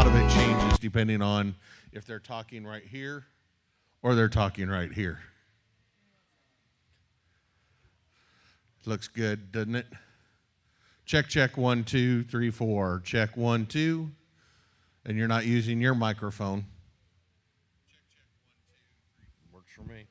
lot of it changes depending on if they're talking right here or they're talking right here. Looks good, doesn't it? Check, check, 1, 2, 3, 4. Check, 1, 2. And you're not using your microphone. Works for me.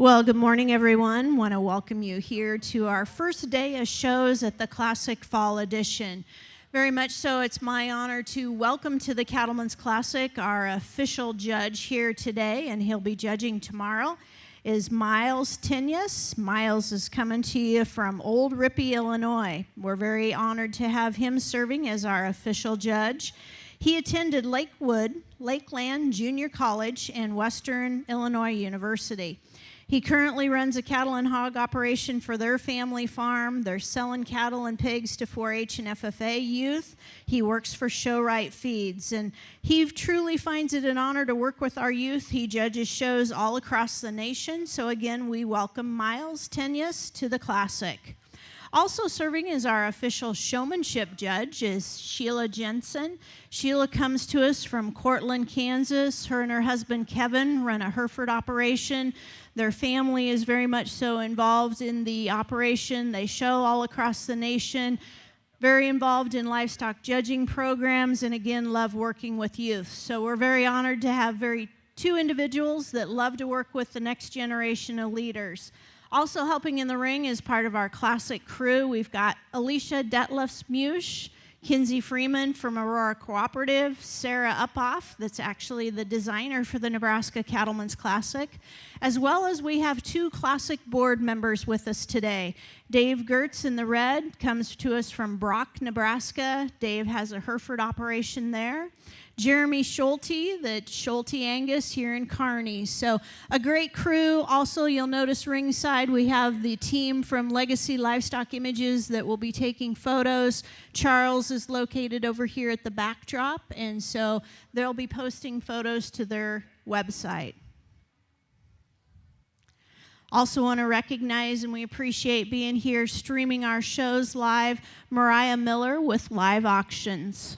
Well, good morning, everyone. Want to welcome you here to our first day of shows at the Classic Fall Edition. Very much so, it's my honor to welcome to the Cattlemen's Classic our official judge here today, and he'll be judging tomorrow, is Miles Tenius. Miles is coming to you from Old Rippy, Illinois. We're very honored to have him serving as our official judge. He attended Lakeland Junior College and Western Illinois University. He currently runs a cattle and hog operation for their family farm. They're selling cattle and pigs to 4-H and FFA youth. He works for Show-Right Feeds, and he truly finds it an honor to work with our youth. He judges shows all across the nation. So again, we welcome Miles Tenius to the Classic. Also serving as our official showmanship judge is Sheila Jensen. Sheila comes to us from Cortland, Kansas. Her and her husband Kevin run a Hereford operation. Their family is very much so involved in the operation. They show all across the nation. Very involved in livestock judging programs, and again, love working with youth. So we're very honored to have two individuals that love to work with the next generation of leaders. Also helping in the ring is part of our Classic crew. We've got Alicia Detlefs-Musch, Kinsey Freeman from Aurora Cooperative, Sarah Uphoff, that's actually the designer for the Nebraska Cattlemen's Classic, as well as we have two Classic board members with us today. Dave Gertz in the red comes to us from Brock, Nebraska. Dave has a Hereford operation there. Jeremy Schulte, the Schulte Angus here in Kearney. So a great crew. Also, you'll notice ringside we have the team from Legacy Livestock Images that will be taking photos. Charles is located over here at the backdrop, and so they'll be posting photos to their website. Also want to recognize, and we appreciate being here streaming our shows live, Mariah Miller with Live Auctions.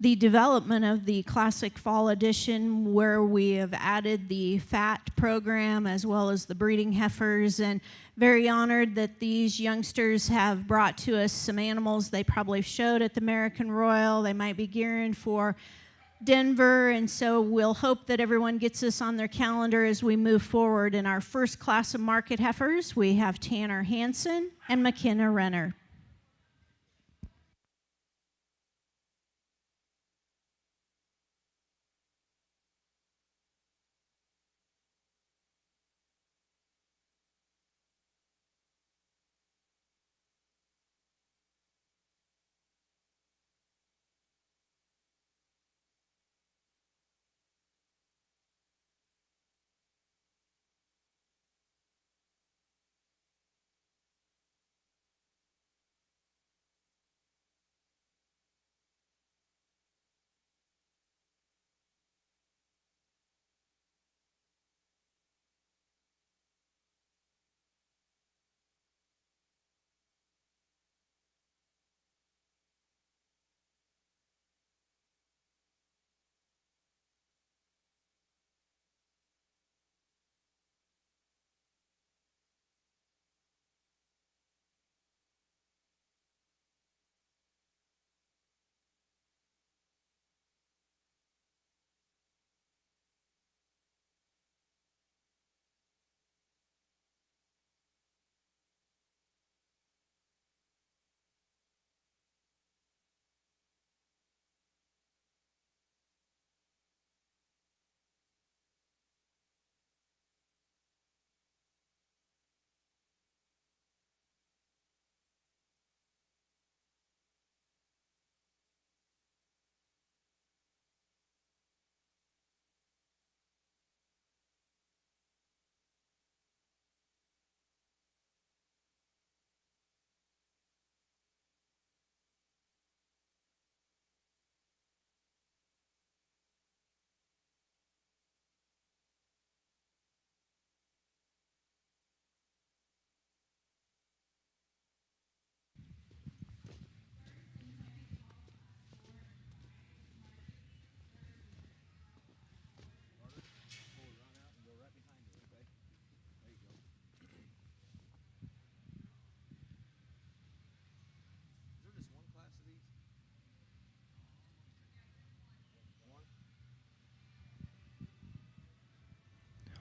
The development of the Classic Fall Edition, where we have added the fat program as well as the breeding heifers, and very honored that these youngsters have brought to us some animals they probably showed at the American Royal. They might be gearing for Denver, and so we'll hope that everyone gets this on their calendar as we move forward. In our first class of market heifers, we have Tanner Hansen and McKenna Renner.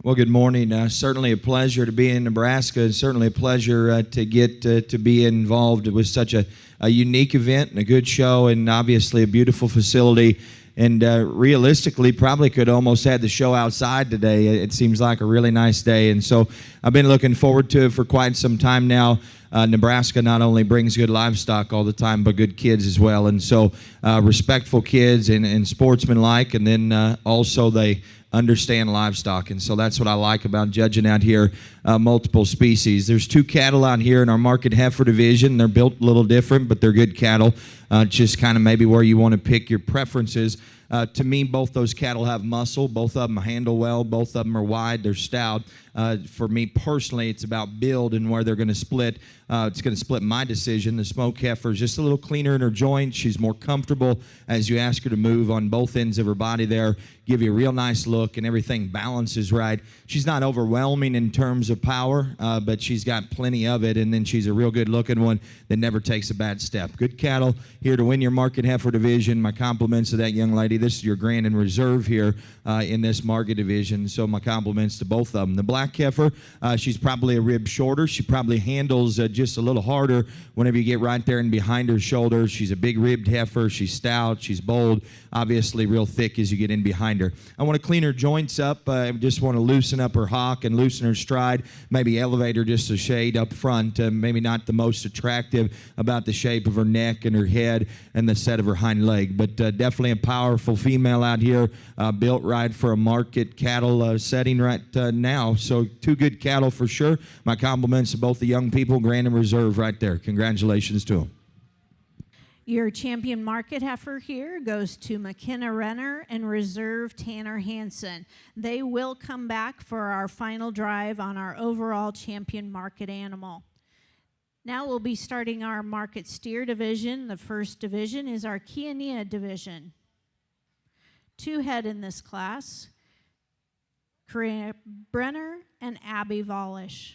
Well, good morning. Certainly a pleasure to be in Nebraska, and certainly a pleasure to get to be involved with such a unique event and a good show, and obviously a beautiful facility. And realistically, probably could almost had the show outside today. It seems like a really nice day, and so I've been looking forward to it for quite some time now. Nebraska not only brings good livestock all the time, but good kids as well, and so respectful kids and sportsmanlike, and then also they understand livestock, and so that's what I like about judging out here. Multiple species. There's 2 cattle out here in our market heifer division. They're built a little different, but they're good cattle. Just kind of maybe where you want to pick your preferences. To me, both those cattle have muscle. Both of them handle well. Both of them are wide. They're stout. For me personally, it's about build and where they're going to split. It's going to split my decision. The smoke heifer is just a little cleaner in her joints. She's more comfortable as you ask her to move on both ends of her body there. Give you a real nice look, and everything balances right. She's not overwhelming in terms of power, but she's got plenty of it, and then she's a real good-looking one that never takes a bad step. Good cattle here to win your market heifer division. My compliments to that young lady. This is your grand and reserve here in this market division, so my compliments to both of them. The black heifer, she's probably a rib shorter. She probably handles just a little harder whenever you get right there and behind her shoulder. She's a big ribbed heifer. She's stout. She's bold. Obviously real thick as you get in behind her. I want to clean her joints up. I just want to loosen up her hock and loosen her stride. Maybe elevate her just a shade up front. Maybe not the most attractive about the shape of her neck and her head and the set of her hind leg, but definitely a powerful female out here, built right for a market cattle setting right now. So 2 good cattle for sure. My compliments to both the young people, grand and reserve right there. Congratulations to them. Your champion market heifer here goes to McKenna Renner and reserve Tanner Hansen. They will come back for our final drive on our overall champion market animal. Now we'll be starting our market steer division. The first division is our Kiania division. 2 head in this class, Corinna Brenner and Abby Volish.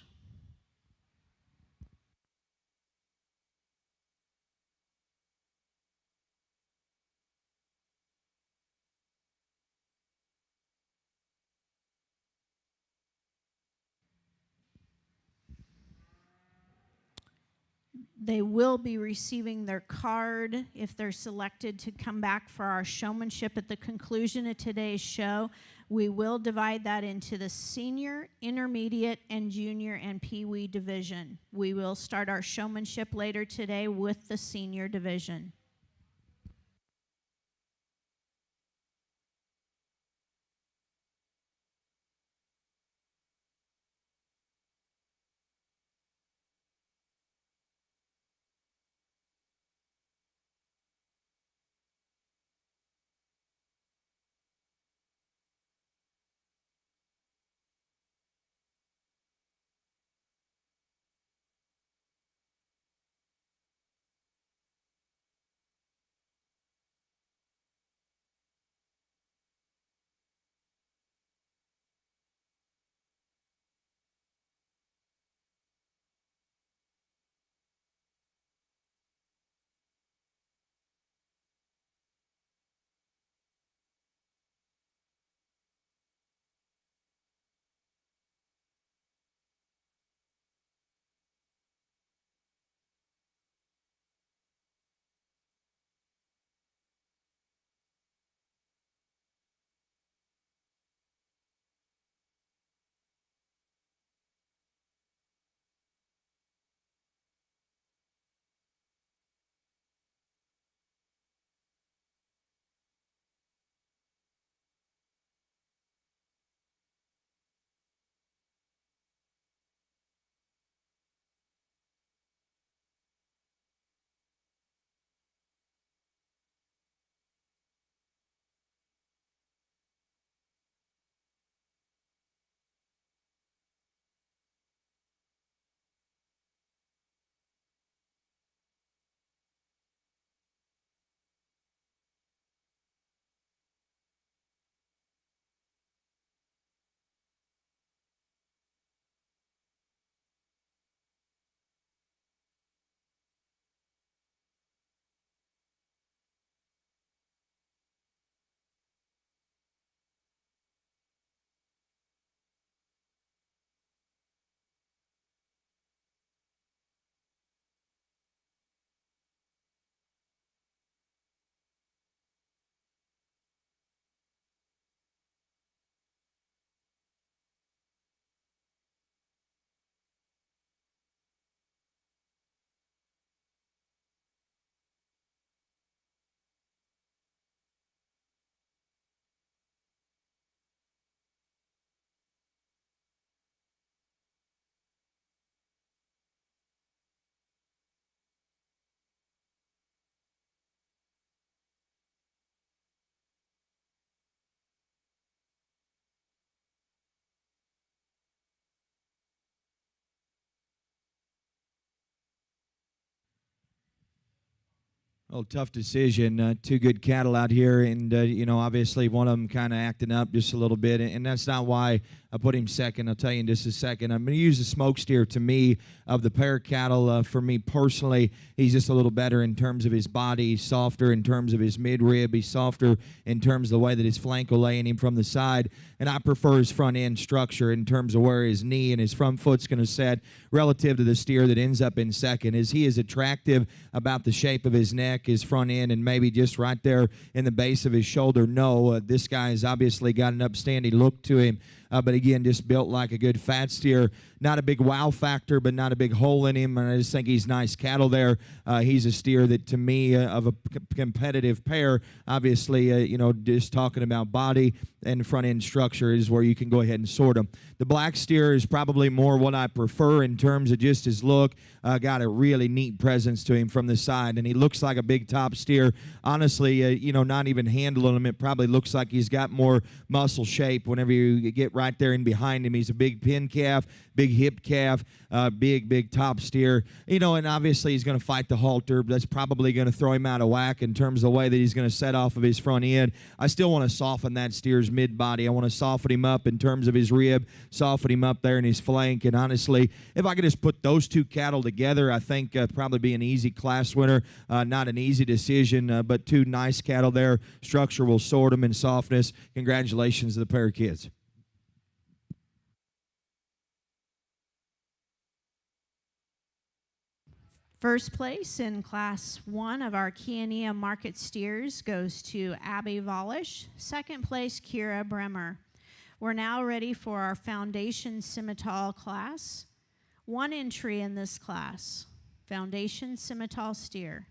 They will be receiving their card if they're selected to come back for our showmanship at the conclusion of today's show. We will divide that into the senior, intermediate, and junior and peewee division. We will start our showmanship later today with the senior division. Well, tough decision. Two good cattle out here, and obviously one of them kind of acting up just a little bit, and that's not why I put him second. I'll tell you in just a second. I'm going to use the smoke steer to me of the pair cattle. For me personally, he's just a little better in terms of his body. He's softer in terms of his midrib. He's softer in terms of the way that his flank will lay in him from the side, and I prefer his front end structure in terms of where his knee and his front foot's going to set relative to the steer that ends up in second. As he is attractive about the shape of his neck, his front end, and maybe just right there in the base of his shoulder. No, this guy has obviously got an upstanding look to him, but again, just built like a good fat steer. Not a big wow factor, but not a big hole in him, and I just think he's nice cattle there. He's a steer that, to me, of a competitive pair, obviously, just talking about body and front end structure is where you can go ahead and sort them. The black steer is probably more what I prefer in terms of just his look. Got a really neat presence to him from the side, and he looks like a big top steer. Honestly, not even handling him, it probably looks like he's got more muscle shape whenever you get right there in behind him. He's a big pin calf, big hip calf, big top steer. And obviously he's going to fight the halter, but that's probably going to throw him out of whack in terms of the way that he's going to set off of his front end. I still want to soften that steer's mid-body. I want to soften him up in terms of his rib, soften him up there in his flank, and honestly, if I could just put those two cattle together, I think probably be an easy class winner. Not an easy decision, but two nice cattle there. Structure will sort them in softness. Congratulations to the pair of kids. First place in Class 1 of our Kiania Market Steers goes to Abby Volish. Second place, Kira Bremer. We're now ready for our Foundation Scimitar class. One entry in this class, Foundation Scimitar Steer.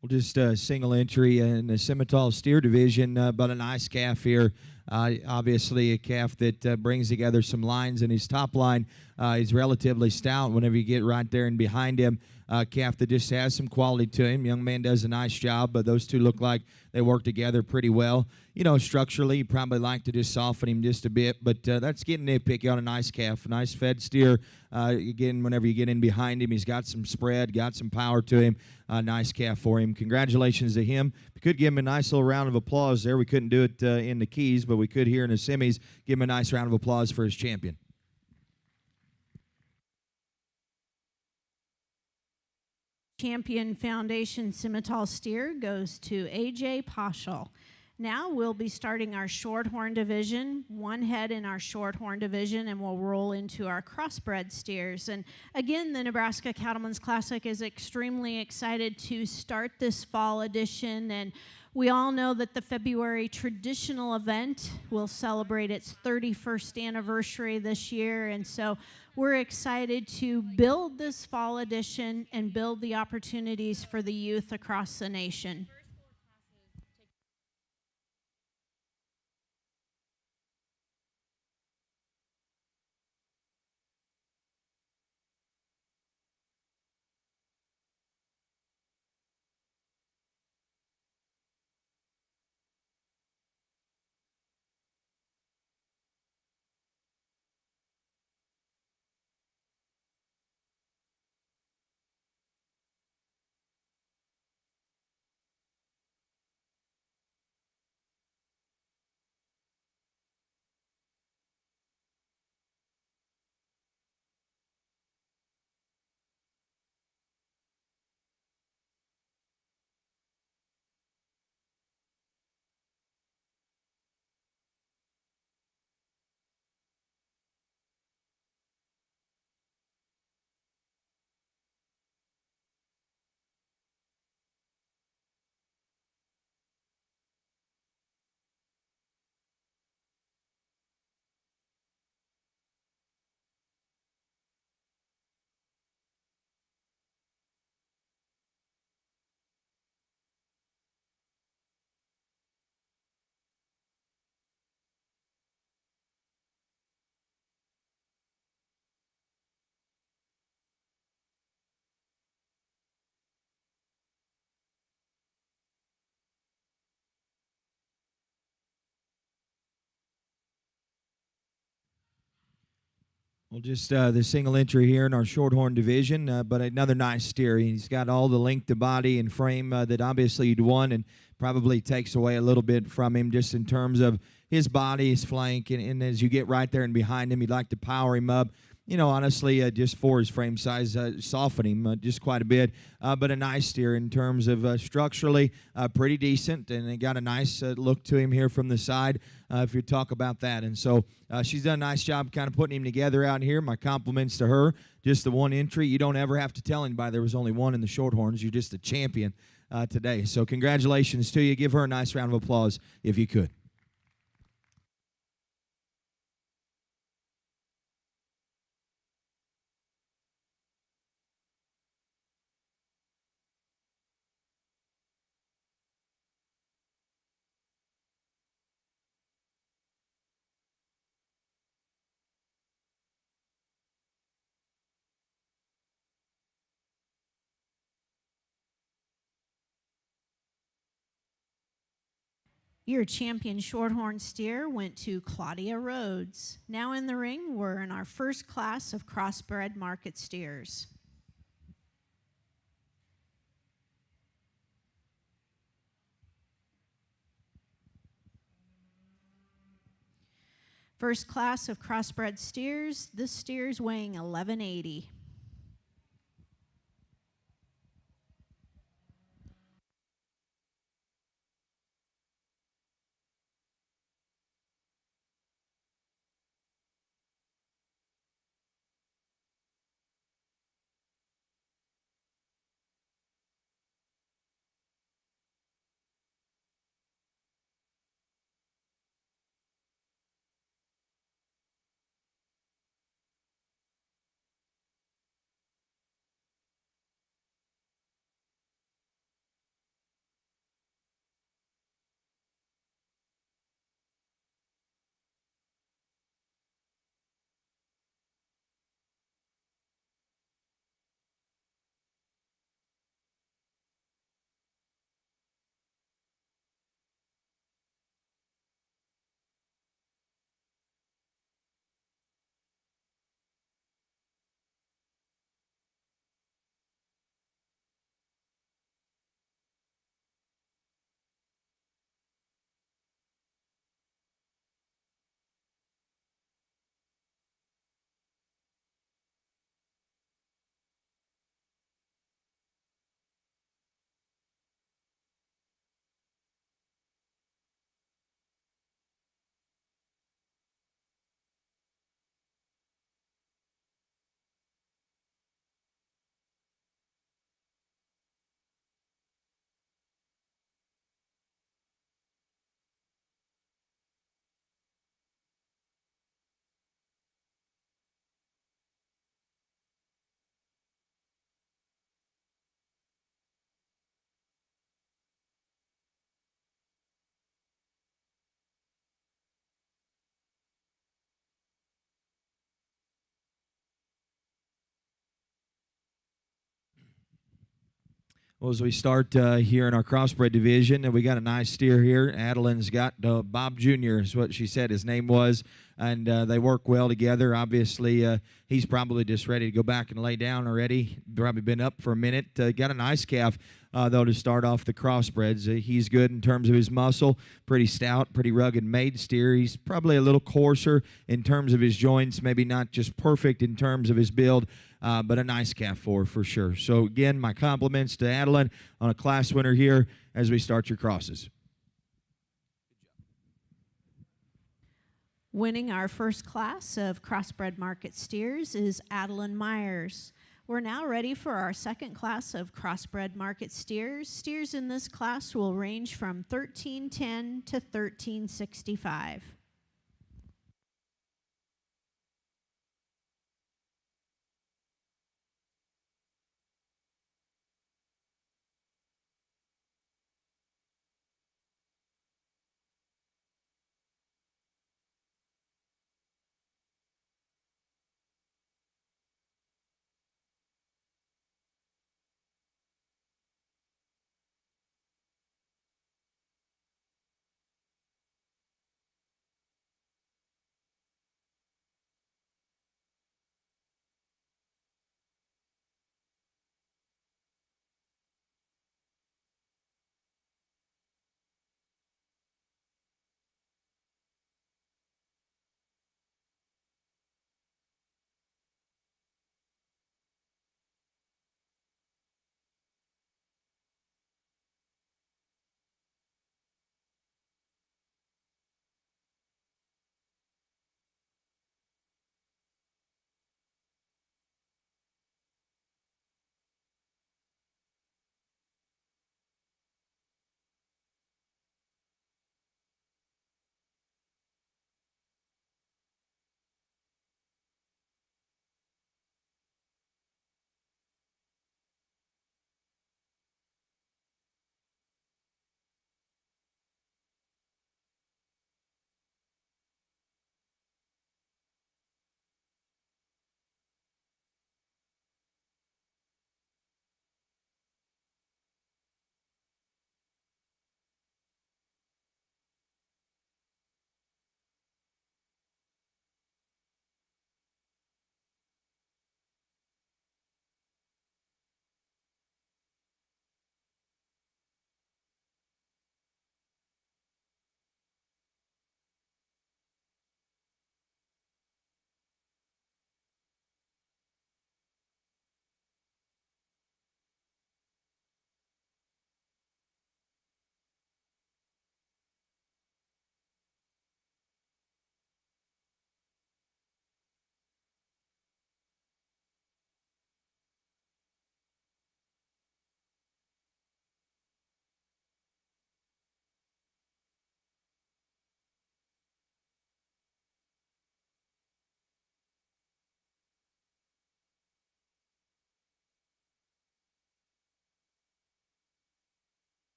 Well, just a single entry in the Scimitar Steer division, but a nice calf here. Obviously, a calf that brings together some lines in his top line. He's relatively stout whenever you get right there and behind him. Calf that just has some quality to him. Young man does a nice job, but those two look like they work together pretty well. Structurally, you probably like to just soften him just a bit, but that's getting nitpicky on a nice calf. A nice fed steer. Again, whenever you get in behind him, he's got some spread, got some power to him. Nice calf for him. Congratulations to him. We could give him a nice little round of applause there. We couldn't do it in the keys, but we could here in the semis. Give him a nice round of applause for his champion. Champion Foundation Scimitar Steer goes to AJ Paschal. Now we'll be starting our Shorthorn division, one head in our Shorthorn division, and we'll roll into our crossbred steers. And again, the Nebraska Cattlemen's Classic is extremely excited to start this fall edition, and we all know that the February traditional event will celebrate its 31st anniversary this year, and so we're excited to build this fall edition and build the opportunities for the youth across the nation. Well, just the single entry here in our shorthorn division, but another nice steer. He's got all the length of body and frame that obviously you'd want, and probably takes away a little bit from him just in terms of his body, his flank, and as you get right there and behind him, you'd like to power him up. You know, honestly, just for his frame size, soften him just quite a bit. But a nice steer in terms of structurally, pretty decent, and it got a nice look to him here from the side, if you talk about that. And so she's done a nice job kind of putting him together out here. My compliments to her. Just the one entry. You don't ever have to tell anybody there was only one in the Shorthorns. You're just a champion today. So congratulations to you. Give her a nice round of applause if you could. Your champion shorthorn steer went to Claudia Rhodes. Now in the ring, we're in our first class of crossbred market steers. First class of crossbred steers, this steer's weighing 1180. Well, as we start here in our crossbred division, and we got a nice steer here. Adeline's got Bob Jr. is what she said his name was, and they work well together. Obviously, he's probably just ready to go back and lay down already. Probably been up for a minute. Got a nice calf, though, to start off the crossbreds. He's good in terms of his muscle, pretty stout, pretty rugged made steer. He's probably a little coarser in terms of his joints, maybe not just perfect in terms of his build, but a nice calf for sure. So, again, my compliments to Adeline on a class winner here as we start your crosses. Winning our first class of crossbred market steers is Adeline Myers. We're now ready for our second class of crossbred market steers. Steers in this class will range from 1310 to 1365.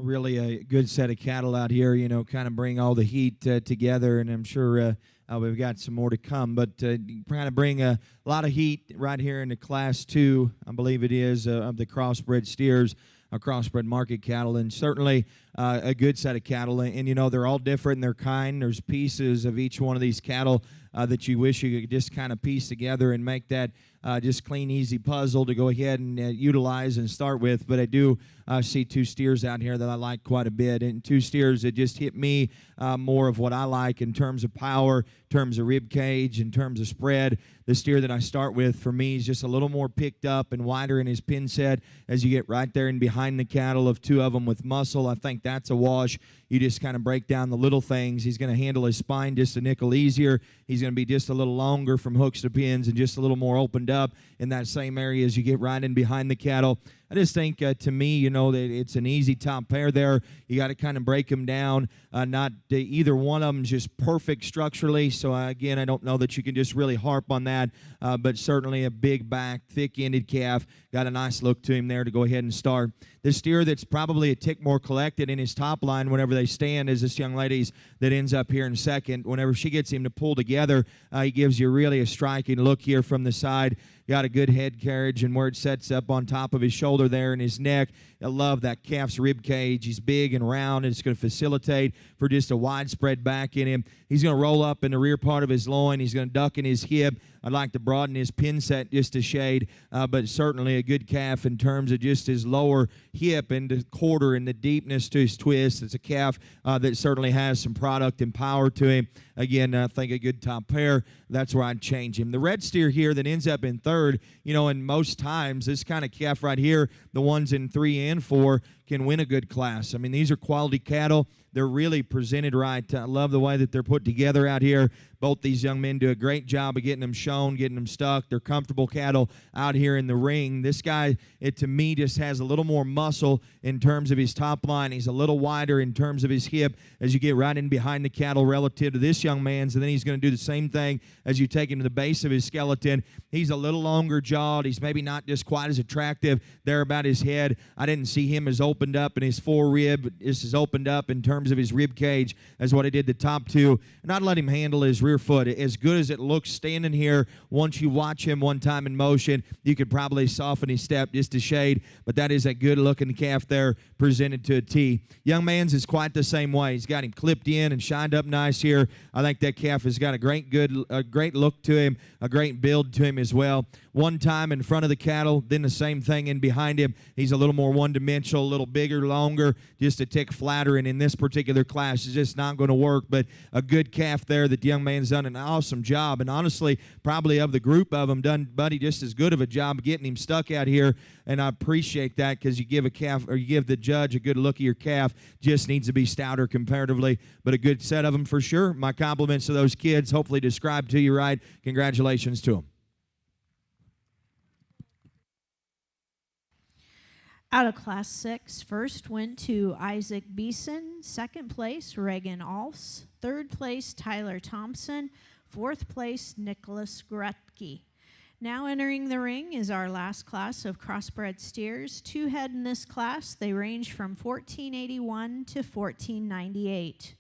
really a good set of cattle out here, kind of bring all the heat together, and I'm sure we've got some more to come, but kind of bring a lot of heat right here in the Class 2, I believe it is, of the crossbred steers, crossbred market cattle, and certainly a good set of cattle. And they're all different in their kind. There's pieces of each one of these cattle that you wish you could just kind of piece together and make that just clean, easy puzzle to go ahead and utilize and start with. But I do see two steers out here that I like quite a bit, and two steers that just hit me more of what I like in terms of power, in terms of rib cage, in terms of spread. The steer that I start with, for me, is just a little more picked up and wider in his pin set as you get right there and behind the cattle of two of them with muscle. I think that's a wash. You just kind of break down the little things. He's going to handle his spine just a nickel easier. He's going to be just a little longer from hooks to pins and just a little more opened up in that same area as you get right in behind the cattle. I just think, to me, that it's an easy top pair there. You got to kind of break them down. Not either one of them is just perfect structurally. So, again, I don't know that you can just really harp on that. But certainly a big back, thick-ended calf. Got a nice look to him there to go ahead and start. The steer that's probably a tick more collected in his top line whenever they stand is this young lady's that ends up here in second. Whenever she gets him to pull together, he gives you really a striking look here from the side. Got a good head carriage, and where it sets up on top of his shoulder there and his neck. I love that calf's rib cage. He's big and round, and it's going to facilitate for just a widespread back in him. He's going to roll up in the rear part of his loin. He's going to duck in his hip. I'd like to broaden his pin set just a shade, but certainly a good calf in terms of just his lower hip and the quarter and the deepness to his twist. It's a calf that certainly has some product and power to him. Again, I think a good top pair. That's where I'd change him. The red steer here that ends up in third, and most times this kind of calf right here, the ones in 3 and 4, can win a good class. I mean, these are quality cattle. They're really presented right. I love the way that they're put together out here. Both these young men do a great job of getting them shown, getting them stuck. They're comfortable cattle out here in the ring. This guy, to me, just has a little more muscle in terms of his top line. He's a little wider in terms of his hip as you get right in behind the cattle relative to this young man's, and then he's going to do the same thing as you take him to the base of his skeleton. He's a little longer jawed. He's maybe not just quite as attractive there about his head. I didn't see him as opened up in his forerib. This is opened up in terms of his rib cage as what I did the top two. And I'd let him handle his rear foot. As good as it looks standing here, once you watch him one time in motion, you could probably soften his step just a shade, but that is a good-looking calf there presented to a T. Young man's is quite the same way. He's got him clipped in and shined up nice here. I think that calf has got a great look to him, a great build to him as well. One time in front of the cattle, then the same thing in behind him. He's a little more one-dimensional, a little bigger, longer, just a tick flatter, and in this particular class, it's just not going to work, but a good calf there that the young man's done an awesome job, and honestly, probably of the group of them, done Buddy just as good of a job getting him stuck out here, and I appreciate that because you give a calf, or you give the judge a good look at your calf, just needs to be stouter comparatively, but a good set of them for sure. My compliments to those kids, hopefully described to you right. Congratulations to them. Out of Class 6, first went to Isaac Beeson, second place Reagan Alfs, third place Tyler Thompson, fourth place Nicholas Gretke. Now entering the ring is our last class of crossbred steers. Two head in this class. They range from 1481 to 1498.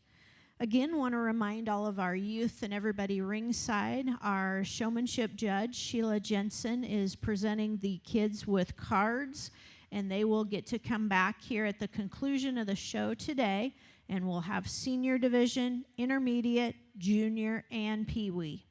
Again, want to remind all of our youth and everybody ringside, our showmanship judge, Sheila Jensen, is presenting the kids with cards, and they will get to come back here at the conclusion of the show today, and we'll have senior division, intermediate, junior, and peewee.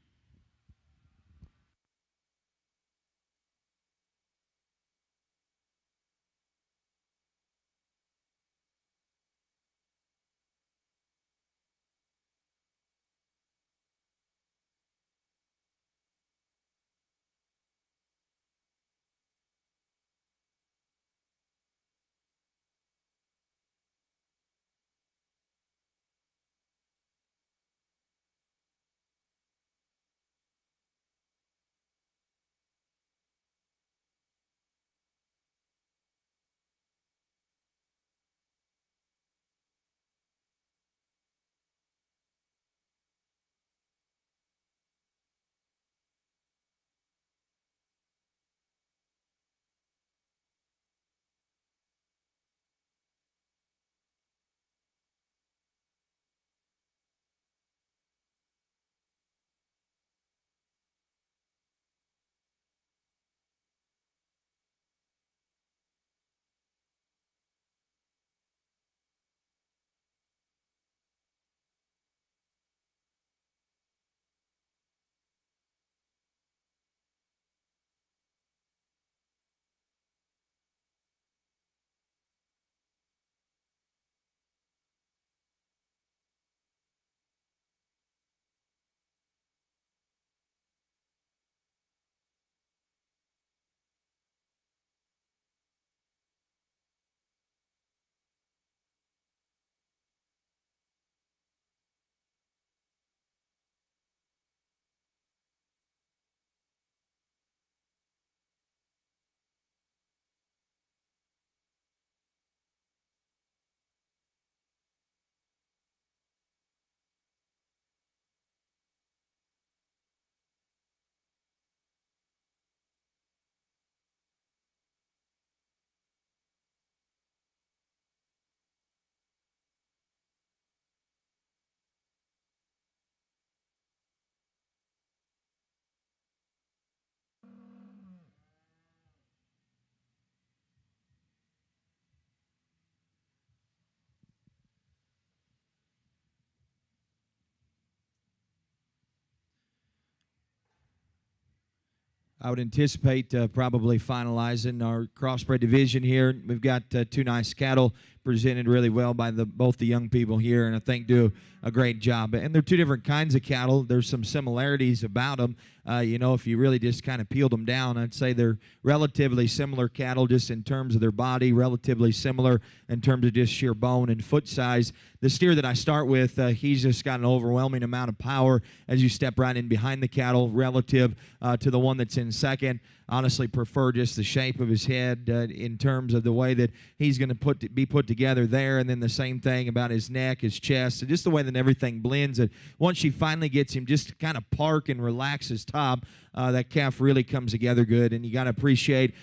I would anticipate probably finalizing our crossbred division here. We've got two nice cattle presented really well by both the young people here, and I think do a great job. And they're two different kinds of cattle. There's some similarities about them. If you really just kind of peeled them down, I'd say they're relatively similar cattle just in terms of their body, relatively similar in terms of just sheer bone and foot size. The steer that I start with, he's just got an overwhelming amount of power as you step right in behind the cattle relative to the one that's in second. Honestly prefer just the shape of his head in terms of the way that he's going to be put together there, and then the same thing about his neck, his chest, and just the way that everything blends. And once she finally gets him just to kind of park and relax his top, that calf really comes together good, and you got to appreciate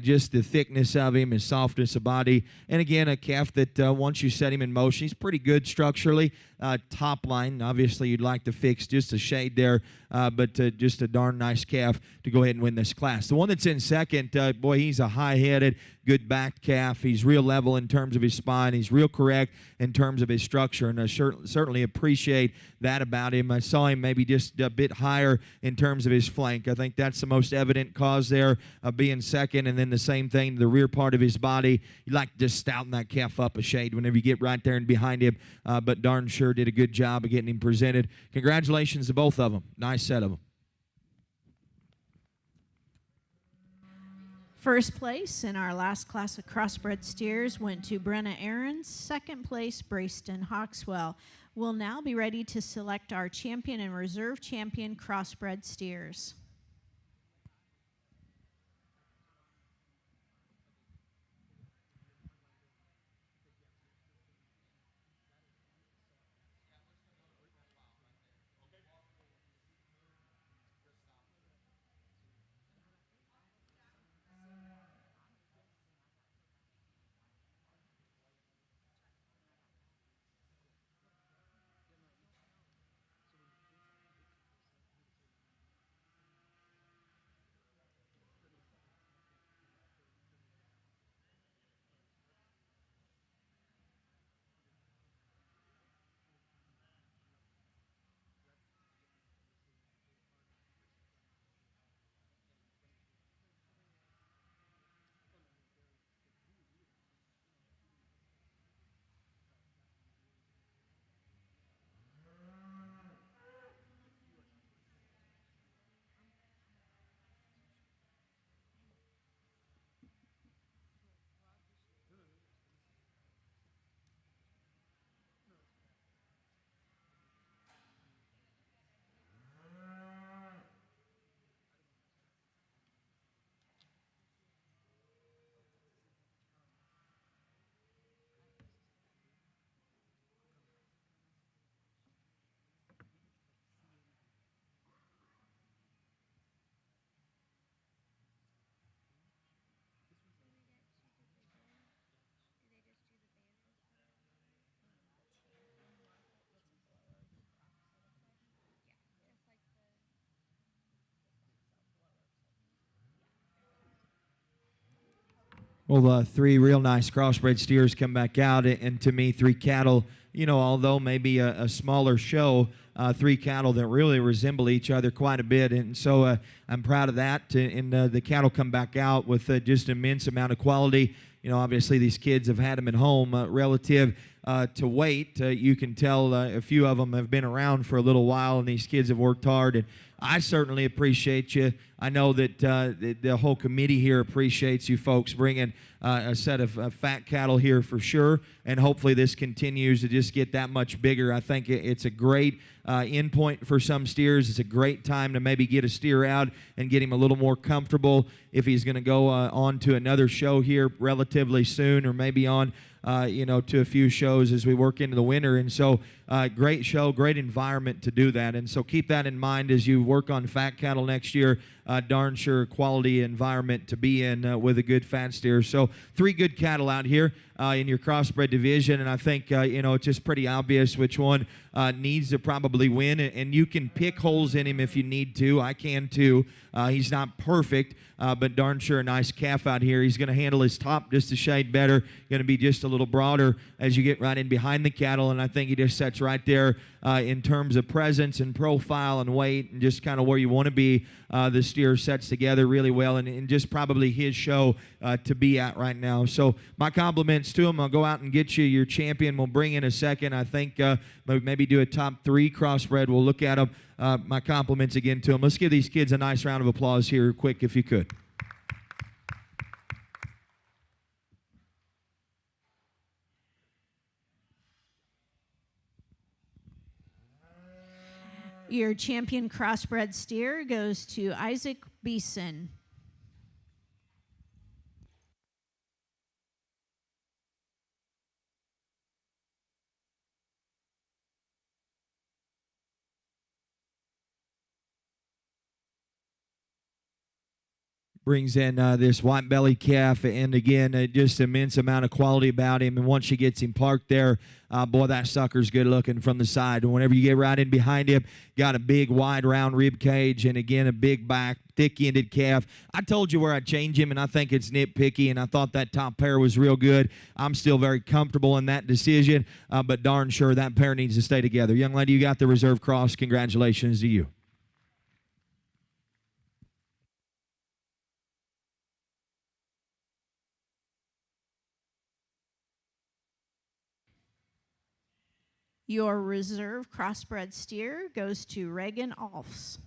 just the thickness of him, his softness of body. And again, a calf that once you set him in motion, he's pretty good structurally. Top line, obviously you'd like to fix just a shade there, but just a darn nice calf to go ahead and win this class. The one that's in second, boy, he's a high-headed, good-backed calf. He's real level in terms of his spine. He's real correct in terms of his structure, and I certainly appreciate that about him. I saw him maybe just a bit higher in terms of his flank. I think that's the most evident cause there of being second, and then the same thing, the rear part of his body. You like to just stouten that calf up a shade whenever you get right there and behind him, but darn sure did a good job of getting him presented. Congratulations to both of them. Nice set of them. First place in our last class of crossbred steers went to Brenna Aarons. Second place, Brayston Hawkswell. We'll now be ready to select our champion and reserve champion crossbred steers. Well, three real nice crossbred steers come back out, and to me, three cattle, although maybe a smaller show, three cattle that really resemble each other quite a bit, and so I'm proud of that, and the cattle come back out with just an immense amount of quality. Obviously these kids have had them at home relative to weight. You can tell a few of them have been around for a little while, and these kids have worked hard, and I certainly appreciate you. I know that the whole committee here appreciates you folks bringing a set of fat cattle here for sure, and hopefully this continues to just get that much bigger. I think it's a great endpoint for some steers. It's a great time to maybe get a steer out and get him a little more comfortable if he's going to go on to another show here relatively soon, or maybe on to a few shows as we work into the winter. And so great show, great environment to do that. And so keep that in mind as you work on fat cattle next year. Darn sure quality environment to be in with a good fat steer. So three good cattle out here in your crossbred division, and I think it's just pretty obvious which one needs to probably win, and you can pick holes in him if you need to. I can too. He's not perfect, but darn sure a nice calf out here. He's going to handle his top just a shade better, going to be just a little broader as you get right in behind the cattle, and I think he just sets right there in terms of presence and profile and weight and just kind of where you want to be. The steer steer sets together really well, and just probably his show to be at right now. So my compliments to him. I'll go out and get you your champion. We'll bring in a second. I think maybe do a top 3 crossbred. We'll look at them. My compliments again to him. Let's give these kids a nice round of applause here quick if you could. Your champion crossbred steer goes to Isaac Beeson. Brings in this white belly calf, and again, just immense amount of quality about him. And once she gets him parked there, boy, that sucker's good looking from the side. And whenever you get right in behind him, got a big, wide, round rib cage, and again, a big back, thick-ended calf. I told you where I'd change him, and I think it's nitpicky, and I thought that top pair was real good. I'm still very comfortable in that decision, but darn sure that pair needs to stay together. Young lady, you got the reserve cross. Congratulations to you. Your reserve crossbred steer goes to Reagan Alfs.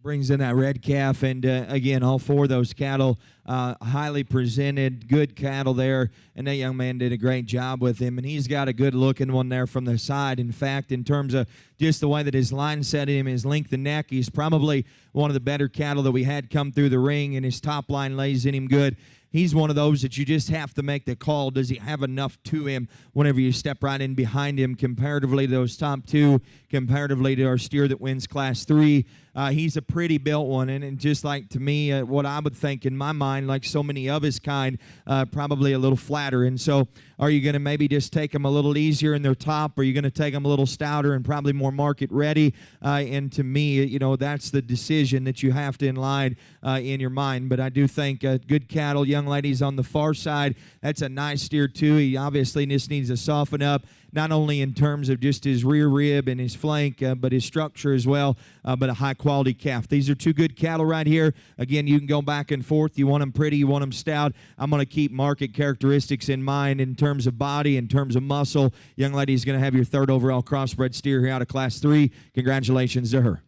Brings in that red calf, and again, all 4 of those cattle, highly presented, good cattle there, and that young man did a great job with him, and he's got a good looking one there from the side. In fact, in terms of just the way that his line set him, his length and neck, he's probably one of the better cattle that we had come through the ring, and his top line lays in him good. He's one of those that you just have to make the call. Does he have enough to him whenever you step right in behind him comparatively to those top 2, comparatively to our steer that wins Class 3? He's a pretty built one, and just like to me, what I would think in my mind, like so many of his kind, probably a little flatter. And so are you going to maybe just take them a little easier in their top, or are you going to take them a little stouter and probably more market ready? And to me, that's the decision that you have to enlighten in your mind. But I do think good cattle, young ladies on the far side, that's a nice steer too. He obviously just needs to soften up, not only in terms of just his rear rib and his flank, but his structure as well, but a high-quality calf. These are 2 good cattle right here. Again, you can go back and forth. You want them pretty, you want them stout. I'm going to keep market characteristics in mind in terms of body, in terms of muscle. Young lady is going to have your 3rd overall crossbred steer here out of Class 3. Congratulations to her.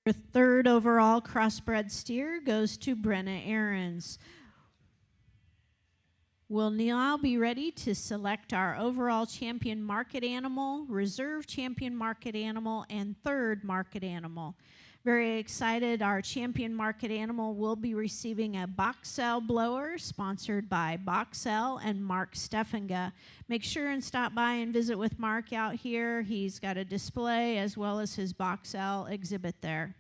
Your 3rd overall crossbred steer goes to Brenna Aarons. We'll now be ready to select our overall champion market animal, reserve champion market animal, and 3rd market animal. Very excited, our champion market animal will be receiving a Boxell blower sponsored by Boxell and Mark Steffenga. Make sure and stop by and visit with Mark out here. He's got a display as well as his Boxell exhibit there.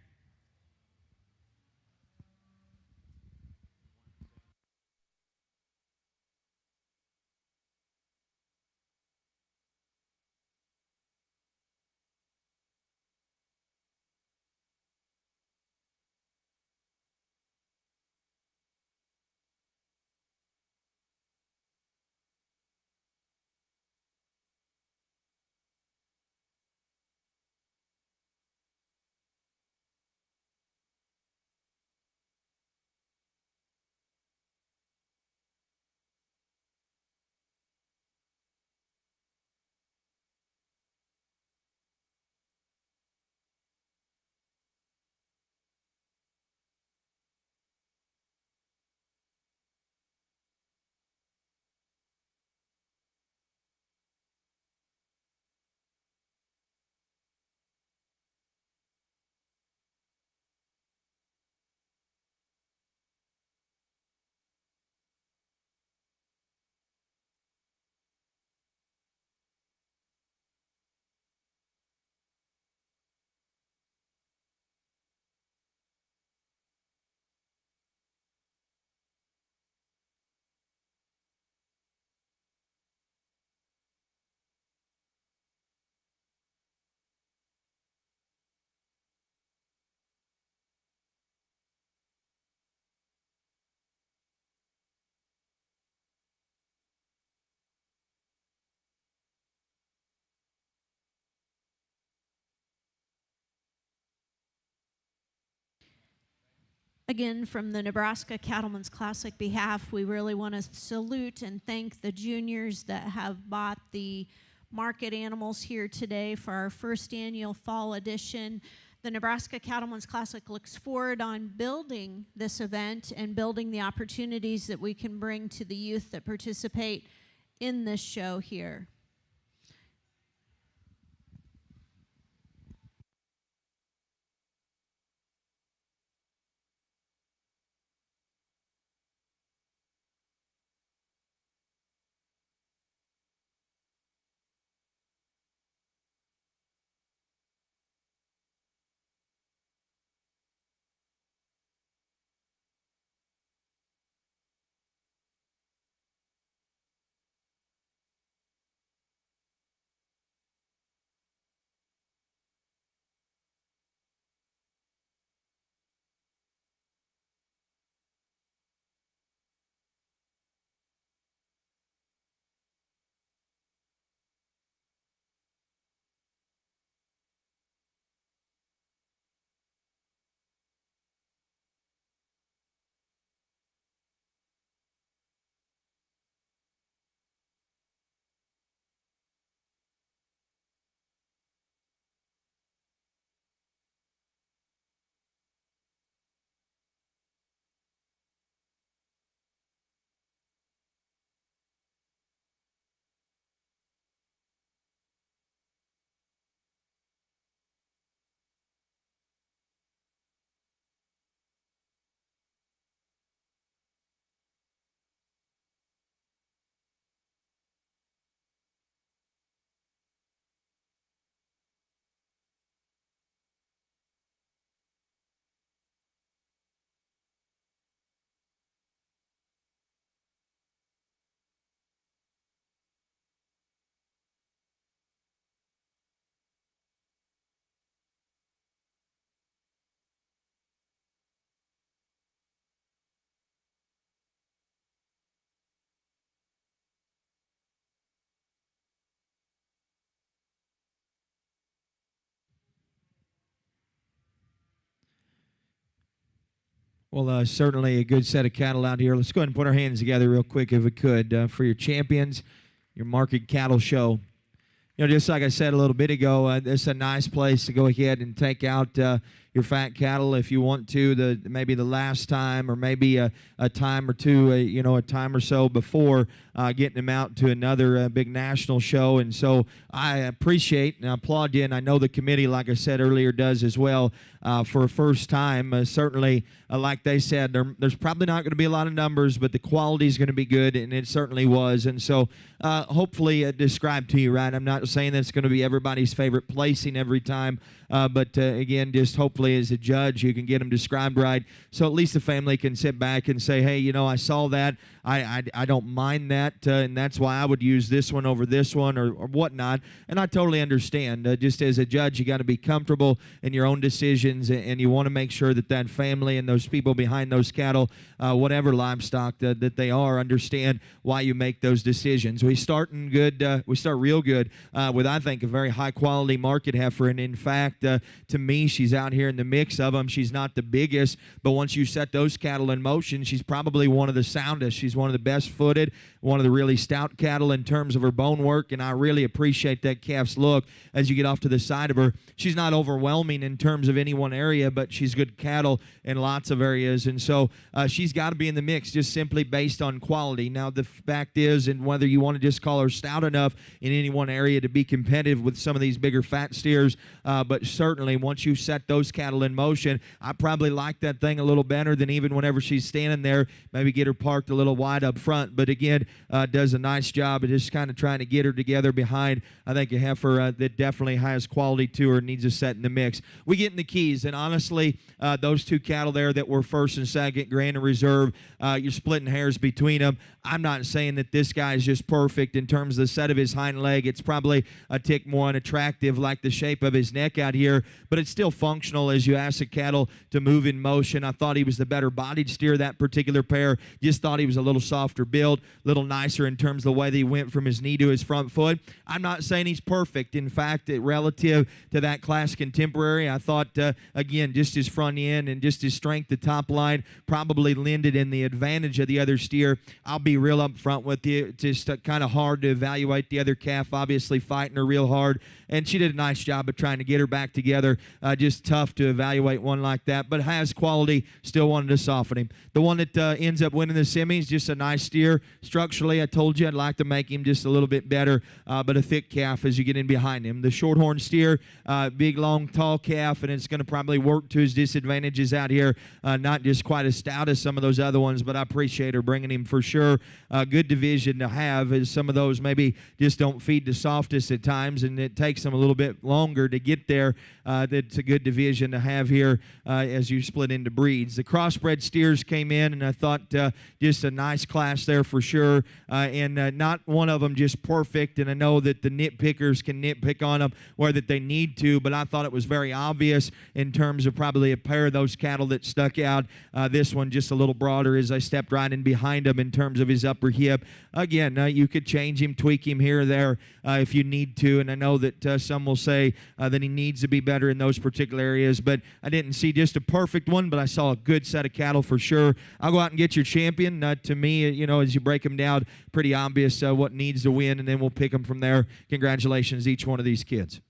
Again, from the Nebraska Cattlemen's Classic behalf, we really want to salute and thank the juniors that have bought the market animals here today for our first annual fall edition. The Nebraska Cattlemen's Classic looks forward on building this event and building the opportunities that we can bring to the youth that participate in this show here. Well, certainly a good set of cattle out here. Let's go ahead and put our hands together real quick, if we could, for your champions, your market cattle show. You know, just like I said a little bit ago, this is a nice place to go ahead and take out your fat cattle if you want to, maybe the last time or maybe a time or two, a time or so before getting them out to another big national show. And so I appreciate and I applaud you, and I know the committee, like I said earlier, does as well for a first time. Certainly, like they said, there's probably not going to be a lot of numbers, but the quality is going to be good, and it certainly was. And so hopefully described to you right. I'm not saying that it's going to be everybody's favorite placing every time, but again, just hopefully as a judge you can get them described right, so at least the family can sit back and say, hey, I saw that, I don't mind that, and that's why I would use this one over this one or whatnot. And I totally understand. Just as a judge, you got to be comfortable in your own decisions, and you want to make sure that that family and those people behind those cattle, whatever livestock that they are, understand why you make those decisions. We start real good with, I think, a very high quality market heifer, and in fact, to me, she's out here in the mix of them. She's not the biggest, but once you set those cattle in motion, she's probably one of the soundest. She's one of the best footed, one of the really stout cattle in terms of her bone work, and I really appreciate that calf's look as you get off to the side of her. She's not overwhelming in terms of any one area, but she's good cattle in lots of areas, and so she's got to be in the mix just simply based on quality. Now, the fact is, and whether you want to just call her stout enough in any one area to be competitive with some of these bigger fat steers, but certainly once you set those cattle in motion, I probably like that thing a little better than even whenever she's standing there. Maybe get her parked a little wide up front, but again, does a nice job of just kind of trying to get her together behind, I think, a heifer that definitely has quality to her, needs a set in the mix. We get in the keys, and honestly, those two cattle there that were first and second, Grand and Reserve, you're splitting hairs between them. I'm not saying that this guy is just perfect in terms of the set of his hind leg. It's probably a tick more unattractive, like the shape of his neck out here, but it's still functional as you ask the cattle to move in motion. I thought he was the better bodied steer, that particular pair. Just thought he was a little softer build, little nicer nicer in terms of the way that he went from his knee to his front foot. I'm not saying he's perfect. In fact, relative to that class contemporary, I thought, again, just his front end and just his strength, the top line, probably lended in the advantage of the other steer. I'll be real up front with you. Just kind of hard to evaluate the other calf, obviously fighting her real hard, and she did a nice job of trying to get her back together. Just tough to evaluate one like that, but has quality. Still wanted to soften him. The one that ends up winning the semis, just a nice steer. Structurally, I told you I'd like to make him just a little bit better, but a thick calf as you get in behind him. The shorthorn steer, big, long, tall calf, and it's going to probably work to his disadvantages out here. Not just quite as stout as some of those other ones, but I appreciate her bringing him for sure. Good division to have, as some of those maybe just don't feed the softest at times, and it takes them a little bit longer to get there. That's a good division to have here as you split into breeds. The crossbred steers came in, and I thought just a nice class there for sure, and not one of them just perfect, and I know that the nitpickers can nitpick on them where that they need to, but I thought it was very obvious in terms of probably a pair of those cattle that stuck out. This one just a little broader as I stepped right in behind him in terms of his upper hip. Again, you could change him, tweak him here or there if you need to, and I know that some will say that he needs to be better in those particular areas, but I didn't see just a perfect one, but I saw a good set of cattle for sure. I'll go out and get your champion. To me, as you break them down, pretty obvious what needs to win, and then we'll pick them from there. Congratulations, each one of these kids.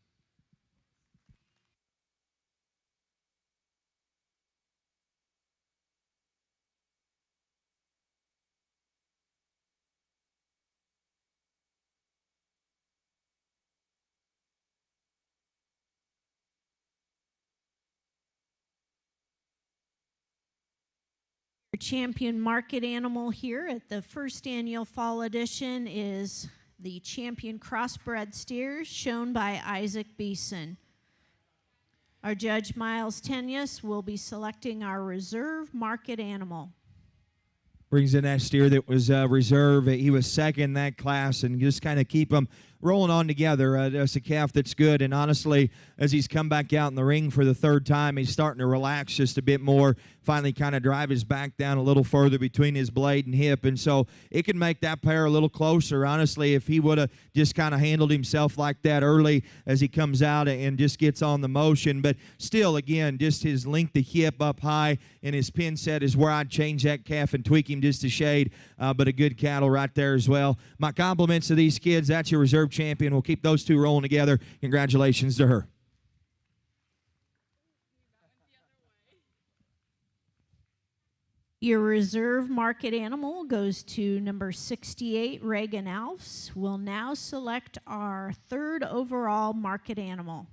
Our champion market animal here at the first annual fall edition is the champion crossbred steers shown by Isaac Beeson. Our judge Miles Tenyus will be selecting our reserve market animal. Brings in that steer that was reserve. He was second in that class, and just kind of keep them rolling on together. That's a calf that's good, and honestly, as he's come back out in the ring for the third time, he's starting to relax just a bit more, finally kind of drive his back down a little further between his blade and hip, and so it can make that pair a little closer, honestly, if he would have just kind of handled himself like that early as he comes out and just gets on the motion. But still, again, just his length of hip up high and his pin set is where I'd change that calf and tweak him just a shade, but a good cattle right there as well. My compliments to these kids. That's your reserve champion. We'll keep those two rolling together. Congratulations to her. Your reserve market animal goes to number 68, Reagan Alfs. We'll now select our third overall market animal.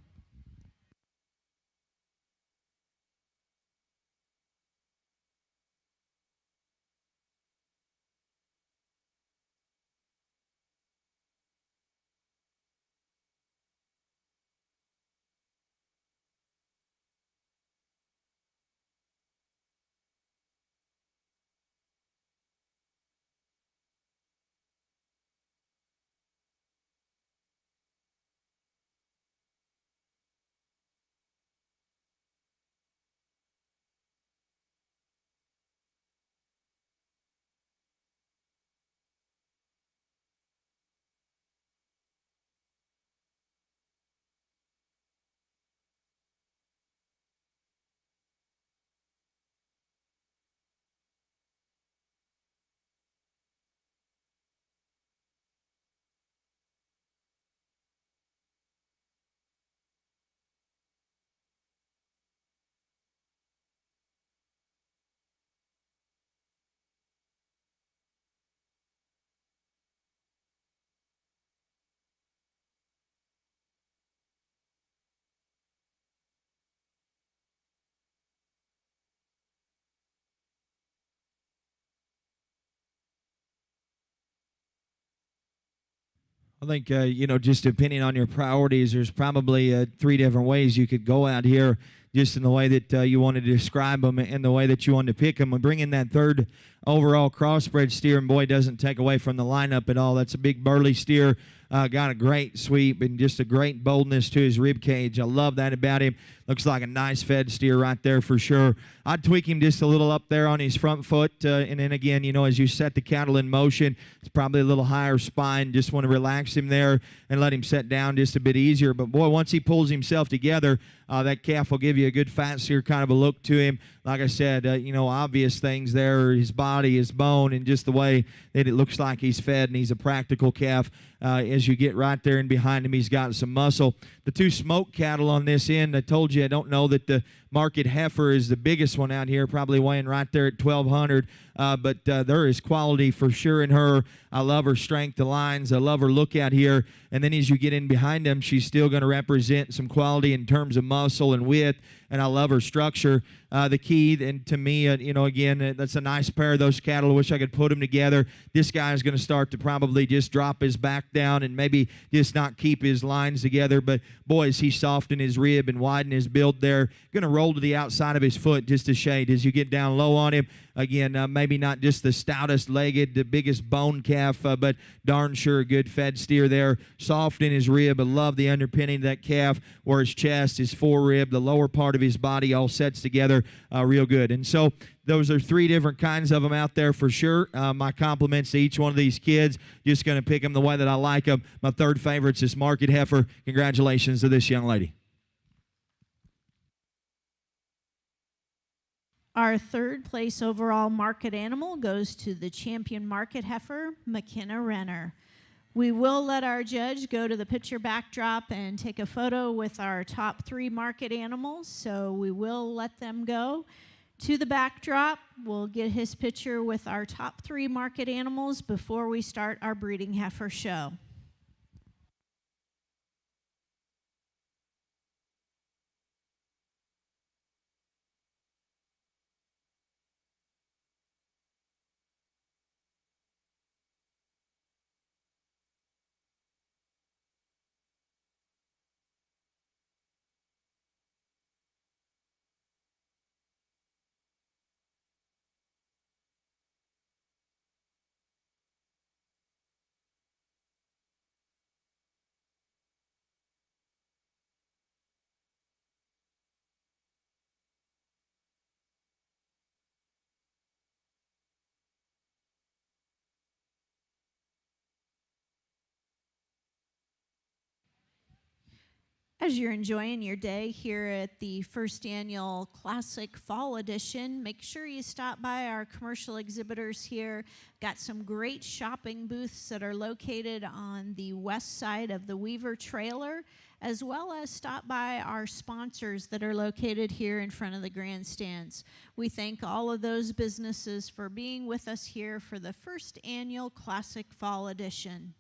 I think, just depending on your priorities, there's probably 3 different ways you could go out here. just in the way that you wanted to describe them and the way that you wanted to pick them. And bringing that third overall crossbred steer, and boy, doesn't take away from the lineup at all. That's a big burly steer. Got a great sweep and just a great boldness to his rib cage. I love that about him. Looks like a nice fed steer right there for sure. I'd tweak him just a little up there on his front foot. And then again, as you set the cattle in motion, it's probably a little higher spine. Just want to relax him there and let him set down just a bit easier. But boy, once he pulls himself together, that calf will give you a good fat steer kind of a look to him. Like I said, obvious things there, his body, his bone, and just the way that it looks like he's fed, and he's a practical calf. As you get right there and behind him, he's got some muscle. The two smoke cattle on this end, I told you, I don't know that the market heifer is the biggest one out here, probably weighing right there at 1,200. But there is quality for sure in her. I love her strength, the lines. I love her look out here. And then as you get in behind them, she's still going to represent some quality in terms of muscle and width. And I love her structure. The key, and to me, again, that's a nice pair of those cattle. I wish I could put them together. This guy is going to start to probably just drop his back down and maybe just not keep his lines together. But boy, is he soften his rib and widen his build there. Going to roll to the outside of his foot just a shade as you get down low on him. Again, maybe not just the stoutest legged, the biggest bone calf, but darn sure a good fed steer there. Soft in his rib. I love the underpinning of that calf where his chest, his forerib, the lower part of his body all sets together real good. And so those are three different kinds of them out there for sure. My compliments to each one of these kids. Just going to pick them the way that I like them. My third favorite's this market heifer. Congratulations to this young lady. Our third place overall market animal goes to the champion market heifer, McKenna Renner. We will let our judge go to the picture backdrop and take a photo with our top three market animals, so we will let them go to the backdrop. We'll get his picture with our top three market animals before we start our breeding heifer show. As you're enjoying your day here at the first annual Classic Fall Edition, make sure you stop by our commercial exhibitors here. Got some great shopping booths that are located on the west side of the Weaver trailer, as well as stop by our sponsors that are located here in front of the grandstands. We thank all of those businesses for being with us here for the first annual Classic Fall Edition.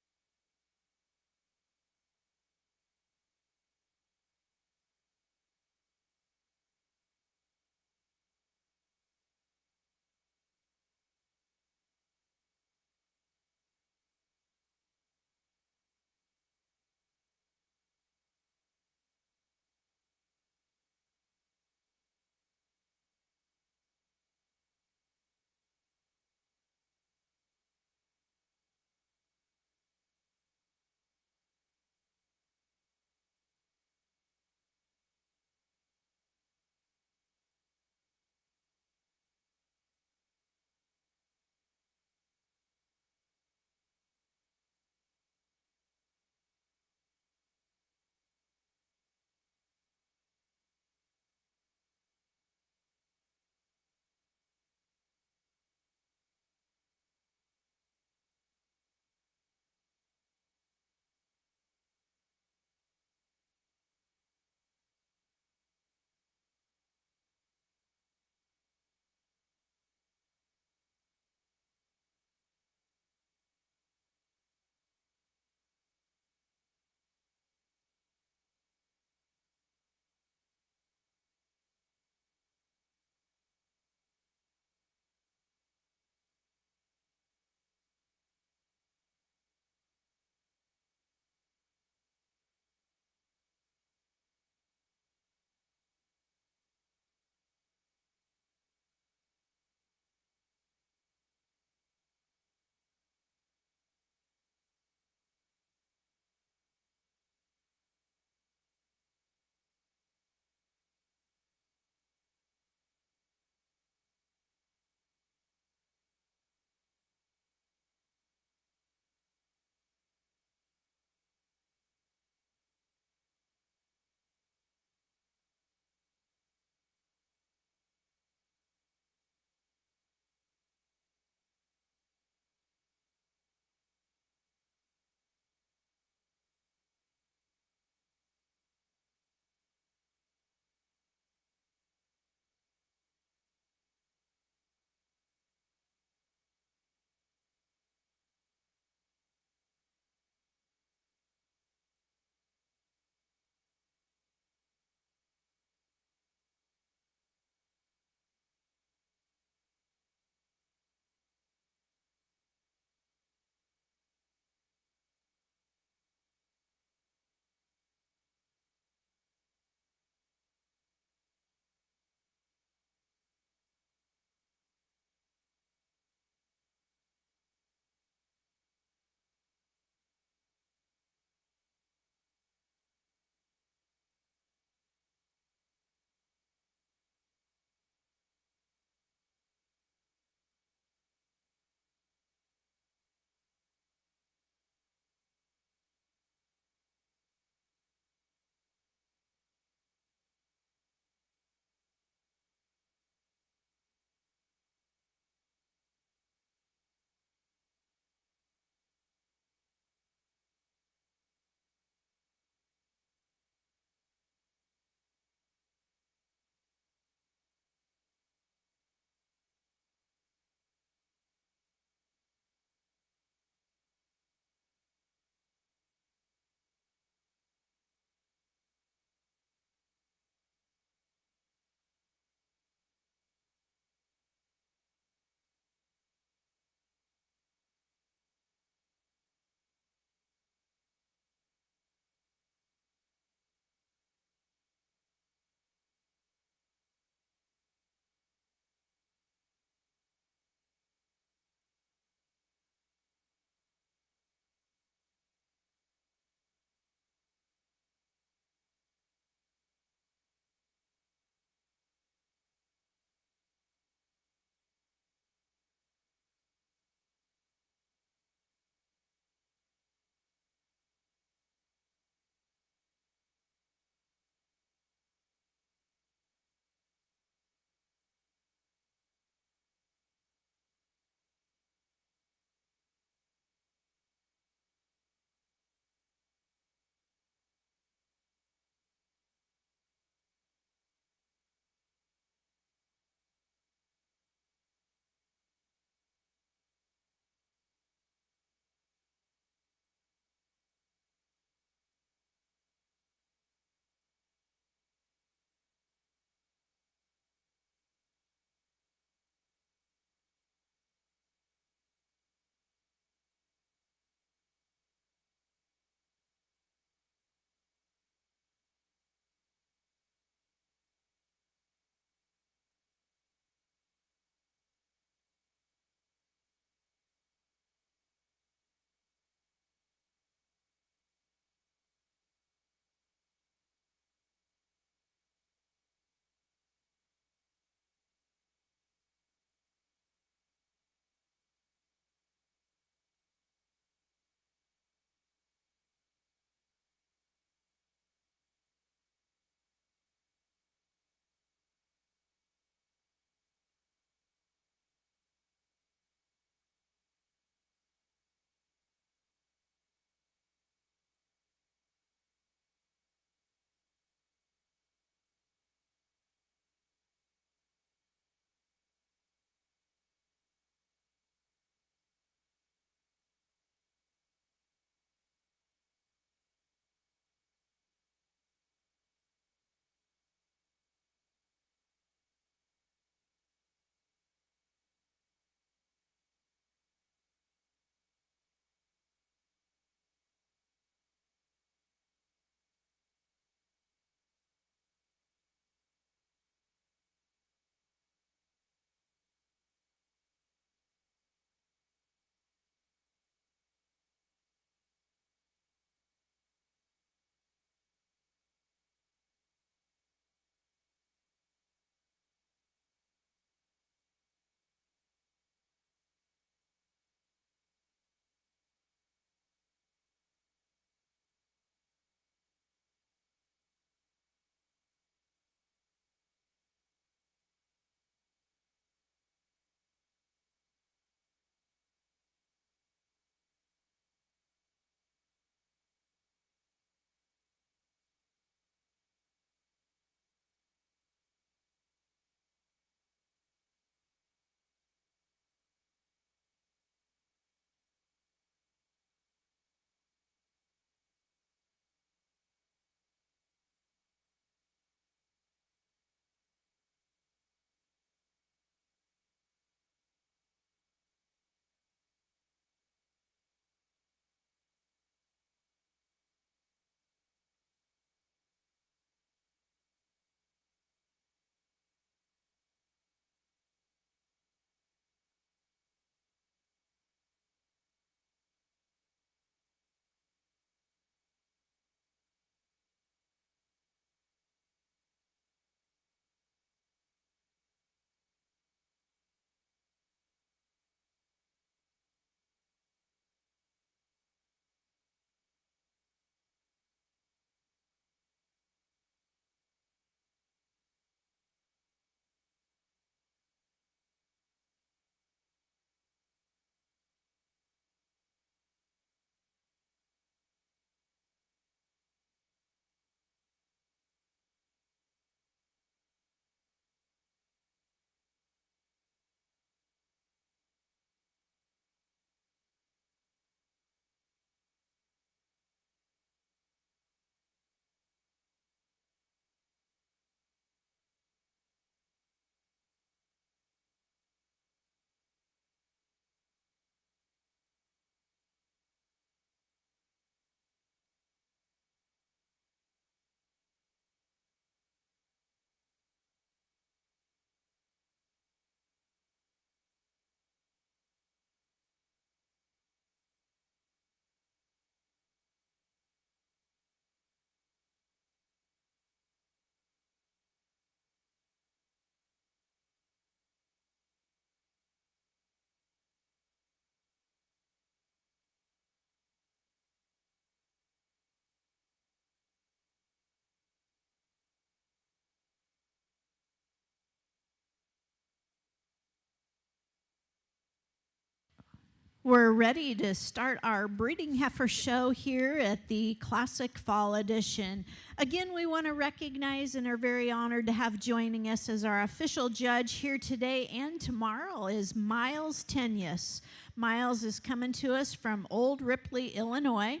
We're ready to start our breeding heifer show here at the Classic Fall Edition. Again, we want to recognize and are very honored to have joining us as our official judge here today and tomorrow is Miles Tenyus. Miles is coming to us from Old Ripley, Illinois.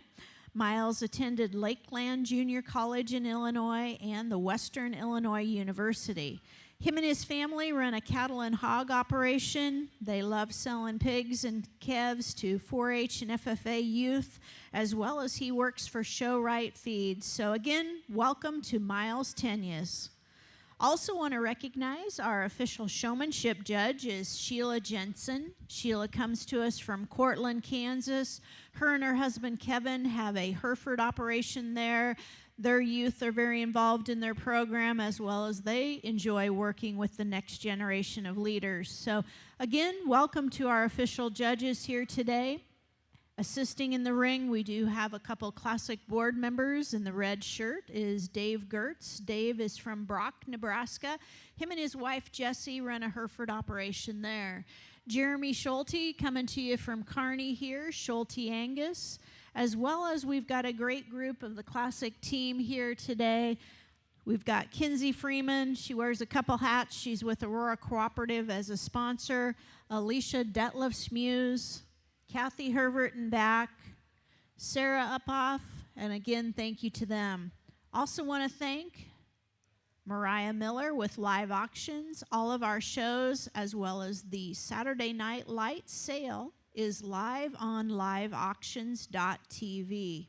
Miles attended Lakeland Junior College in Illinois and the Western Illinois University. Him and his family run a cattle and hog operation. They love selling pigs and calves to 4-H and FFA youth, as well as he works for Show Right Feeds. So again, welcome to Miles Tenyus. Also want to recognize our official showmanship judge is Sheila Jensen. Sheila comes to us from Cortland, Kansas. Her and her husband Kevin have a Hereford operation there. Their youth are very involved in their program, as well as they enjoy working with the next generation of leaders. So again, welcome to our official judges here today. Assisting in the ring, we do have a couple classic board members. In the red shirt is Dave Gertz. Dave is from Brock, Nebraska. Him and his wife, Jessie, run a Hereford operation there. Jeremy Schulte coming to you from Kearney here, Schulte Angus. As well as we've got a great group of the classic team here today. We've got Kinsey Freeman. She wears a couple hats. She's with Aurora Cooperative as a sponsor. Alicia Detlef-Smuse. Kathy Herverton back, Sarah Uphoff, and again, thank you to them. Also want to thank Mariah Miller with Live Auctions. All of our shows, as well as the Saturday Night Light sale, is live on liveauctions.tv.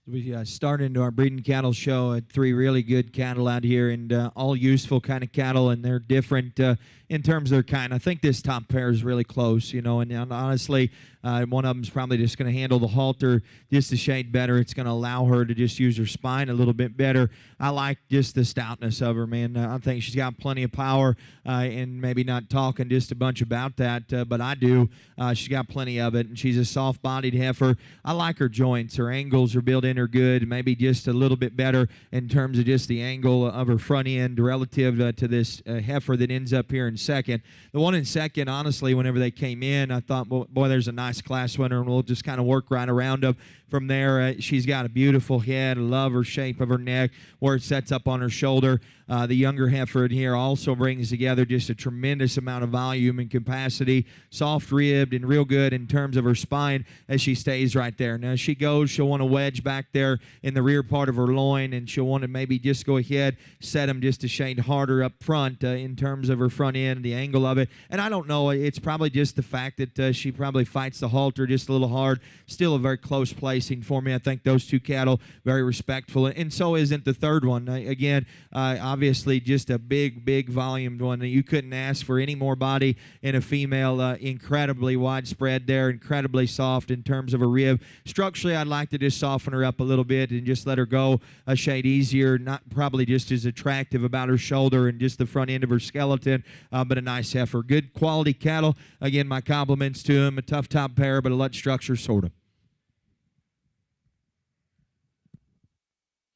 We started into our breeding cattle show at 3 really good cattle out here, and all useful kind of cattle, and they're different in terms of their kind. I think this top pair is really close, and honestly, One of them's probably just going to handle the halter just a shade better. It's going to allow her to just use her spine a little bit better. I like just the stoutness of her, man. I think she's got plenty of power, and maybe not talking just a bunch about that, but I do. She's got plenty of it, and she's a soft-bodied heifer. I like her joints. Her angles are built in her good, maybe just a little bit better in terms of just the angle of her front end relative to this heifer that ends up here in second. The one in second, honestly, whenever they came in, I thought, boy, there's a nice class winner, and we'll just kind of work right around them from there. She's got a beautiful head. I love her shape of her neck, where it sets up on her shoulder. The younger heifer in here also brings together just a tremendous amount of volume and capacity, soft-ribbed and real good in terms of her spine as she stays right there. Now, as she goes, she'll want to wedge back there in the rear part of her loin, and she'll want to maybe just go ahead, set them just a shade harder up front in terms of her front end, the angle of it. And I don't know, it's probably just the fact that she probably fights the halter just a little hard. Still a very close placing for me. I think those two cattle, very respectful, and so isn't the third one. Again, obviously just a big volumed one. You couldn't ask for any more body in a female. Incredibly widespread there, incredibly soft in terms of a rib. Structurally, I'd like to just soften her up a little bit and just let her go a shade easier, not probably just as attractive about her shoulder and just the front end of her skeleton, but a nice heifer. Good quality cattle. Again, my compliments to him. A tough top pair, but a lot structure sort of.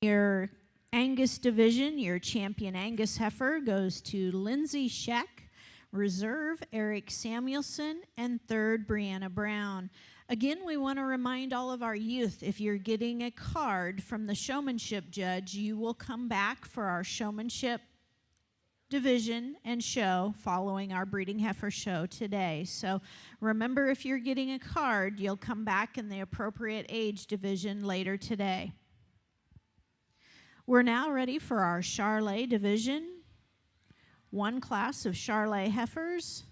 Your Angus division, your champion Angus heifer goes to Lindsay Scheck, reserve Eric Samuelson, and third Brianna Brown. Again, we want to remind all of our youth, if you're getting a card from the showmanship judge, you will come back for our showmanship division and show following our breeding heifer show today. So remember, if you're getting a card, you'll come back in the appropriate age division later today. We're now ready for our Charolais division. One class of Charolais heifers.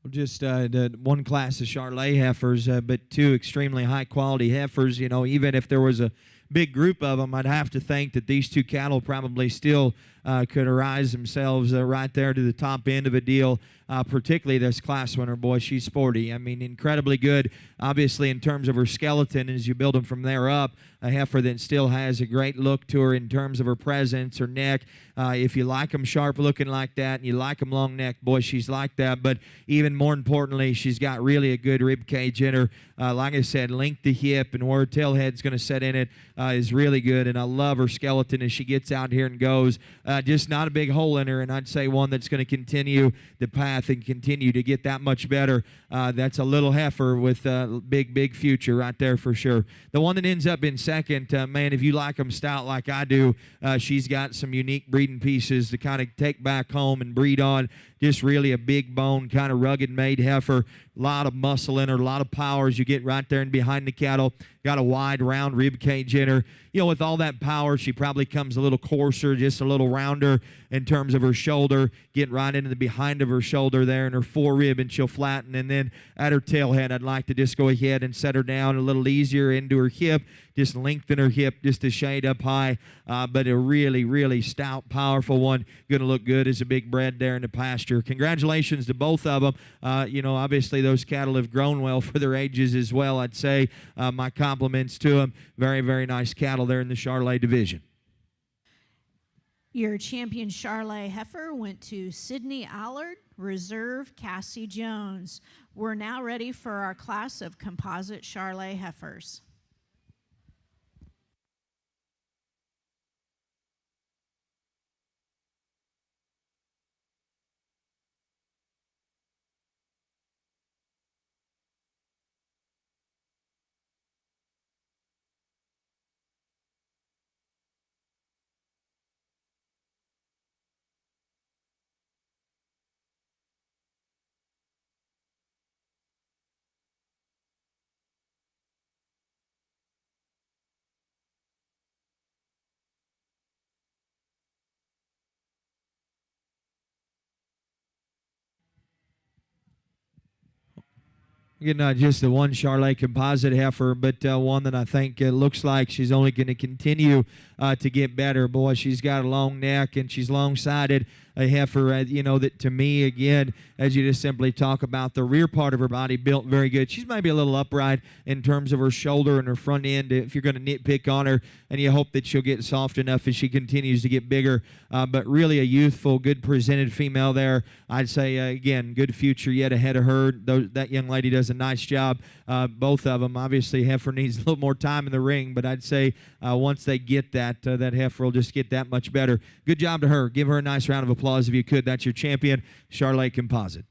Just the one class of Charolais heifers, but two extremely high-quality heifers. You know, even if there was a big group of them, I'd have to think that these two cattle probably still could arise themselves right there to the top end of a deal, particularly this class winner. Boy, she's sporty. I mean, incredibly good, obviously, in terms of her skeleton. As you build them from there up, a heifer that still has a great look to her in terms of her presence, her neck. If you like them sharp looking like that and you like them long neck, boy, she's like that. But even more importantly, she's got really a good rib cage in her. Like I said, length to hip and where her tail head's going to set in it is really good. And I love her skeleton as she gets out here and goes. Just not a big hole in her, and I'd say one that's going to continue the path and continue to get that much better. That's a little heifer with a big future right there for sure. The one that ends up in second, man, if you like them stout like I do, she's got some unique breeding pieces to kind of take back home and breed on. Just really a big bone, kind of rugged made heifer. A lot of muscle in her, a lot of power as you get right there and behind the cattle. Got a wide, round rib cage in her. You know, with all that power, she probably comes a little coarser, just a little rounder in terms of her shoulder, getting right into the behind of her shoulder there and her forerib, and she'll flatten. And then at her tail head, I'd like to just go ahead and set her down a little easier into her hip, just lengthen her hip just a shade up high. But a really stout, powerful one. Going to look good as a big bred there in the pasture. Congratulations to both of them. You know, obviously those cattle have grown well for their ages as well, I'd say. My compliments to them. Very nice cattle there in the Charolais division. Your champion Charolais heifer went to Sydney Allard, Reserve Cassie Jones. We're now ready for our class of composite Charolais heifers. Not just the one Charolais composite heifer, but one that I think looks like she's only going to continue to get better. Boy, she's got a long neck and she's long-sided. A heifer, you know, that to me, again, as you just simply talk about the rear part of her body built very good. She's maybe a little upright in terms of her shoulder and her front end if you're going to nitpick on her, and you hope that she'll get soft enough as she continues to get bigger. But really a youthful, good presented female there. I'd say, again, good future yet ahead of her. That young lady does a nice job. Both of them. Obviously, heifer needs a little more time in the ring, but I'd say once they get that, that heifer will just get that much better. Good job to her. Give her a nice round of applause if you could. That's your champion, Charolais Composite.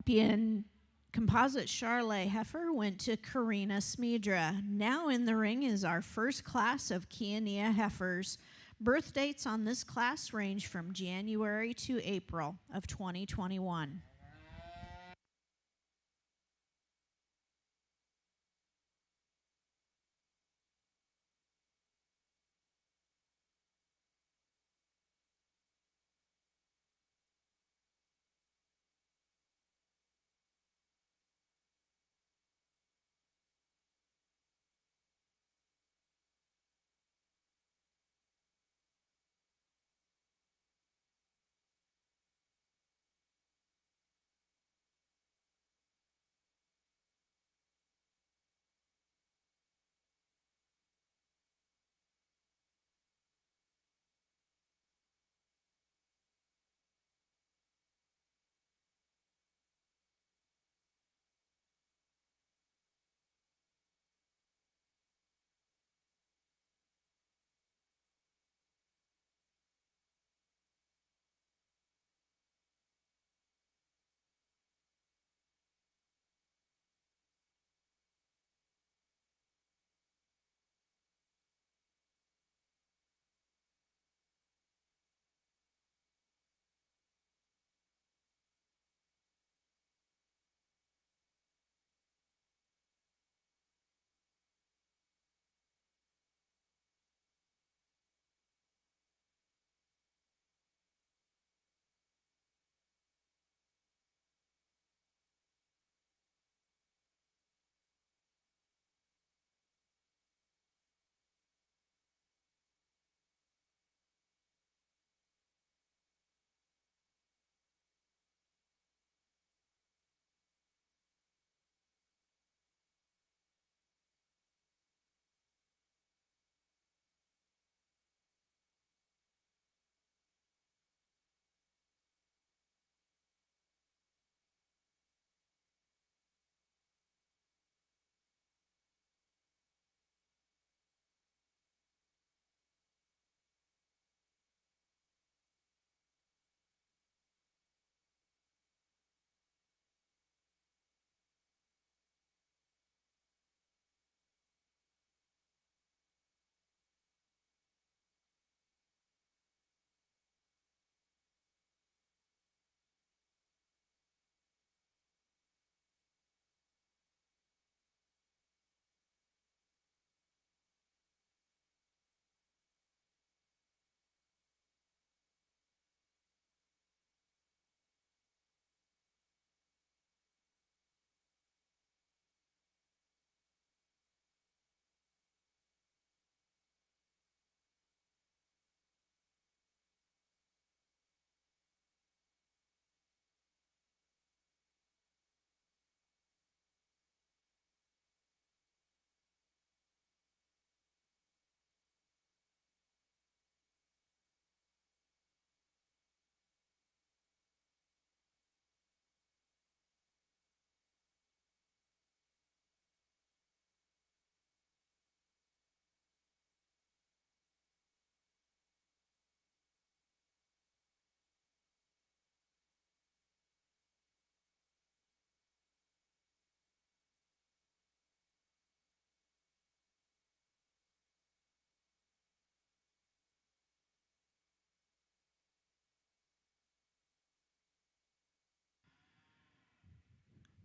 Champion composite Charolais heifer went to Karina Smedra. Now in the ring is our first class of Kiania heifers. Birth dates on this class range from January to April of 2021.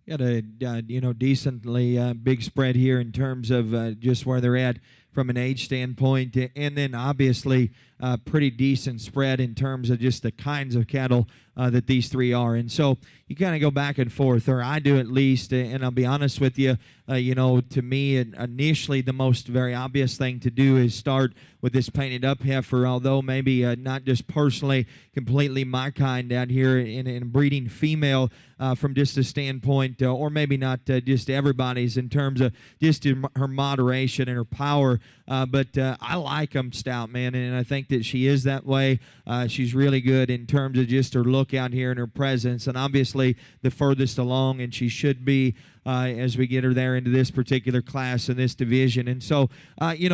Got a decently big spread here in terms of just where they're at from an age standpoint, and then obviously pretty decent spread in terms of just the kinds of cattle that these three are. And so you kind of go back and forth, or I do at least. And I'll be honest with you, to me, initially the most very obvious thing to do is start with this painted up heifer, although maybe not just personally completely my kind out here in breeding female from just a standpoint, or maybe not just everybody's in terms of just her moderation and her power. But I like them stout, man, and I think that she is that way. She's really good in terms of just her look out here and her presence, and obviously the furthest along, and she should be as we get her there into this particular class and this division. And so,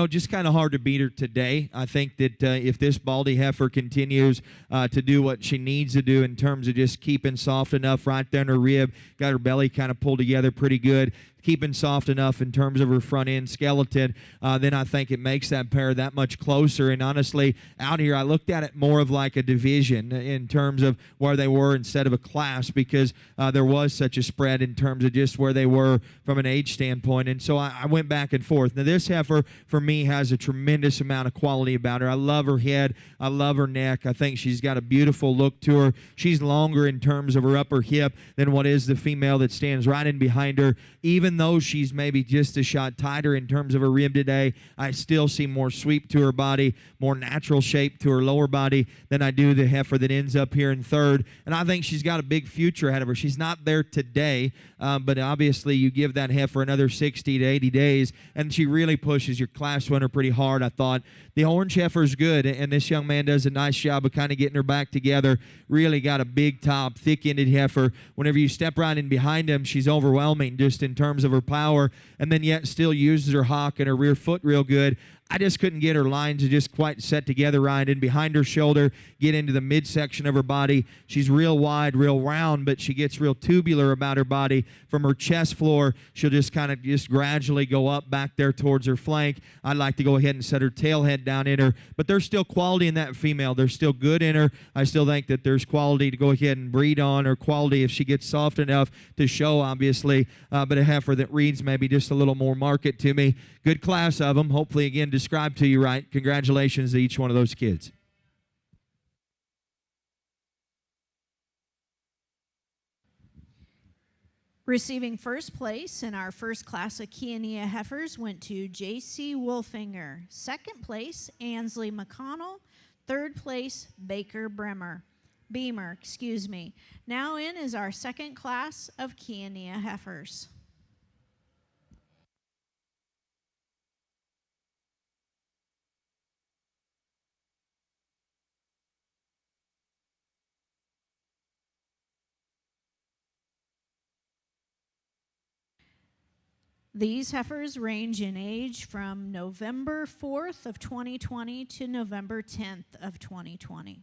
just kind of hard to beat her today. I think that if this Baldy heifer continues to do what she needs to do in terms of just keeping soft enough right there in her rib, got her belly kind of pulled together pretty good, keeping soft enough in terms of her front end skeleton, then I think it makes that pair that much closer. And honestly, out here, I looked at it more of like a division in terms of where they were instead of a class, because there was such a spread in terms of just where they were from an age standpoint. And so I went back and forth. Now, this heifer, for me, has a tremendous amount of quality about her. I love her head. I love her neck. I think she's got a beautiful look to her. She's longer in terms of her upper hip than what is the female that stands right in behind her. Even though she's maybe just a shot tighter in terms of her rib today, I still see more sweep to her body, more natural shape to her lower body than I do the heifer that ends up here in third. And I think she's got a big future ahead of her. She's not there today, but obviously you give that heifer another 60 to 80 days, and she really pushes your class winner pretty hard. I thought the orange heifer's good, and this young man does a nice job of kind of getting her back together. Really got a big top, thick-ended heifer. Whenever you step right in behind him, she's overwhelming just in terms of her power, and then yet still uses her hock and her rear foot real good. I just couldn't get her lines to just quite set together right, and behind her shoulder, get into the midsection of her body. She's real wide, real round, but she gets real tubular about her body. From her chest floor, she'll just kind of just gradually go up back there towards her flank. I'd like to go ahead and set her tail head down in her, but there's still quality in that female. There's still good in her. I still think that there's quality to go ahead and breed on, or quality if she gets soft enough to show, obviously, but a heifer that reads maybe just a little more market to me. Good class of them. Hopefully, again, described to you right. Congratulations to each one of those kids. Receiving first place in our first class of Kiania heifers went to J.C. Wolfinger. Second place, Ansley McConnell. Third place, Baker Beamer. Now in is our second class of Kiania heifers. These heifers range in age from November 4th of 2020 to November 10th of 2020.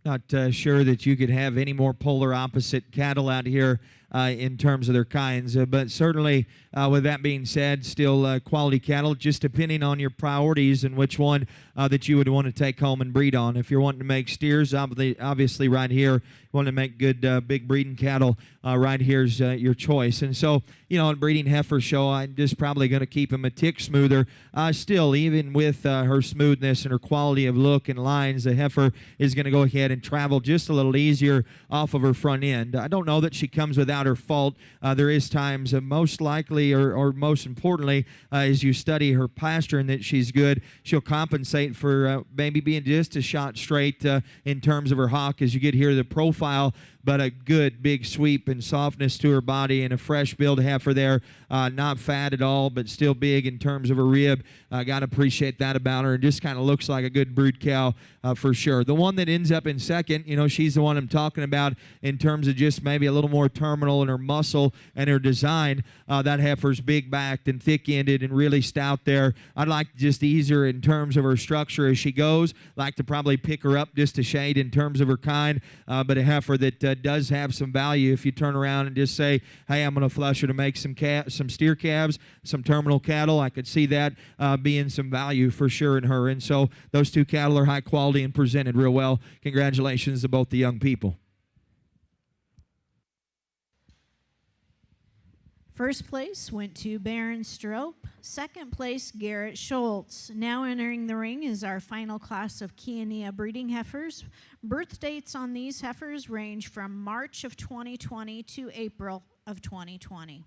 Not sure that you could have any more polar opposite cattle out here in terms of their kinds. But certainly, with that being said, still quality cattle, just depending on your priorities and which one that you would want to take home and breed on. If you're wanting to make steers, obviously right here, you want to make good big breeding cattle, right here's your choice. And so, in breeding heifer show, I'm just probably going to keep them a tick smoother. Still, even with her smoothness and her quality of look and lines, the heifer is going to go ahead and travel just a little easier off of her front end. I don't know that she comes without her fault. There is times, most likely or most importantly, as you study her pasturing, that she's good. She'll compensate for maybe being just a shot straight in terms of her hock as you get here the profile, but a good big sweep and softness to her body and a fresh build heifer there. Not fat at all, but still big in terms of her rib. Got to appreciate that about her. And just kind of looks like a good brood cow for sure. The one that ends up in second, she's the one I'm talking about in terms of just maybe a little more terminal in her muscle and her design. That heifer's big backed and thick ended and really stout there. I'd like to just ease her in terms of her structure as she goes. Like to probably pick her up just a shade in terms of her kind, but a heifer that does have some value if you turn around and just say, hey, I'm going to flush her to make some steer calves, some terminal cattle. I could see that being some value for sure in her. And so those two cattle are high quality and presented real well. Congratulations to both the young people. First place went to Baron Strope. Second place, Garrett Schultz. Now entering the ring is our final class of Kiania breeding heifers. Birth dates on these heifers range from March of 2020 to April of 2020.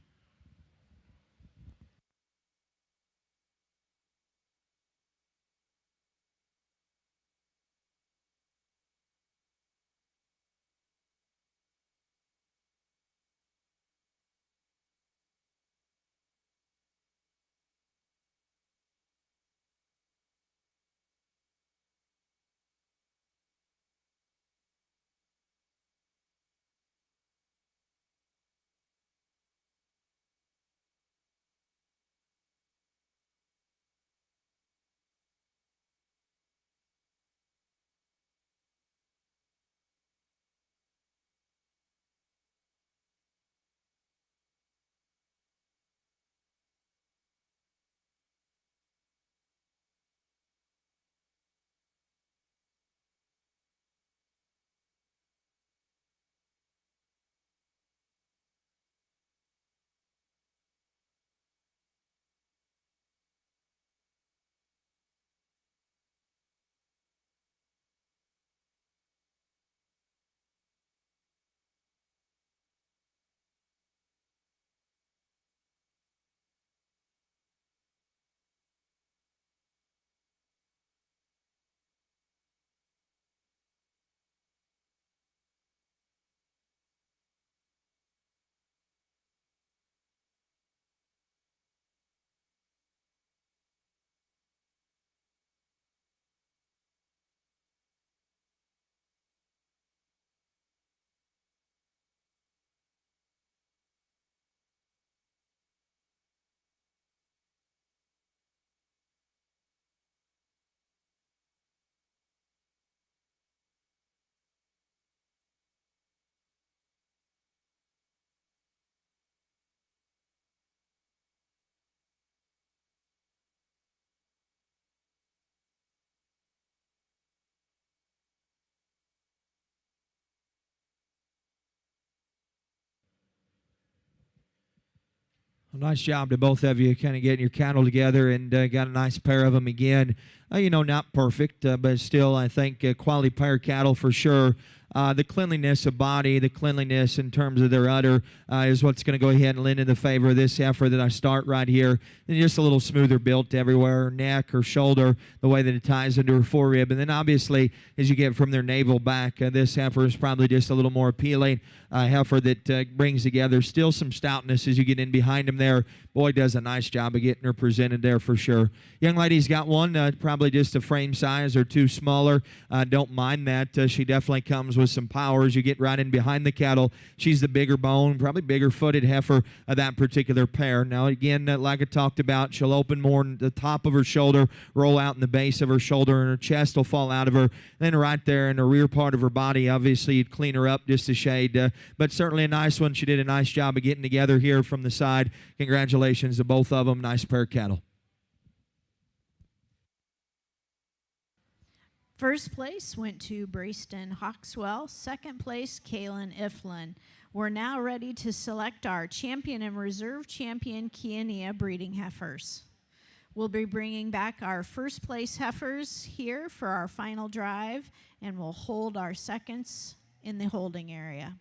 Well, nice job to both of you kind of getting your cattle together and got a nice pair of them again. Not perfect, but still, I think quality pair cattle for sure. The cleanliness of body, the cleanliness in terms of their udder is what's going to go ahead and lend in the favor of this heifer that I start right here. And just a little smoother built everywhere, her neck, her shoulder, the way that it ties into her forerib. And then obviously, as you get from their navel back, this heifer is probably just a little more appealing. Heifer that brings together still some stoutness as you get in behind him there. Boy, does a nice job of getting her presented there for sure. Young lady's got one, probably just a frame size or two smaller. Don't mind that. She definitely comes with with some power as you get right in behind the cattle. She's the bigger bone, probably bigger footed heifer of that particular pair. Now, again, like I talked about, she'll open more in the top of her shoulder, roll out in the base of her shoulder, and her chest will fall out of her. Then right there in the rear part of her body, obviously, you'd clean her up just a shade. But certainly a nice one. She did a nice job of getting together here from the side. Congratulations to both of them. Nice pair of cattle. First place went to Brayston Hawkswell. Second place, Kaylin Iflin. We're now ready to select our champion and reserve champion Kiania breeding heifers. We'll be bringing back our first place heifers here for our final drive, and we'll hold our seconds in the holding area.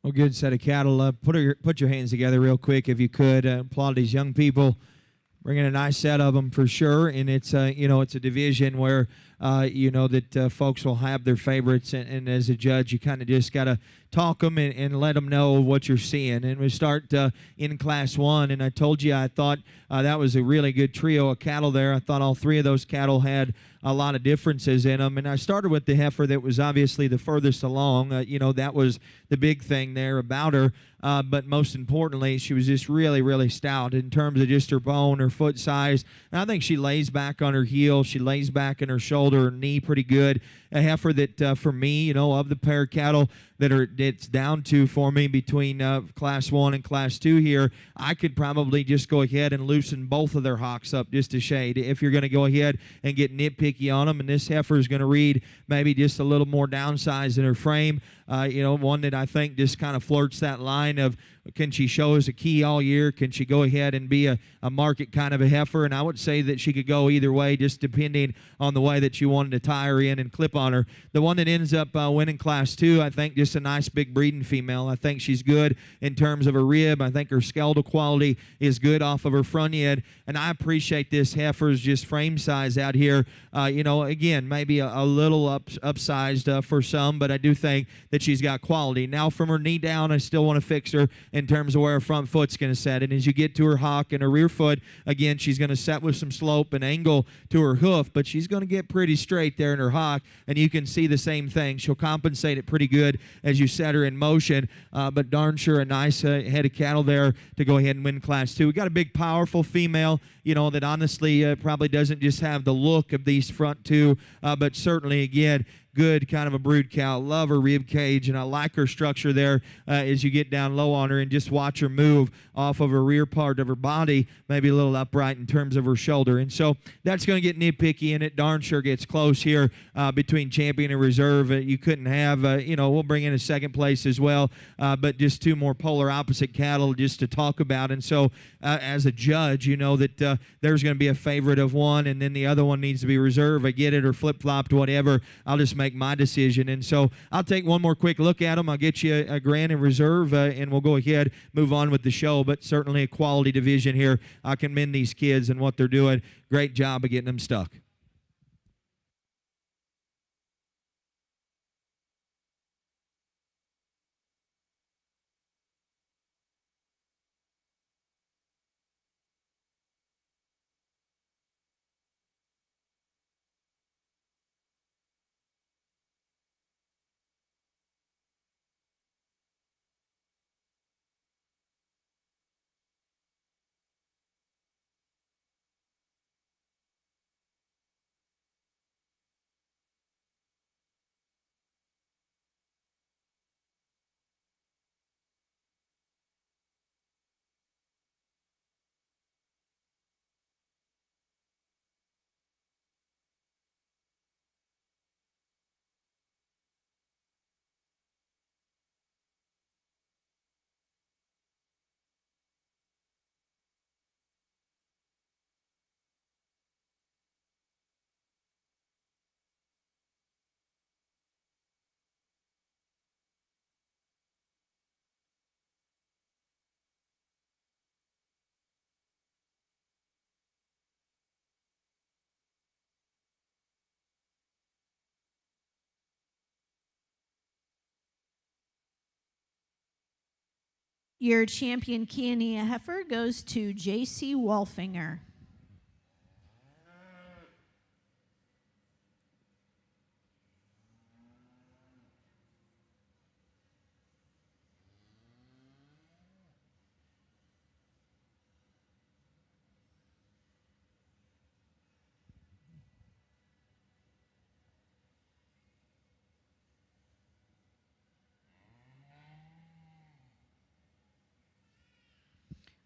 Well, good set of cattle. Put your hands together real quick if you could. Applaud these young people. Bringing a nice set of them for sure, and it's it's a division where that folks will have their favorites, and as a judge, you kind of just got to talk them and let them know what you're seeing. And we start in Class 1, and I told you I thought that was a really good trio of cattle there. I thought all three of those cattle had a lot of differences in them, and I started with the heifer that was obviously the furthest along. That was the big thing there about her, but most importantly, she was just really, really stout in terms of just her bone, her foot size. And I think she lays back on her heel, she lays back in her shoulder, her knee pretty good. A heifer that, for me, of the pair of cattle it's down to for me between Class 1 and Class 2 here, I could probably just go ahead and loosen both of their hocks up just a shade if you're going to go ahead and get nitpicky on them. And this heifer is going to read maybe just a little more downsized in her frame. One that I think just kind of flirts that line of, can she show us a key all year? Can she go ahead and be a market kind of a heifer? And I would say that she could go either way, just depending on the way that that you wanted to tie her in and clip on her. The one that ends up winning Class 2, I think just a nice big breeding female. I think she's good in terms of her rib. I think her skeletal quality is good off of her front end, and I appreciate this heifer's just frame size out here. Again, maybe a little upsized for some, but I do think that she's got quality. Now from her knee down, I still want to fix her in terms of where her front foot's going to set. And as you get to her hock and her rear foot, again, she's going to set with some slope and angle to her hoof, but she's going to get pretty straight there in her hock, and you can see the same thing. She'll compensate it pretty good as you set her in motion, but darn sure a nice head of cattle there to go ahead and win Class 2. We got a big, powerful female, that honestly probably doesn't just have the look of these front two, but certainly, again, good kind of a brood cow. Love her rib cage, and I like her structure there as you get down low on her and just watch her move off of her rear part of her body, maybe a little upright in terms of her shoulder. And so that's going to get nitpicky, and it darn sure gets close here between champion and reserve. You couldn't have, we'll bring in a second place as well, but just two more polar opposite cattle just to talk about. And so as a judge, you know that there's going to be a favorite of one, and then the other one needs to be reserved. I get it, or flip-flopped, whatever. I'll just make my decision. And so I'll take one more quick look at them. I'll get you a grand in reserve, and we'll go ahead, move on with the show. But certainly a quality division here. I commend these kids and what they're doing. Great job of getting them stuck. Your champion Kiania heifer goes to J.C. Wolfinger.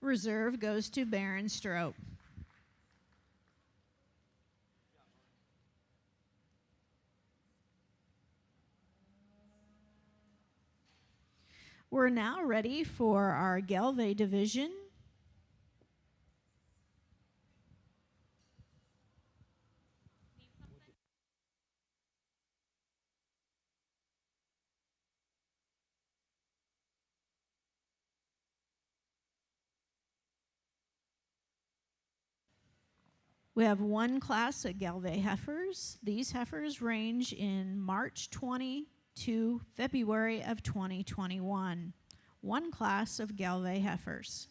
Reserve goes to Baron Strope. We're now ready for our Gelve division. We have one class of Gelve heifers. These heifers range in March 20 to February of 2021. One class of Gelve heifers.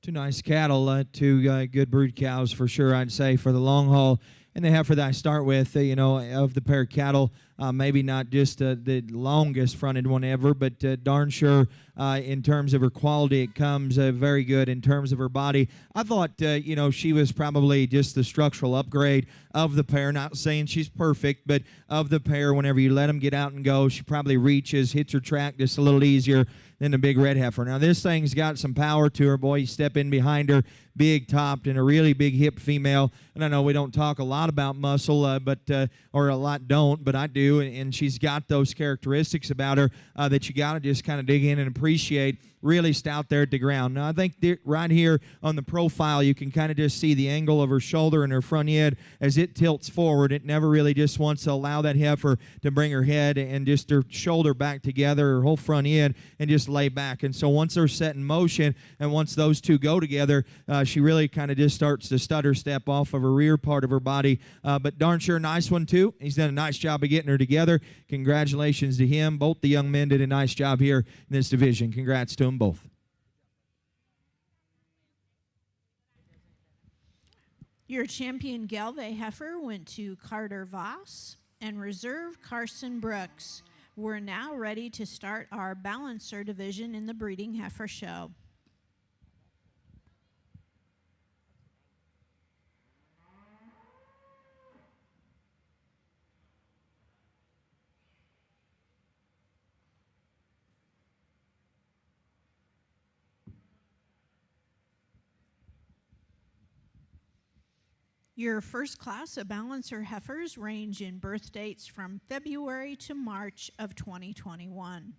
Two nice cattle, two good brood cows for sure, I'd say, for the long haul. And the heifer that I start with, of the pair of cattle, maybe not just the longest fronted one ever, but darn sure in terms of her quality, it comes very good in terms of her body. I thought, she was probably just the structural upgrade of the pair. Not saying she's perfect, but of the pair, whenever you let them get out and go, she probably reaches, hits her track just a little easier than the big red heifer. Now, this thing's got some power to her. Boy, you step in behind her, big topped and a really big hip female. And I know we don't talk a lot about muscle, or a lot don't, but I do. And she's got those characteristics about her that you got to just kind of dig in and appreciate. Really stout there at the ground. Now, I think right here on the profile, you can kind of just see the angle of her shoulder and her front head as it tilts forward. It never really just wants to allow that heifer to bring her head and just her shoulder back together, her whole front end, and just lay back. And so once they're set in motion and once those two go together, she really kind of just starts to stutter step off of her rear part of her body. But darn sure nice one, too. He's done a nice job of getting her together. Congratulations to him. Both the young men did a nice job here in this division. Congrats to them both. Your champion Galvey heifer went to Carter Voss and reserve Carson Brooks. We're now ready to start our balancer division in the breeding heifer show. Your first class of balancer heifers range in birth dates from February to March of 2021.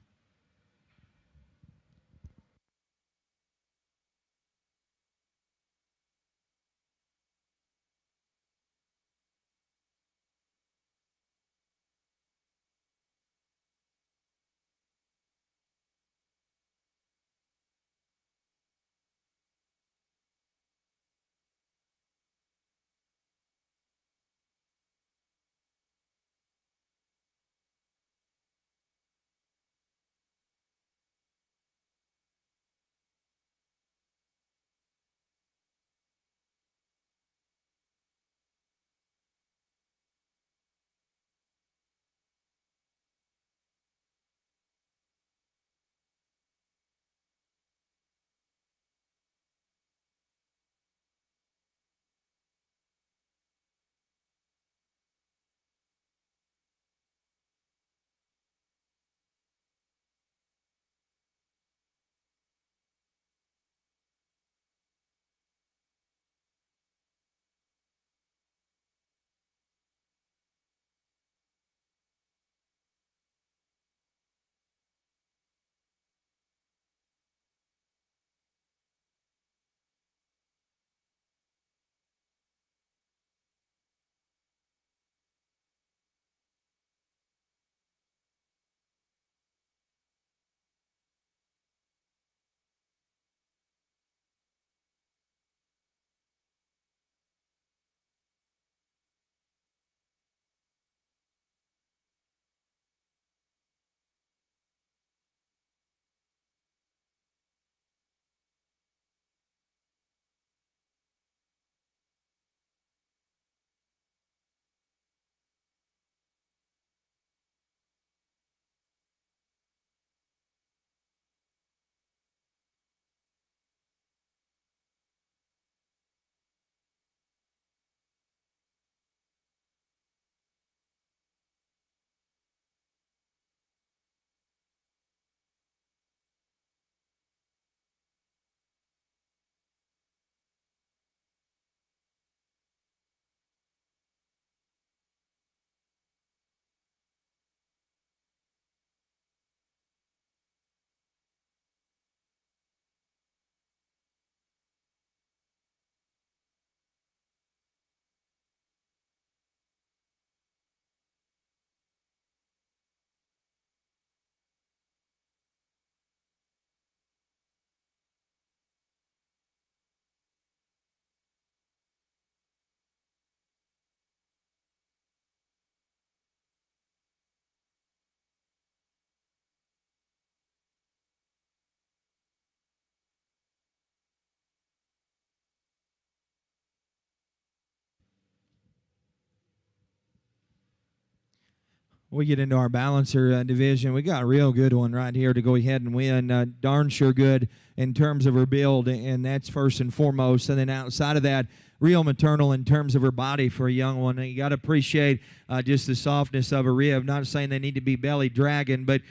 We get into our balancer division. We got a real good one right here to go ahead and win. Darn sure good in terms of her build, and that's first and foremost. And then outside of that, real maternal in terms of her body for a young one. And you got to appreciate just the softness of her rib. Not saying they need to be belly dragging, but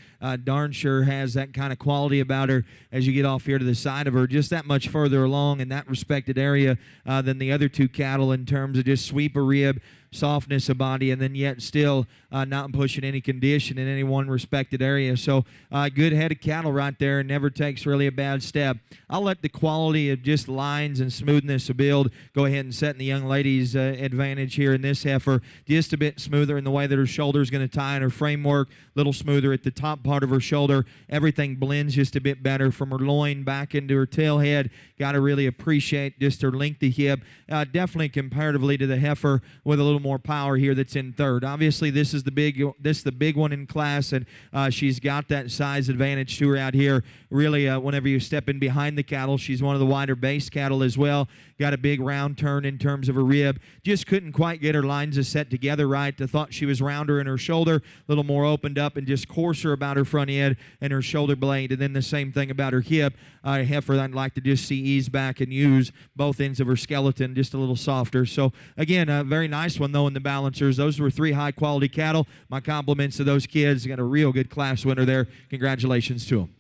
darn sure has that kind of quality about her as you get off here to the side of her. Just that much further along in that respected area than the other two cattle in terms of just sweep of rib, softness of body, and then yet still not pushing any condition in any one respected area. So good head of cattle right there, and never takes really a bad step. I'll let the quality of just lines and smoothness of build go ahead and set in the young lady's advantage here in this heifer. Just a bit smoother in the way that her shoulder is going to tie in her framework, a little smoother at the top part of her shoulder. Everything blends just a bit better from her loin back into her tail head. Got to really appreciate just her length of hip. Definitely comparatively to the heifer with a little more power here that's in third. Obviously, this is the big one in class, and she's got that size advantage to her out here. Really, whenever you step in behind the cattle, she's one of the wider base cattle as well. Got a big round turn in terms of her rib. Just couldn't quite get her lines set together right. I thought she was rounder in her shoulder, a little more opened up and just coarser about her front end and her shoulder blade. And then the same thing about her hip. Heifer I'd like to just see ease back and use both ends of her skeleton just a little softer. So again, a very nice one though in the balancers. Those were 3 high quality cattle. My compliments to those kids. Got a real good class winner there. Congratulations to them.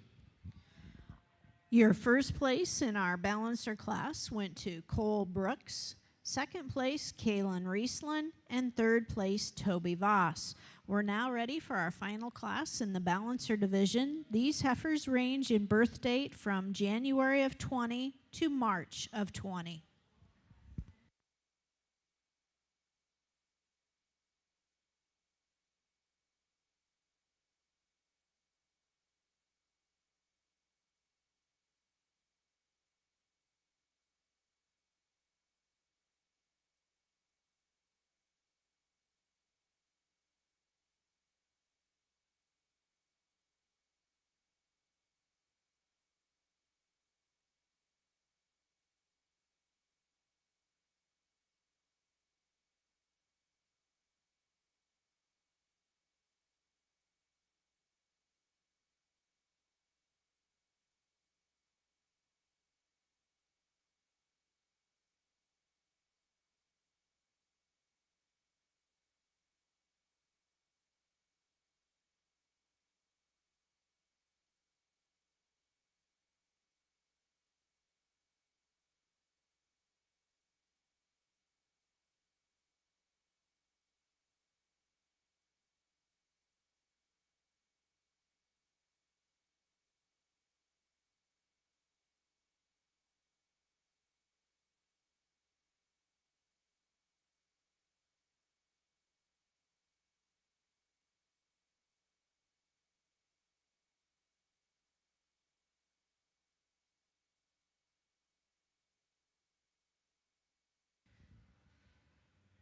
Your first place in our balancer class went to Cole Brooks, second place Kaylin Riesland, and third place Toby Voss. We're now ready for our final class in the balancer division. These heifers range in birth date from January of 20 to March of 20.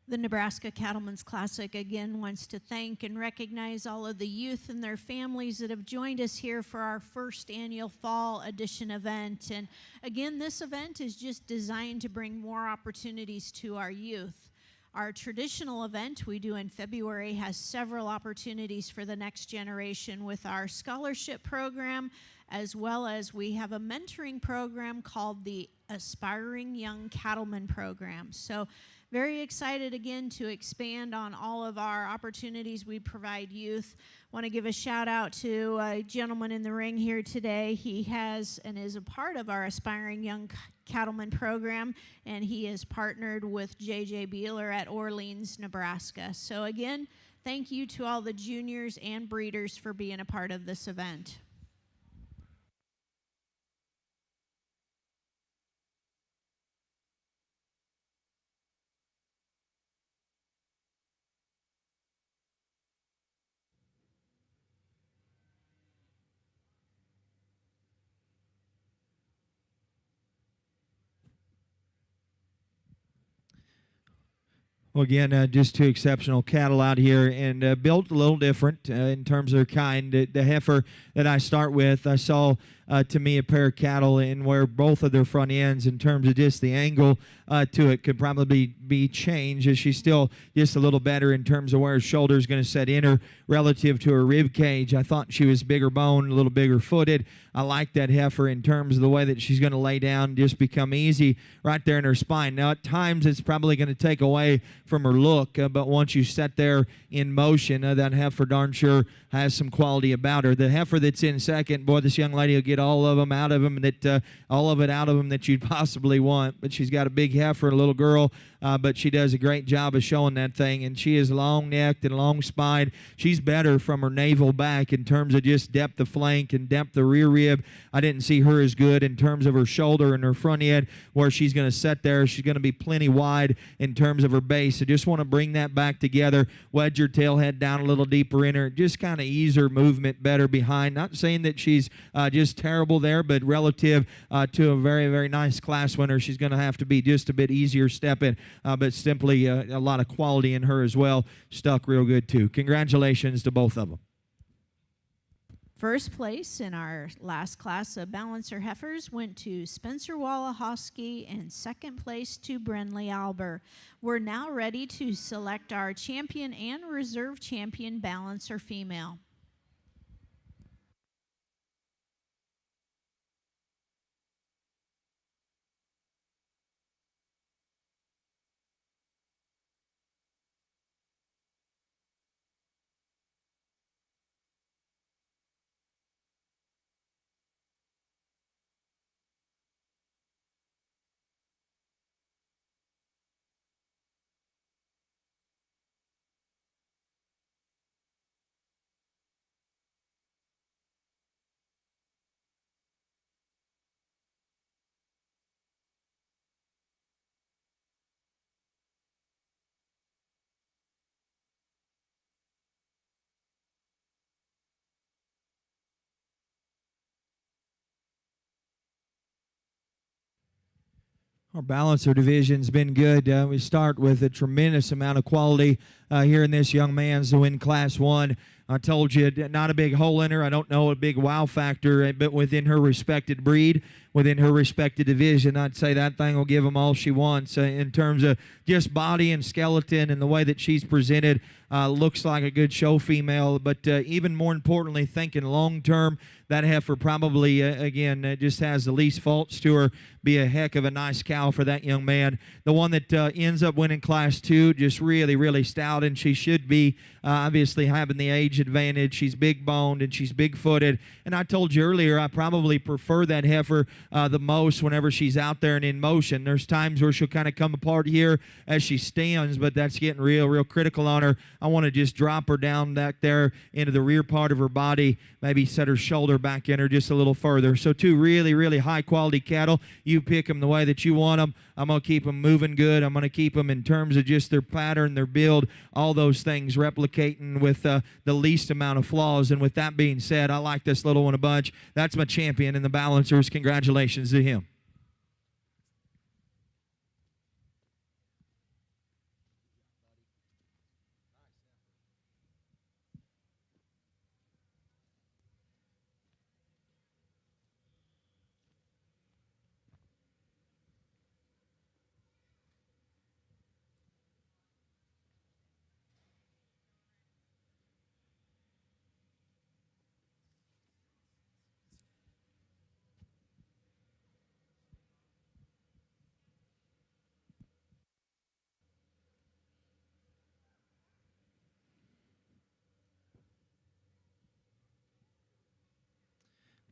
The Nebraska Cattlemen's Classic again wants to thank and recognize all of the youth and their families that have joined us here for our first annual fall edition event. And again, this event is just designed to bring more opportunities to our youth. Our traditional event we do in February has several opportunities for the next generation with our scholarship program, as well as we have a mentoring program called the Aspiring Young Cattlemen Program. So very excited again to expand on all of our opportunities we provide youth. Want to give a shout out to a gentleman in the ring here today. He has and is a part of our Aspiring Young Cattlemen program, and he is partnered with J.J. Beeler at Orleans, Nebraska. So again, thank you to all the juniors and breeders for being a part of this event. Well, again, just 2 exceptional cattle out here, and built a little different in terms of their kind. The heifer that I start with, I saw to me, a pair of cattle, and where both of their front ends, in terms of just the angle to it, could probably be changed, as she's still just a little better in terms of where her shoulder is going to set in her relative to her rib cage. I thought she was bigger bone, a little bigger footed. I like that heifer in terms of the way that she's going to lay down, just become easy right there in her spine. Now, at times, it's probably going to take away from her look, but once you set there in motion, that heifer darn sure has some quality about her. The heifer that's in second, boy, this young lady will get all of them out of them, all of it out of them that you'd possibly want. But she's got a big heifer, a little girl, but she does a great job of showing that thing, and she is long-necked and long-spined. She's better from her navel back in terms of just depth of flank and depth of rear rib. I didn't see her as good in terms of her shoulder and her front end, where she's going to set there. She's going to be plenty wide in terms of her base. I just want to bring that back together, wedge her tail head down a little deeper in her, just kind of ease her movement better behind. Not saying that she's just terrible there, but relative to a very, very nice class winner, she's going to have to be just a bit easier stepping, but simply a lot of quality in her as well. Stuck real good too. Congratulations to both of them. First place in our last class of balancer heifers went to Spencer Wallahosky, and second place to Brenley Alber. We're now ready to select our champion and reserve champion balancer female. Our balancer division's been good. We start with a tremendous amount of quality here in this young man's to win Class 1. I told you, not a big hole in her. I don't know a big wow factor, but within her respected breed, within her respected division, I'd say that thing will give them all she wants in terms of just body and skeleton and the way that she's presented. Looks like a good show female, but even more importantly, thinking long-term, that heifer probably, again, just has the least faults to her. Be a heck of a nice cow for that young man. The one that ends up winning Class 2, just really, really stout, and she should be obviously having the age advantage. She's big-boned and she's big-footed, and I told you earlier, I probably prefer that heifer the most whenever she's out there and in motion. There's times where she'll kind of come apart here as she stands, but that's getting real, real critical on her. I want to just drop her down back there into the rear part of her body, maybe set her shoulder back in her just a little further. So two really, really high-quality cattle. You pick them the way that you want them. I'm going to keep them moving good. I'm going to keep them in terms of just their pattern, their build, all those things replicating with the least amount of flaws. And with that being said, I like this little one a bunch. That's my champion in the balancers. Congratulations to him.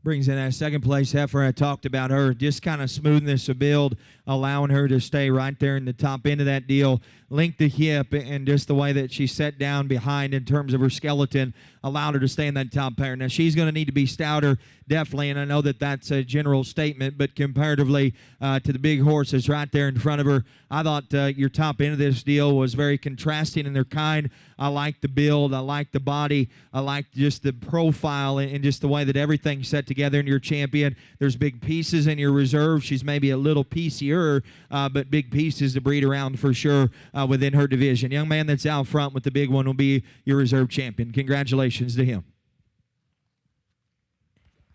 Brings in that second place heifer. I talked about her, just kind of smoothness of build, allowing her to stay right there in the top end of that deal. Length of hip and just the way that she set down behind in terms of her skeleton allowed her to stay in that top pair. Now, she's going to need to be stouter, definitely, and I know that that's a general statement, but comparatively to the big horses right there in front of her, I thought your top end of this deal was very contrasting in their kind. I like the build. I like the body. I like just the profile and just the way that everything's set together in your champion. There's big pieces in your reserve. She's maybe a little piecier, but big pieces to breed around for sure within her division. Young man that's out front with the big one will be your reserve champion. Congratulations to him.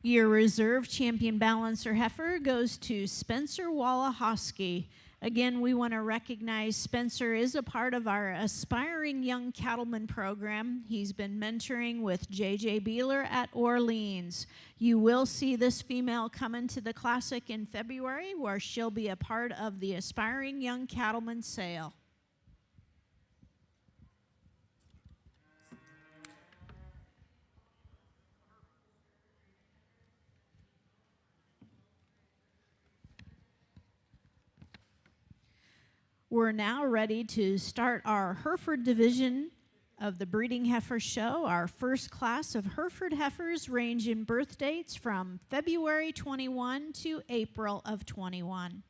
Your reserve champion balancer heifer goes to Spencer Wallahosky. Again, we want to recognize Spencer is a part of our Aspiring Young Cattlemen program. He's been mentoring with J.J. Beeler at Orleans. You will see this female come into the Classic in February, where she'll be a part of the Aspiring Young Cattlemen sale. We're now ready to start our Hereford division of the Breeding Heifer Show. Our first class of Hereford heifers range in birth dates from February 21 to April of 21.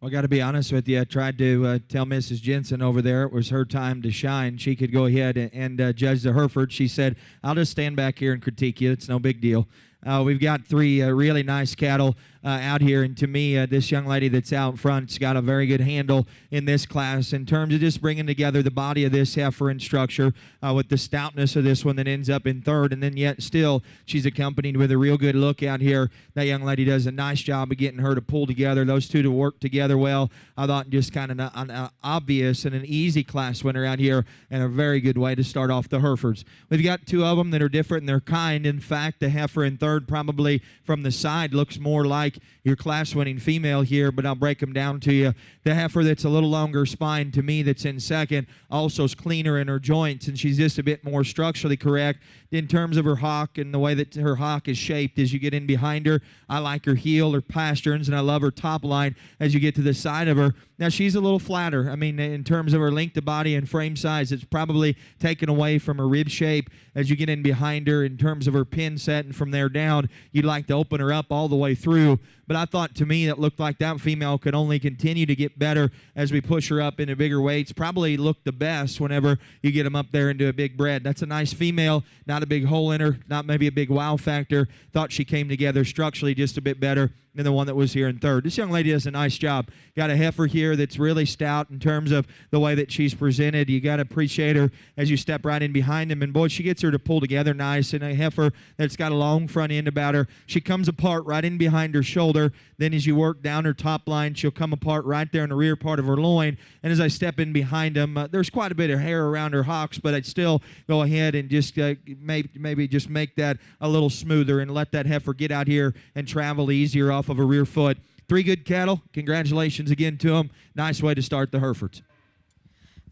Well, I got to be honest with you. I tried to tell Mrs. Jensen over there it was her time to shine. She could go ahead and judge the Hereford. She said, I'll just stand back here and critique you. It's no big deal. We've got three really nice cattle out here, and to me, this young lady that's out front's got a very good handle in this class in terms of just bringing together the body of this heifer and structure with the stoutness of this one that ends up in third, and then yet still she's accompanied with a real good look out here. That young lady does a nice job of getting her to pull together, those two to work together well. I thought just kind of an obvious and an easy class winner out here, and a very good way to start off the Herefords. We've got two of them that are different in their kind. In fact, the heifer in third third, probably from the side, looks more like your class-winning female here, but I'll break them down to you. The heifer that's a little longer spine to me that's in second also is cleaner in her joints, and she's just a bit more structurally correct in terms of her hock and the way that her hock is shaped as you get in behind her. I like her heel, her pasterns, and I love her top line as you get to the side of her. Now, she's a little flatter. I mean, in terms of her length of body and frame size, it's probably taken away from her rib shape as you get in behind her in terms of her pin set, and from there down, you'd like to open her up all the way through. But I thought, to me, it looked like that female could only continue to get better as we push her up into bigger weights. Probably look the best whenever you get them up there into a big bred. That's a nice female, not a big hole in her, not maybe a big wow factor. Thought she came together structurally just a bit better than the one that was here in third. This young lady does a nice job. Got a heifer here that's really stout in terms of the way that she's presented. You got to appreciate her as you step right in behind him. And, boy, she gets her to pull together nice. And a heifer that's got a long front end about her. She comes apart right in behind her shoulder. Then as you work down her top line, she'll come apart right there in the rear part of her loin. And as I step in behind them, there's quite a bit of hair around her hocks, but I'd still go ahead and just maybe just make that a little smoother and let that heifer get out here and travel easier off of a rear foot. 3 good cattle. Congratulations again to them. Nice way to start the Herefords.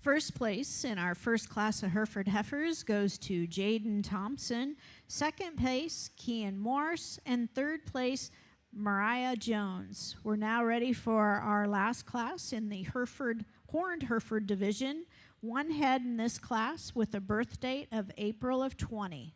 First place in our first class of Hereford heifers goes to Jaden Thompson. Second place, Kian Morse. And third place, Mariah Jones. We're now ready for our last class in the Horned Hereford division. One head in this class with a birth date of April of 20.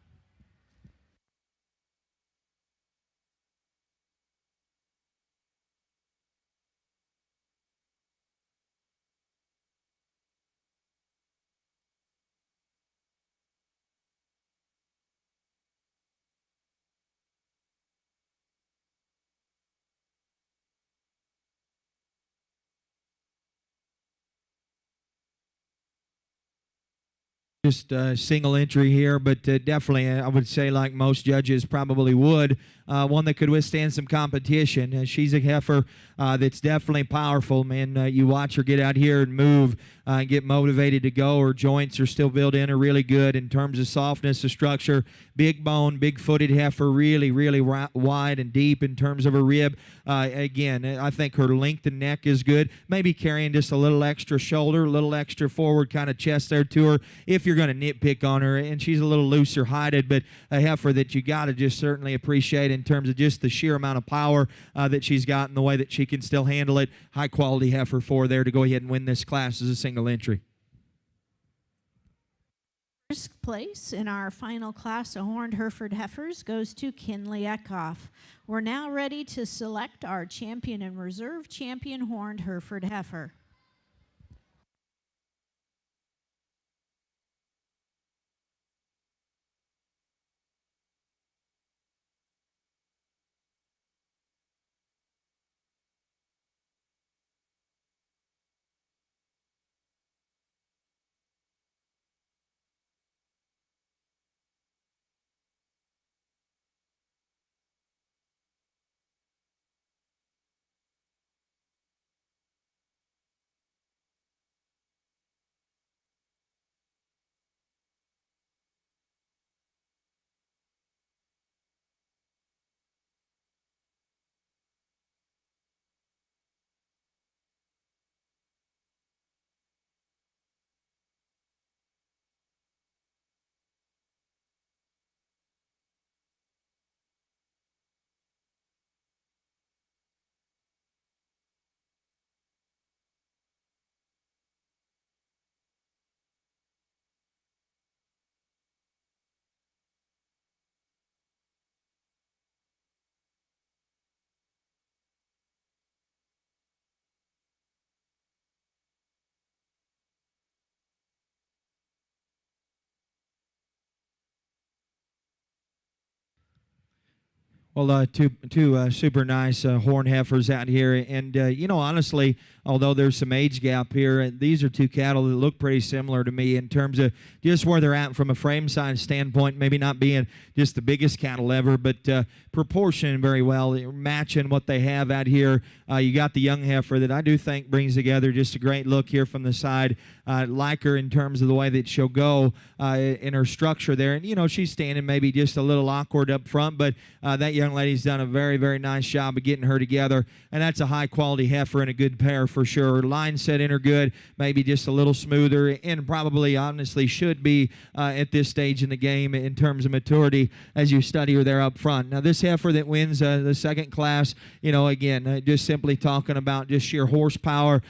Just a single entry here, but definitely, I would say, like most judges probably would, one that could withstand some competition. She's a heifer that's definitely powerful, man. You watch her get out here and move and get motivated to go. Her joints are still built in, are really good in terms of softness of structure. Big bone, big-footed heifer, really, really wide and deep in terms of her rib. Again, I think her length and neck is good. Maybe carrying just a little extra shoulder, a little extra forward kind of chest there to her. If you're going to nitpick on her, and she's a little looser hided, but a heifer that you got to just certainly appreciate in terms of just the sheer amount of power that she's got and the way that she can still handle it. High quality heifer for there to go ahead and win this class as a single entry. First place in our final class of Horned Hereford heifers goes to Kinley Eckhoff. We're now ready to select our champion and reserve champion Horned Hereford heifer. Well, two super nice horn heifers out here, and honestly, although there's some age gap here, these are two cattle that look pretty similar to me in terms of just where they're at from a frame size standpoint. Maybe not being just the biggest cattle ever, but proportioning very well, matching what they have out here. You got the young heifer that I do think brings together just a great look here from the side. Like her in terms of the way that she'll go in her structure there, and she's standing maybe just a little awkward up front, but that young lady's done a very, very nice job of getting her together, and that's a high-quality heifer and a good pair for sure. Line set in her good, maybe just a little smoother, and probably honestly should be at this stage in the game in terms of maturity as you study her there up front. Now, this heifer that wins the second class, again, just simply talking about just sheer horsepower,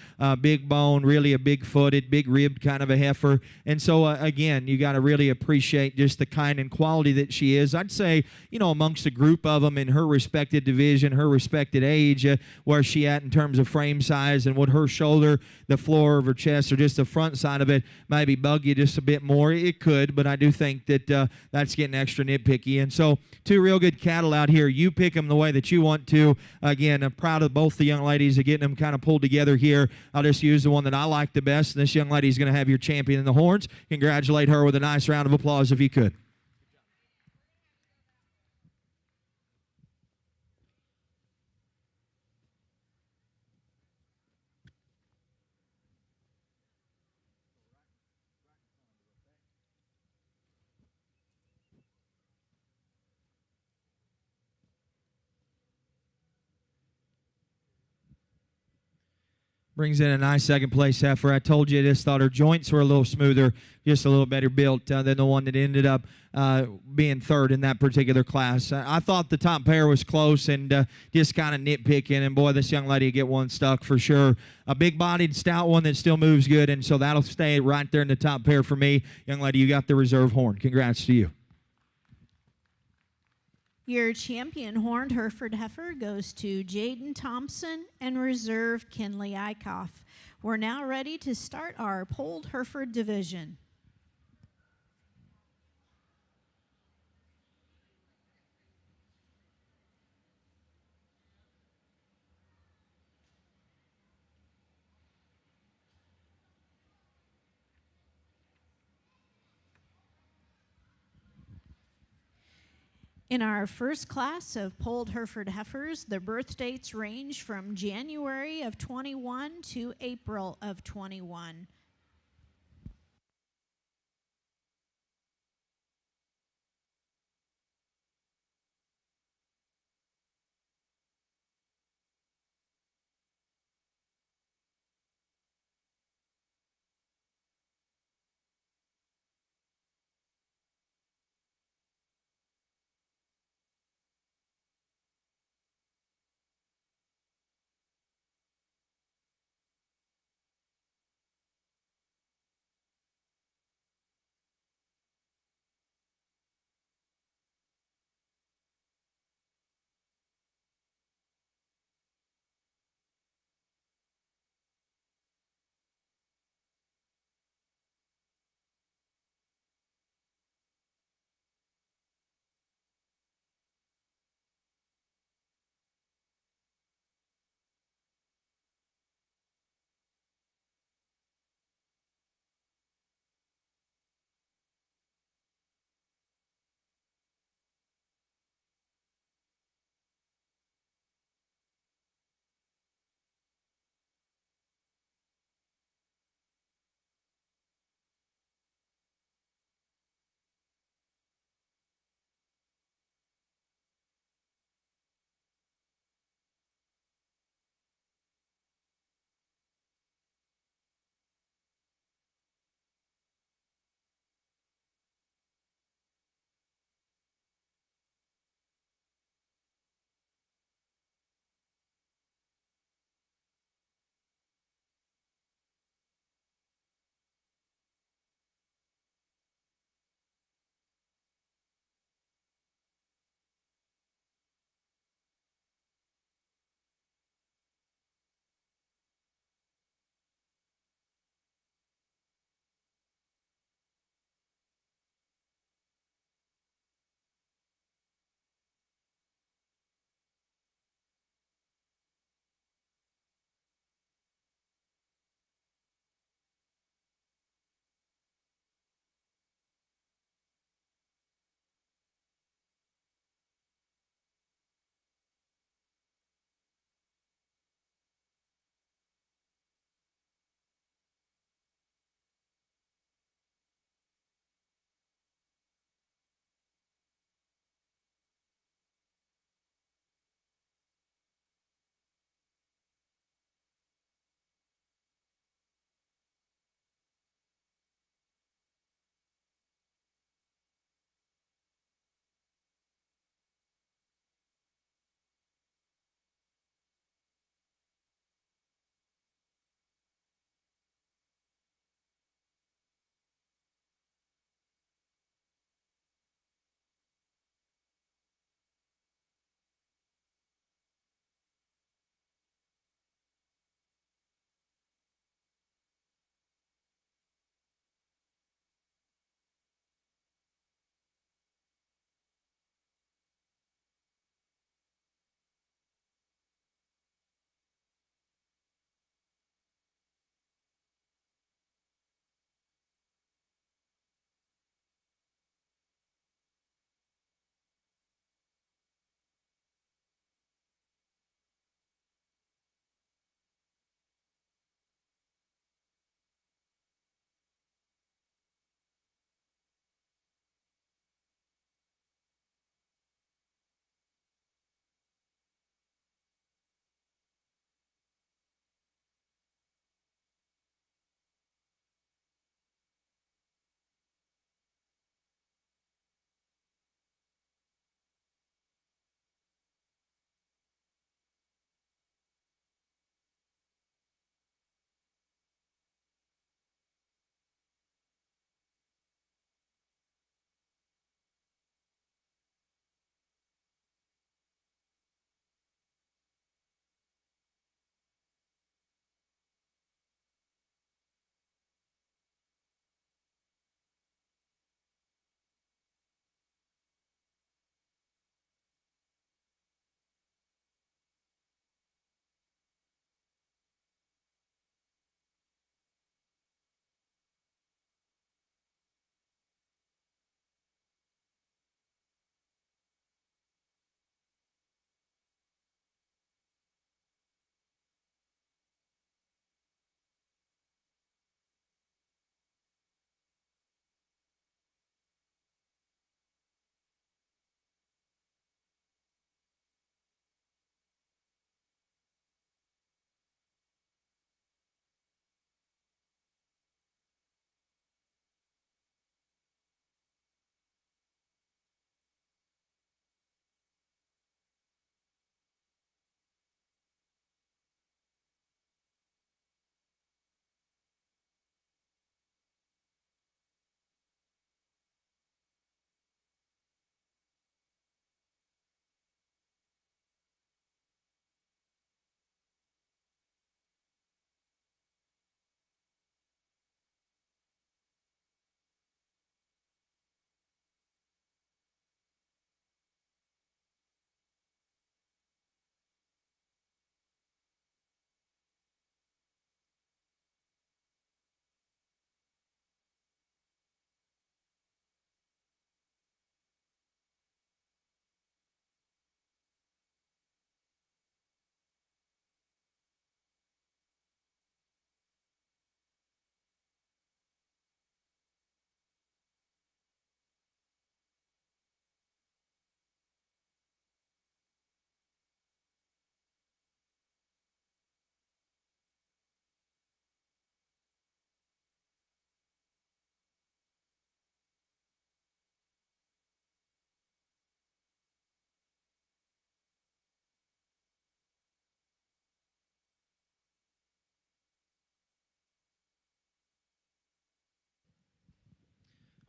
big bone, really a big-footed, big-ribbed kind of a heifer, and so, again, you got to really appreciate just the kind and quality that she is. I'd say, amongst a group of them in her respected division, her respected age, where she at in terms of frame size and would her shoulder, the floor of her chest, or just the front side of it maybe bug you just a bit more. It could, but I do think that that's getting extra nitpicky. And so two real good cattle out here. You pick them the way that you want to. Again, I'm proud of both the young ladies of getting them kind of pulled together here. I'll just use the one that I like the best. And this young lady is going to have your champion in the horns. Congratulate her with a nice round of applause if you could. Brings in a nice second place heifer. I told you I just thought her joints were a little smoother, just a little better built than the one that ended up being third in that particular class. I thought the top pair was close and just kind of nitpicking, and boy, this young lady will get one stuck for sure. A big-bodied, stout one that still moves good, and so that'll stay right there in the top pair for me. Young lady, you got the reserve horn. Congrats to you. Your champion horned Hereford heifer goes to Jaden Thompson and reserve Kinley Eichhoff. We're now ready to start our polled Hereford division. In our first class of polled Hereford heifers, the birth dates range from January of 21 to April of 21.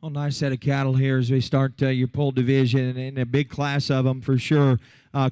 Well, nice set of cattle here as we start your pole division, and a big class of them for sure.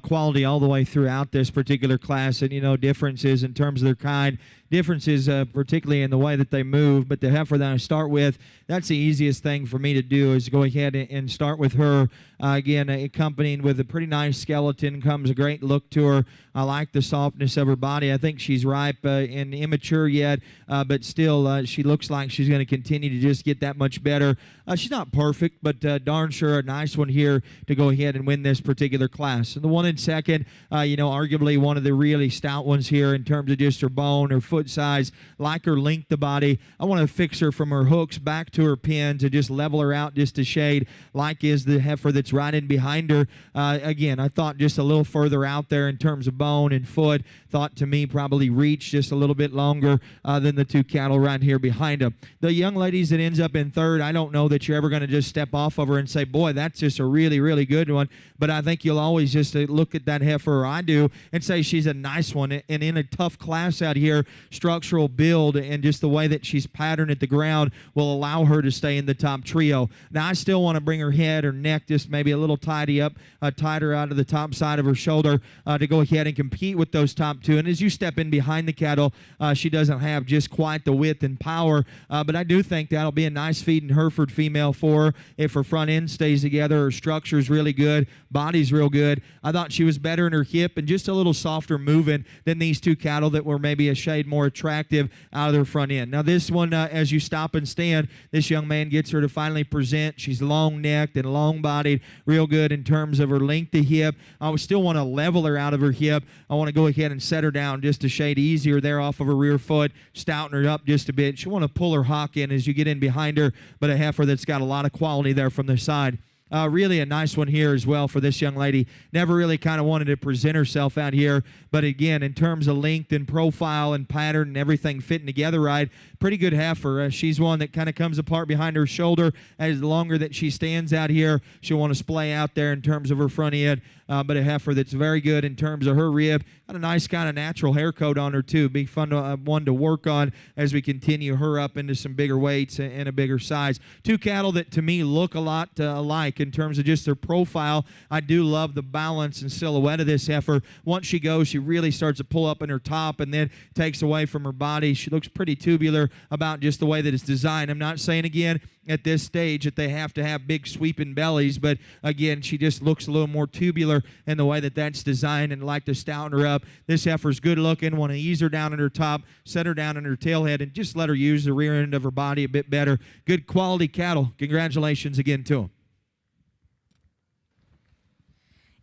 Quality all the way throughout this particular class, and differences in terms of their kind, differences particularly in the way that they move. But the heifer that I start with, that's the easiest thing for me to do is go ahead and start with her. Again, accompanied with a pretty nice skeleton, comes a great look to her. I like the softness of her body. I think she's ripe and immature yet, but still she looks like she's going to continue to just get that much better. She's not perfect, but darn sure a nice one here to go ahead and win this particular class. And the one in second, arguably one of the really stout ones here in terms of just her bone, her foot size, like her length of body. I want to fix her from her hooks back to her pins and just level her out just a shade, like is the heifer that's right in behind her. Again, I thought just a little further out there in terms of bone and foot. Thought to me probably reach just a little bit longer than the two cattle right here behind them. The young ladies that ends up in third, I don't know that you're ever going to just step off of her and say, boy, that's just a really, really good one. But I think you'll always just look at that heifer, or I do, and say she's a nice one. And in a tough class out here, structural build and just the way that she's patterned at the ground will allow her to stay in the top trio. Now, I still want to bring her head or neck just maybe a little tighter out of the top side of her shoulder to go ahead and compete with those top two. And as you step in behind the cattle, she doesn't have just quite the width and power, but I do think that'll be a nice feeding Hereford female for her if her front end stays together. Her structure's really good, body's real good. I thought she was better in her hip and just a little softer moving than these two cattle that were maybe a shade more attractive out of their front end. Now this one, as you stop and stand, this young man gets her to finally present. She's long-necked and long-bodied, real good in terms of her length of hip. I would still want to level her out of her hip. I want to go ahead and set her down just a shade easier there off of her rear foot, stouten her up just a bit. You want to pull her hock in as you get in behind her, but a heifer that's got a lot of quality there from the side. Really a nice one here as well for this young lady. Never really kind of wanted to present herself out here, but again, in terms of length and profile and pattern and everything fitting together right, pretty good heifer. She's one that kind of comes apart behind her shoulder. As the longer that she stands out here, she'll want to splay out there in terms of her front end, but a heifer that's very good in terms of her rib. Got a nice kind of natural hair coat on her too. Be fun to one to work on as we continue her up into some bigger weights and a bigger size. Two cattle that to me look a lot alike in terms of just their profile. I do love the balance and silhouette of this heifer. Once she goes, she really starts to pull up in her top and then takes away from her body. She looks pretty tubular about just the way that it's designed. I'm not saying again at this stage that they have to have big sweeping bellies, but again, she just looks a little more tubular in the way that that's designed, and like to stouten her up. This heifer's good looking. Want to ease her down in her top, set her down in her tailhead, and just let her use the rear end of her body a bit better. Good quality cattle. Congratulations again to them.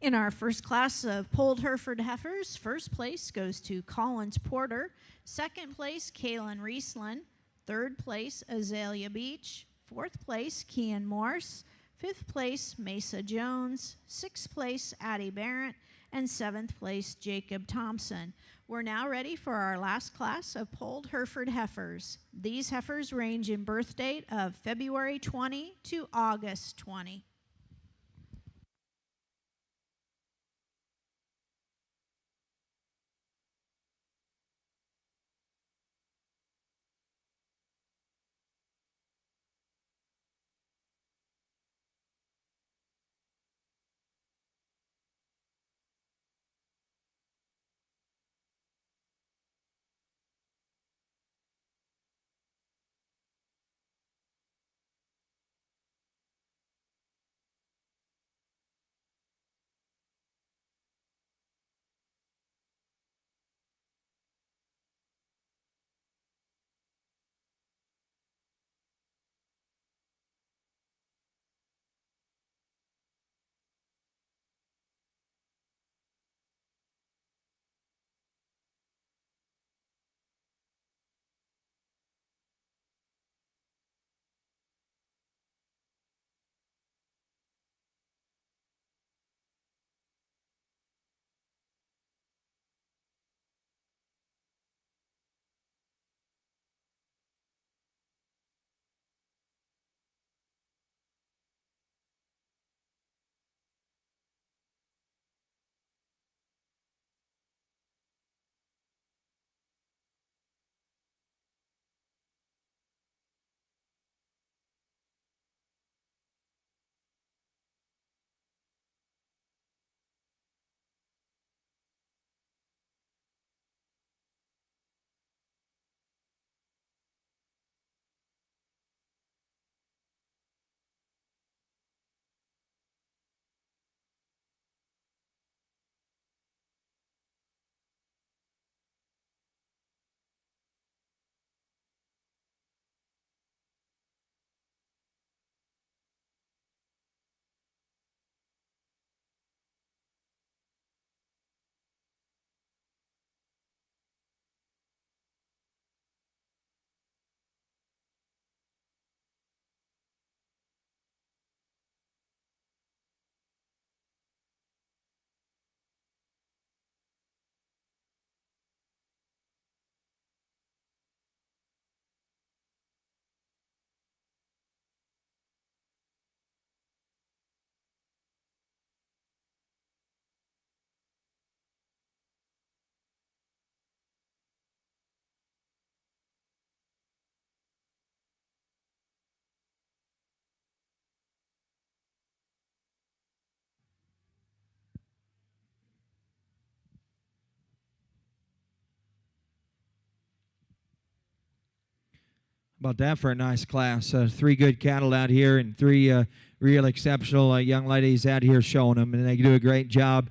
In our first class of polled Hereford heifers, first place goes to Collins Porter, second place Kaylin Riesland, third place Azalea Beach, fourth place Kian Morse, fifth place Mesa Jones, sixth place Addie Barrett, and seventh place Jacob Thompson. We're now ready for our last class of polled Hereford heifers. These heifers range in birth date of February 20 to August 20. About that for a nice class. Three good cattle out here and three real exceptional young ladies out here showing them, and they do a great job.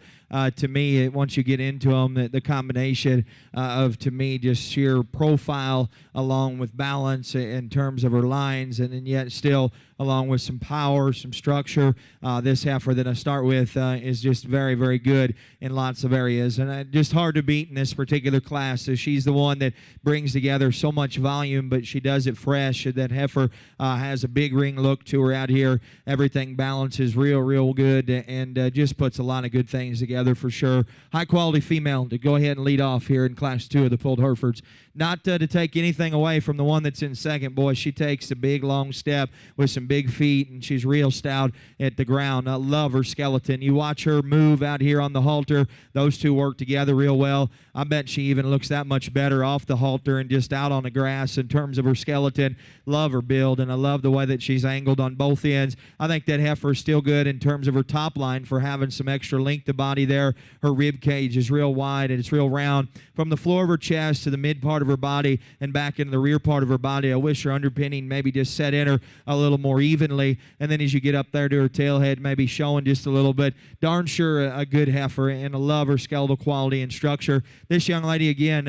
To me, once you get into them, the combination of, to me, just sheer profile along with balance in terms of her lines, and then yet still along with some power, some structure. This heifer that I start with is just very, very good in lots of areas, and just hard to beat in this particular class. So she's the one that brings together so much volume, but she does it fresh. That heifer has a big ring look to her out here. Everything balances real good, and just puts a lot of good things together for sure. High quality female to go ahead and lead off here in Class 2 of the Pulled Herefords. Not to take anything away from the one that's in second. Boy, she takes a big long step with some big feet, and she's real stout at the ground. I love her skeleton. You watch her move out here on the halter. Those two work together real well. I bet she even looks that much better off the halter and just out on the grass in terms of her skeleton. Love her build, and I love the way that she's angled on both ends. I think that heifer is still good in terms of her top line for having some extra length of body there. Her rib cage is real wide and it's real round. From the floor of her chest to the mid part of her body and back into the rear part of her body, I wish her underpinning maybe just set in her a little more evenly. And then as you get up there to her tailhead, maybe showing just a little bit. Darn sure a good heifer, and I love her skeletal quality and structure. This young lady, again,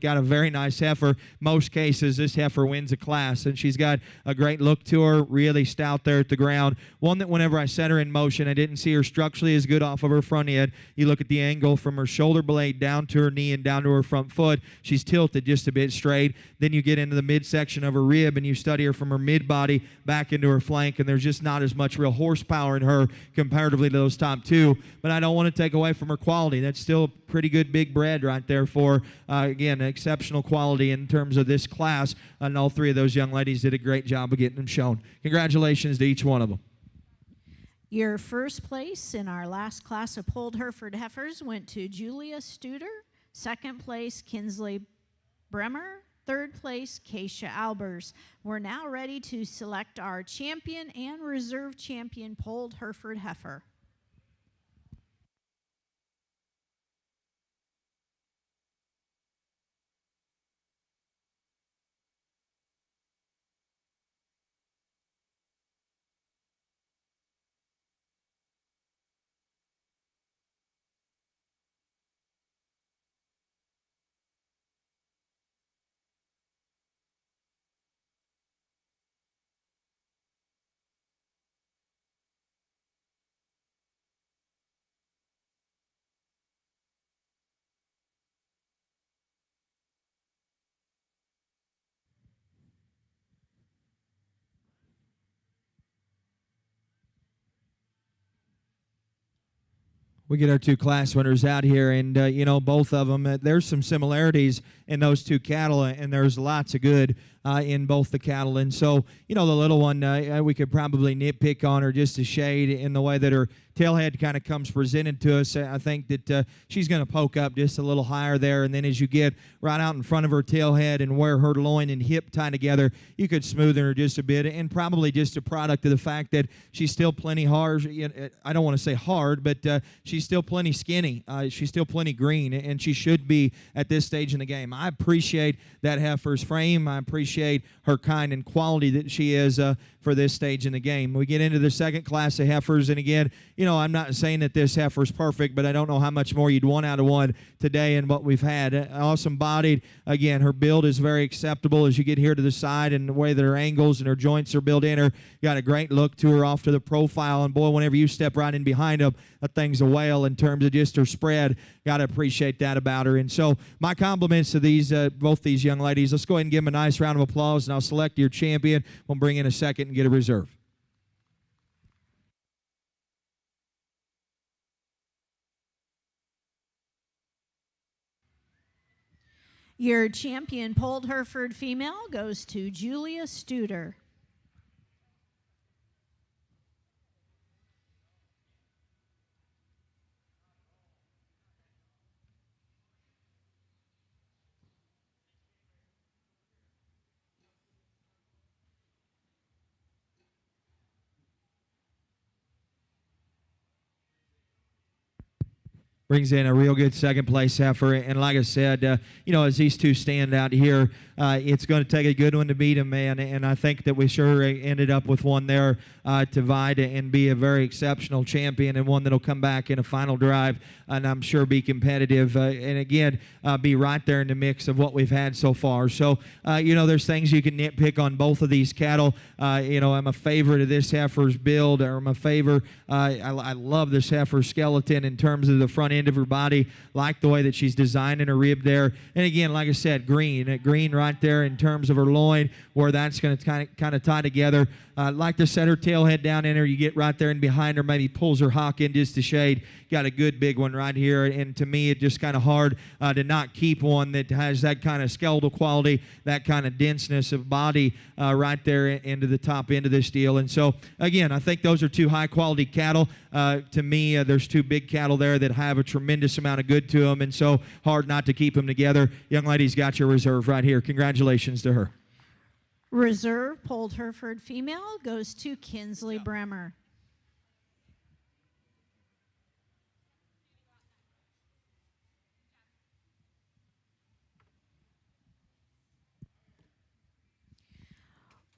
got a very nice heifer. Most cases, this heifer wins a class, and she's got a great look to her, really stout there at the ground. One that whenever I set her in motion, I didn't see her structurally as good off of her front end. You look at the angle from her shoulder blade down to her knee and down to her front foot, she's tilted just a bit straight. Then you get into the midsection of her rib, and you study her from her mid-body back into her flank, and there's just not as much real horsepower in her comparatively to those top two. But I don't want to take away from her quality. That's still pretty good big bred right there for, again, exceptional quality in terms of this class. And all three of those young ladies did a great job of getting them shown. Congratulations to each one of them. Your first place in our last class of Pulled Hereford heifers went to Julia Studer. Second place, Kinsley Bremer. Third place, Keisha Albers. We're now ready to select our champion and reserve champion Pulled Hereford heifer. We get our two class winners out here, and both of them, there's some similarities in those two cattle, and there's lots of good in both the cattle. And so, the little one, we could probably nitpick on her just a shade in the way that her tailhead kind of comes presented to us. I think that she's going to poke up just a little higher there, and then as you get right out in front of her tailhead and where her loin and hip tie together, you could smoothen her just a bit, and probably just a product of the fact that she's still plenty hard. I don't want to say hard, but she's still plenty skinny. She's still plenty green, and she should be at this stage in the game. I appreciate that heifer's frame. I appreciate her kind and quality that she is for this stage in the game. We get into the second class of heifers, and again, I'm not saying that this heifer's perfect, but I don't know how much more you'd want out of one today and what we've had. Awesome bodied. Again, her build is very acceptable as you get here to the side, and the way that her angles and her joints are built in her. Got a great look to her off to the profile, and boy, whenever you step right in behind them, that thing's a whale in terms of just her spread. Got to appreciate that about her. And so my compliments to these both these young ladies. Let's go ahead and give them a nice round of applause, and I'll select your champion. We'll bring in a second and get a reserve. Your champion Pulled Hereford female goes to Julia Studer. brings in a real good second place heifer. And like I said, as these two stand out here, it's going to take a good one to beat them, man. And I think that we sure ended up with one there to vie and be a very exceptional champion, and one that'll come back in a final drive and I'm sure be competitive and again be right there in the mix of what we've had so far. So there's things you can nitpick on both of these cattle. I'm a favorite of this heifer's build, or I'm a favor. I love this heifer's skeleton in terms of the front end of her body. Like the way that she's designing her rib there. And again, like I said, green right there in terms of her loin, where that's going to kind of tie together. Like to set her tail head down in her. You get right there and behind her, maybe pulls her hock in just a shade. Got a good big one right here. And to me, it's just kind of hard to not keep one that has that kind of skeletal quality, that kind of denseness of body right there into the top end of this deal. And so, again, I think those are two high-quality cattle. To me, there's two big cattle there that have a tremendous amount of good to them, and so hard not to keep them together. Young lady's got your reserve right here. Congratulations to her. Reserve Polled Hereford female goes to Kinsley Bremer.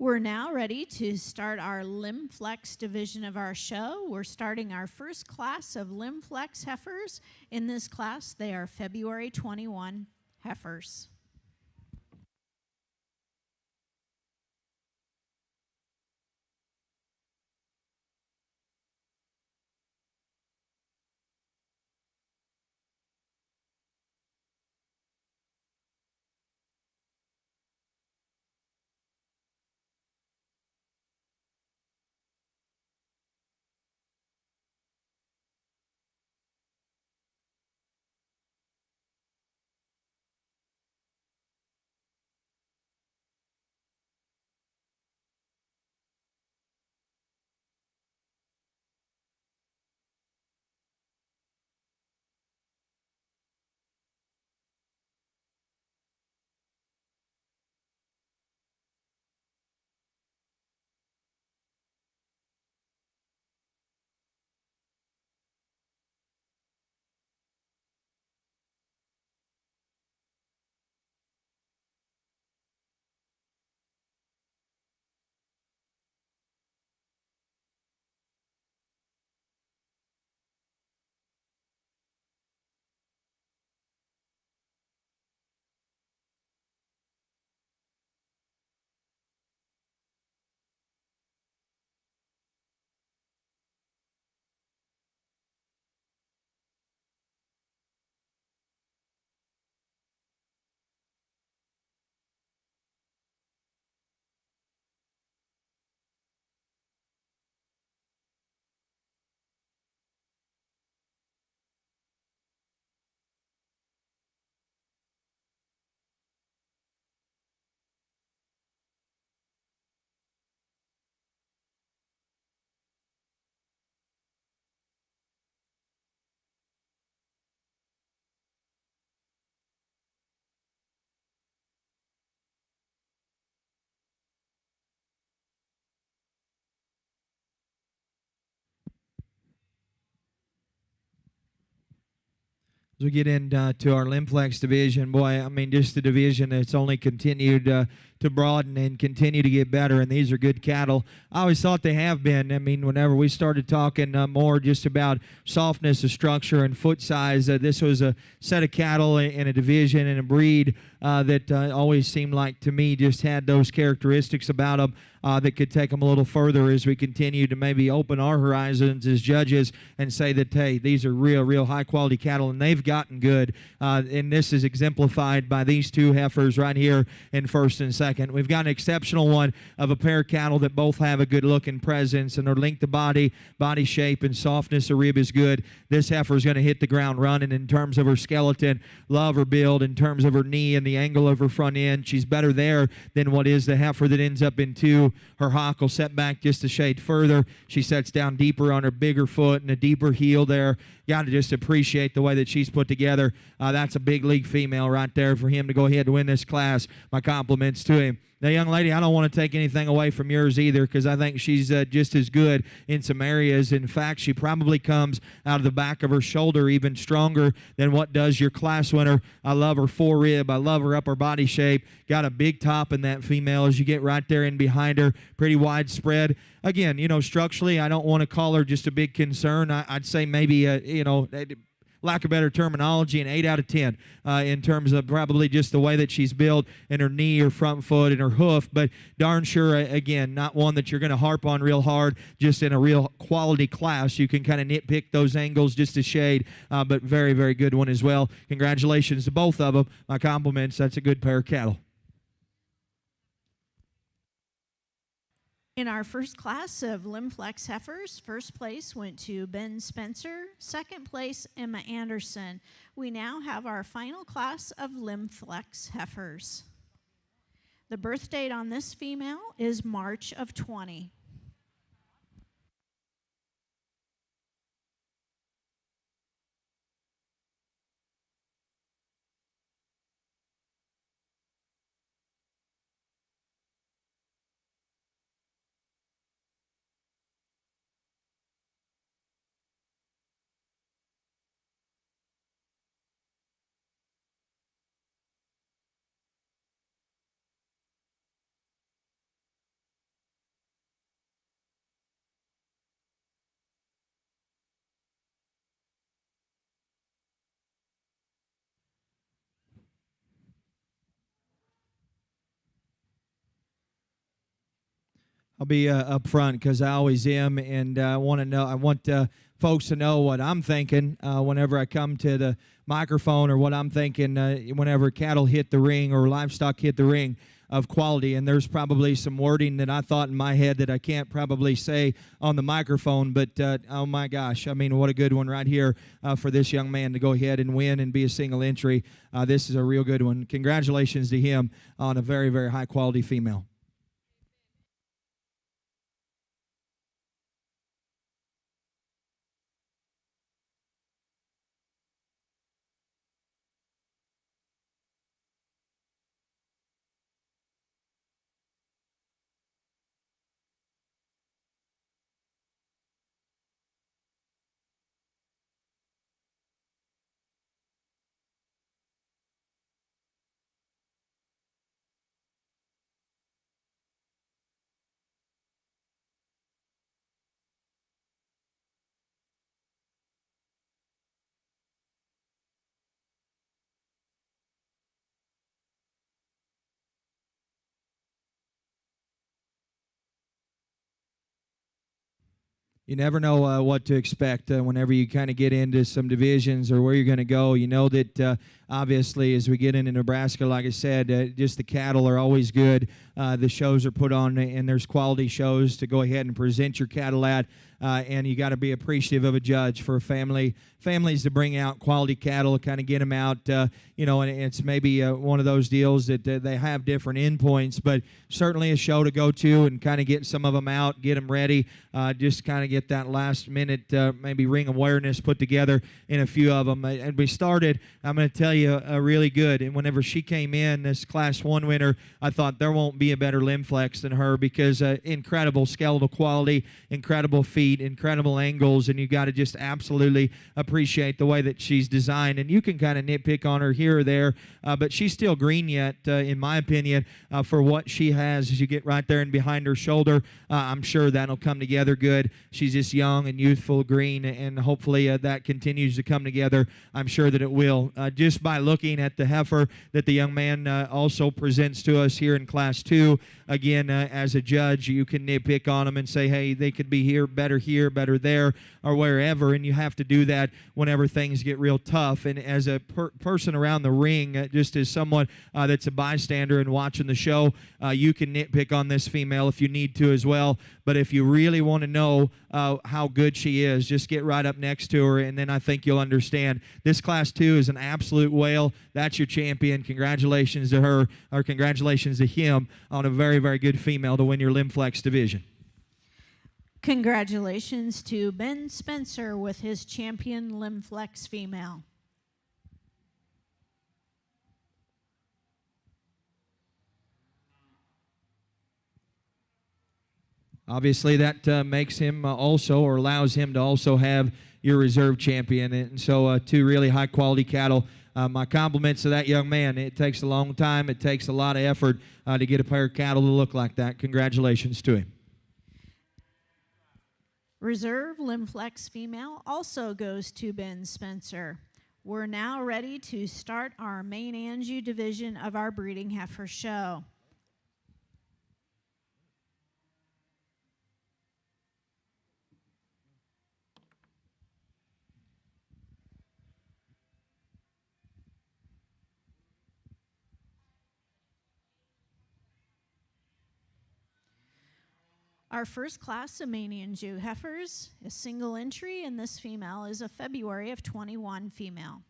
We're now ready to start our Limb Flex division of our show. We're starting our first class of Limb Flex heifers. In this class, they are February 21 heifers. As we get into our Limb Flex division, boy, I mean, just the division that's only continued to broaden and continue to get better, and these are good cattle. I always thought they have been. I mean, whenever we started talking more just about softness of structure and foot size, this was a set of cattle in a division and a breed that always seemed like, to me, just had those characteristics about them that could take them a little further as we continue to maybe open our horizons as judges and say that, hey, these are real high-quality cattle, and they've gotten good. And this is exemplified by these two heifers right here in first and second. We've got an exceptional one of a pair of cattle that both have a good look and presence, and their length of body shape, and softness of rib is good. This heifer is going to hit the ground running in terms of her skeleton. Love her build in terms of her knee and the angle of her front end. She's better there than what is the heifer that ends up in two. Her hock will set back just a shade further. She sets down deeper on her bigger foot and a deeper heel there. Got to just appreciate the way that she's put together. That's a big league female right there for him to go ahead and win this class. My compliments to to him. Now, young lady, I don't want to take anything away from yours either, because I think she's just as good in some areas. In fact, she probably comes out of the back of her shoulder even stronger than what does your class winner. I love her forerib. I love her upper body shape. Got a big top in that female as you get right there in behind her. Pretty widespread. Again, structurally, I don't want to call her just a big concern. I'd say maybe, lack of better terminology, an 8 out of 10 in terms of probably just the way that she's built in her knee, her front foot, and her hoof. But darn sure, again, not one that you're going to harp on real hard, just in a real quality class. You can kind of nitpick those angles just a shade, but very, very good one as well. Congratulations to both of them. My compliments. That's a good pair of cattle. In our first class of Limflex heifers, first place went to Ben Spencer, second place Emma Anderson. We now have our final class of Limflex heifers. The birth date on this female is March of 20. I'll be up front because I always am, and I want folks to know what I'm thinking whenever I come to the microphone, or what I'm thinking whenever cattle hit the ring or livestock hit the ring of quality. And there's probably some wording that I thought in my head that I can't probably say on the microphone, but oh my gosh, I mean, what a good one right here for this young man to go ahead and win and be a single entry. This is a real good one. Congratulations to him on a very, very high quality female. You never know what to expect whenever you kind of get into some divisions or where you're going to go. You know that obviously as we get into Nebraska, like I said, just the cattle are always good. The shows are put on, and there's quality shows to go ahead and present your cattle at. And you got to be appreciative of a judge for families to bring out quality cattle, kind of get them out. And it's maybe one of those deals that they have different endpoints, but certainly a show to go to and kind of get some of them out, get them ready, just kind of get that last minute maybe ring awareness put together in a few of them. And we started, I'm going to tell you, really good. And whenever she came in, this Class 1 winner, I thought there won't be a better Limflex than her, because incredible skeletal quality, incredible feet, incredible angles, and you got to just absolutely appreciate the way that she's designed. And you can kind of nitpick on her here or there, but she's still green yet, in my opinion, for what she has. As you get right there and behind her shoulder, I'm sure that'll come together good. She's just young and youthful, green, and hopefully that continues to come together. I'm sure that it will. Just by looking at the heifer that the young man also presents to us here in Class 2, again, as a judge, you can nitpick on them and say, hey, they could be here, better there, or wherever, and you have to do that whenever things get real tough. And as a person around the ring, just as someone that's a bystander and watching the show, you can nitpick on this female if you need to as well. But if you really want to know how good she is, just get right up next to her, and then I think you'll understand. This Class 2 is an absolute whale. That's your champion. Congratulations to her, or congratulations to him on a very, very good female to win your Limflex division. Congratulations to Ben Spencer with his champion Limflex female. Obviously, that makes him also, or allows him to also have your reserve champion. And so, two really high-quality cattle. My compliments to that young man. It takes a long time. It takes a lot of effort to get a pair of cattle to look like that. Congratulations to him. Reserve Limflex female also goes to Ben Spencer. We're now ready to start our main Anjou division of our breeding heifer show. Our first class of main Anjou heifers is single entry, and this female is a February of 21 female.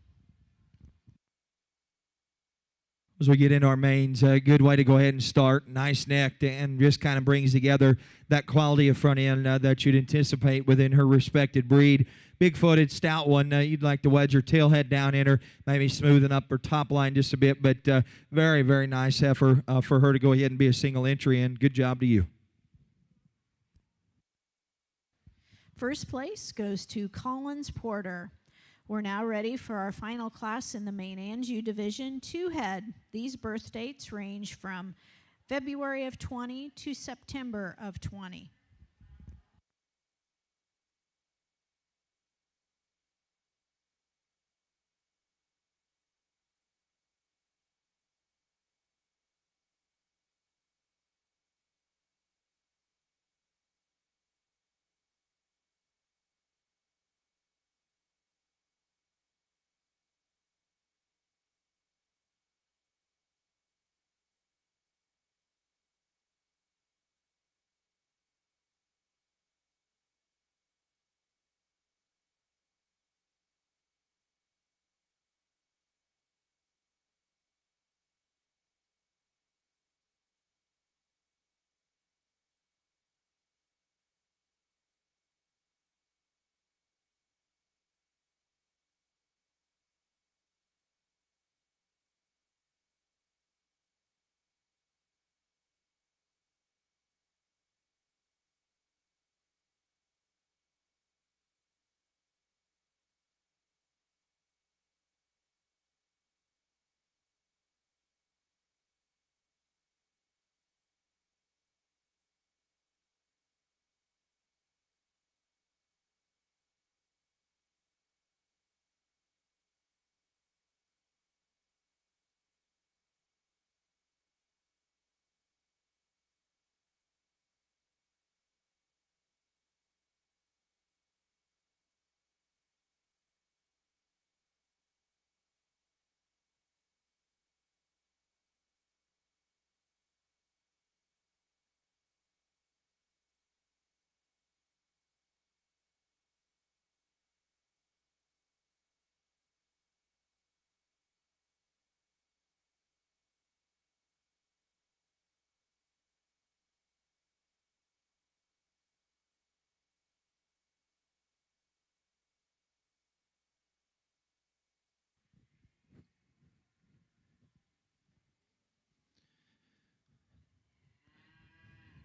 As we get into our mains, a good way to go ahead and start. Nice neck and just kind of brings together that quality of front end that you'd anticipate within her respected breed. Big-footed, stout one. You'd like to wedge her tail head down in her, maybe smoothing up her top line just a bit, but very, very nice heifer for her to go ahead and be a single entry in. Good job to you. First place goes to Collins Porter. We're now ready for our final class in the main Anjou division, 2-head. These birth dates range from February of 20 to September of 20.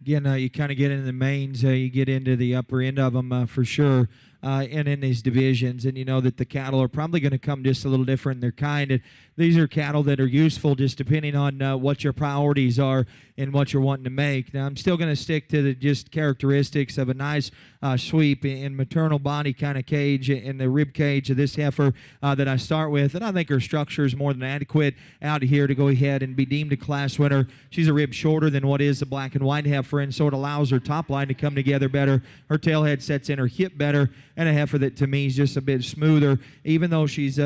Again, you kind of get into the mains, you get into the upper end of them for sure, and in these divisions. And you know that the cattle are probably going to come just a little different in their kind. And these are cattle that are useful just depending on what your priorities are and what you're wanting to make. Now, I'm still going to stick to the just characteristics of a nice sweep and maternal body kind of cage and the rib cage of this heifer that I start with. And I think her structure is more than adequate out here to go ahead and be deemed a class winner. She's a rib shorter than what is the black and white heifer, and so it allows her top line to come together better. Her tail head sets in her hip better, and a heifer that to me is just a bit smoother, even though she's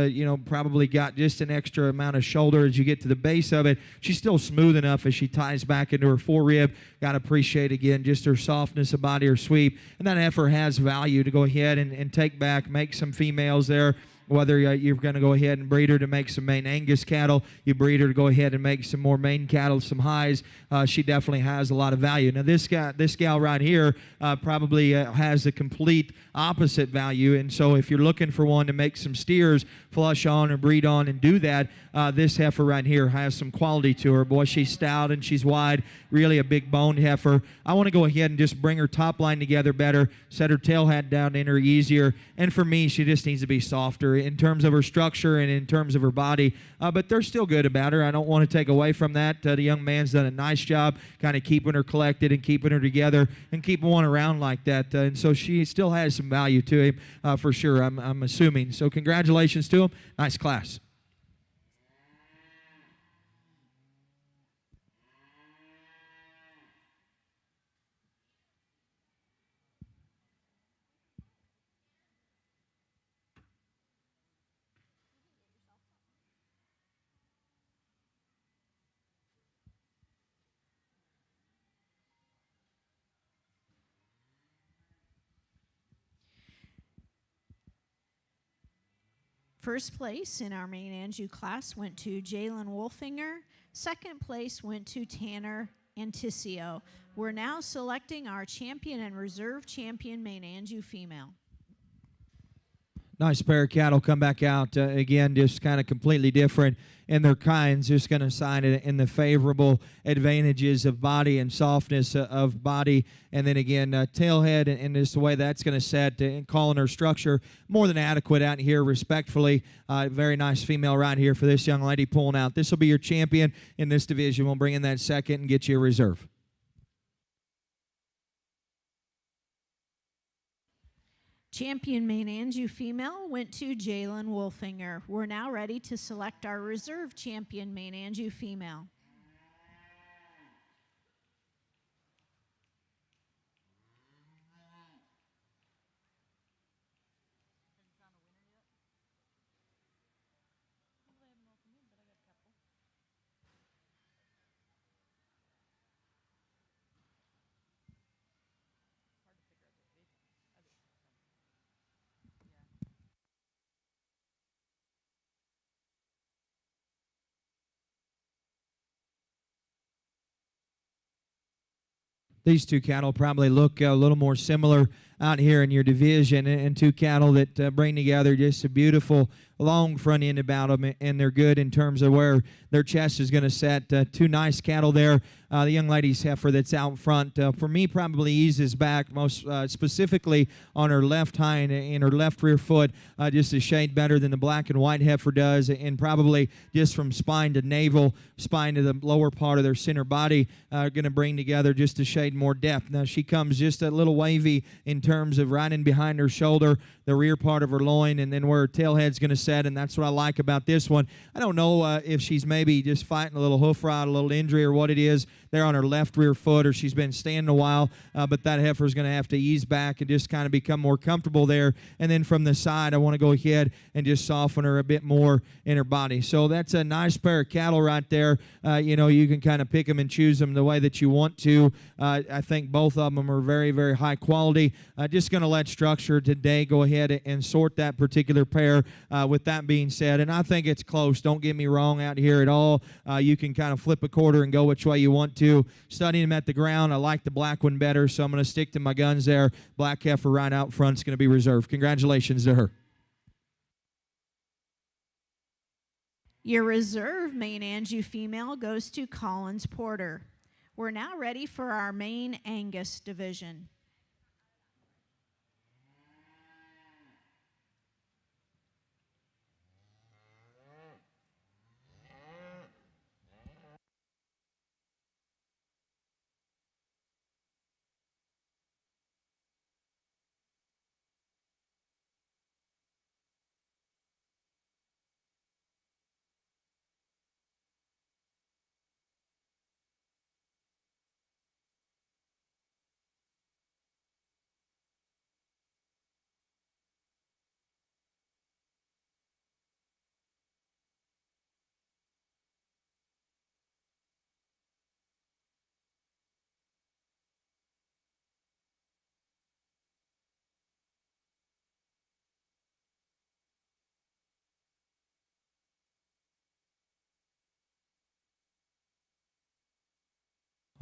probably got just an extra amount of shoulder as you get to the base of it. She's still smooth enough as she ties back into her forerib. Got to appreciate again just her softness of body, her sweep, and that heifer has value to go ahead and take back, make some females there whether you're going to go ahead and breed her to make some Maine Angus cattle, you breed her to go ahead and make some more Maine cattle, some highs, she definitely has a lot of value. Now this gal right here probably has a complete opposite value, and so if you're looking for one to make some steers, flush on or breed on and do that, this heifer right here has some quality to her. Boy, she's stout and she's wide, really a big boned heifer. I want to go ahead and just bring her top line together better, set her tail head down in her easier, and for me, she just needs to be softer in terms of her structure and in terms of her body, but they're still good about her. I don't want to take away from that. The young man's done a nice job kind of keeping her collected and keeping her together and keeping one around like that, and so she still has some value to him for sure, I'm assuming. So congratulations to him. Nice class. First place in our Maine Anjou class went to Jalen Wolfinger. Second place went to Tanner Anticio. We're now selecting our champion and reserve champion Maine Anjou female. Nice pair of cattle come back out. Again, just kind of completely different in their kinds. Just going to sign it in the favorable advantages of body and softness of body. And then again, tailhead and just the way that's going to set and calling her structure more than adequate out here, respectfully. Very nice female right here for this young lady pulling out. This will be your champion in this division. We'll bring in that second and get you a reserve. Champion Maine Anjou female went to Jalen Wolfinger. We're now ready to select our reserve champion Maine Anjou female. These two cattle probably look a little more similar out here in your division, and two cattle that bring together just a beautiful long front end about them, and they're good in terms of where their chest is going to set. Two nice cattle there. The young lady's heifer that's out front, for me, probably eases back most specifically on her left hind and her left rear foot, just a shade better than the black and white heifer does, and probably just from spine to navel, spine to the lower part of their center body, going to bring together just a shade more depth. Now, she comes just a little wavy in terms of right in behind her shoulder, the rear part of her loin, and then where her tail head's going to set, and that's what I like about this one. I don't know if she's maybe just fighting a little hoof rot, a little injury, or what it is there on her left rear foot, or she's been standing a while, but that heifer's going to have to ease back and just kind of become more comfortable there. And then from the side, I want to go ahead and just soften her a bit more in her body. So that's a nice pair of cattle right there. You can kind of pick them and choose them the way that you want to. I think both of them are very, very high quality. Just going to let structure today go ahead and sort that particular pair. With that being said, and I think it's close. Don't get me wrong out here at all. You can kind of flip a quarter and go which way you want to. Studying them at the ground, I like the black one better, so I'm going to stick to my guns there. Black heifer right out front is going to be reserved. Congratulations to her. Your reserve Maine Anjou female goes to Collins Porter. We're now ready for our Maine Angus division.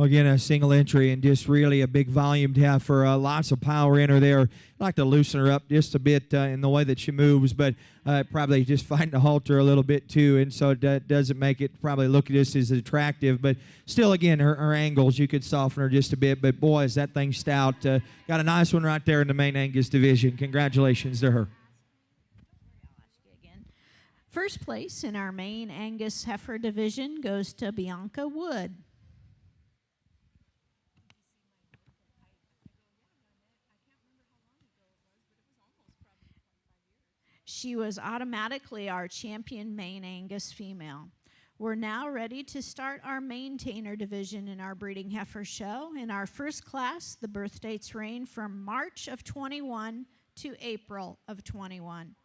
Well, again, a single entry and just really a big volume heifer. Lots of power in her there. I'd like to loosen her up just a bit in the way that she moves, but probably just find the halter a little bit too, and so that doesn't make it probably look just as attractive. But still, again, her angles, you could soften her just a bit. But boy, is that thing stout. Got a nice one right there in the main Angus division. Congratulations to her. First place in our main Angus heifer division goes to Bianca Wood. She was automatically our champion main Angus female. We're now ready to start our maintainer division in our breeding heifer show. In our first class, the birth dates range from March of 21 to April of 21.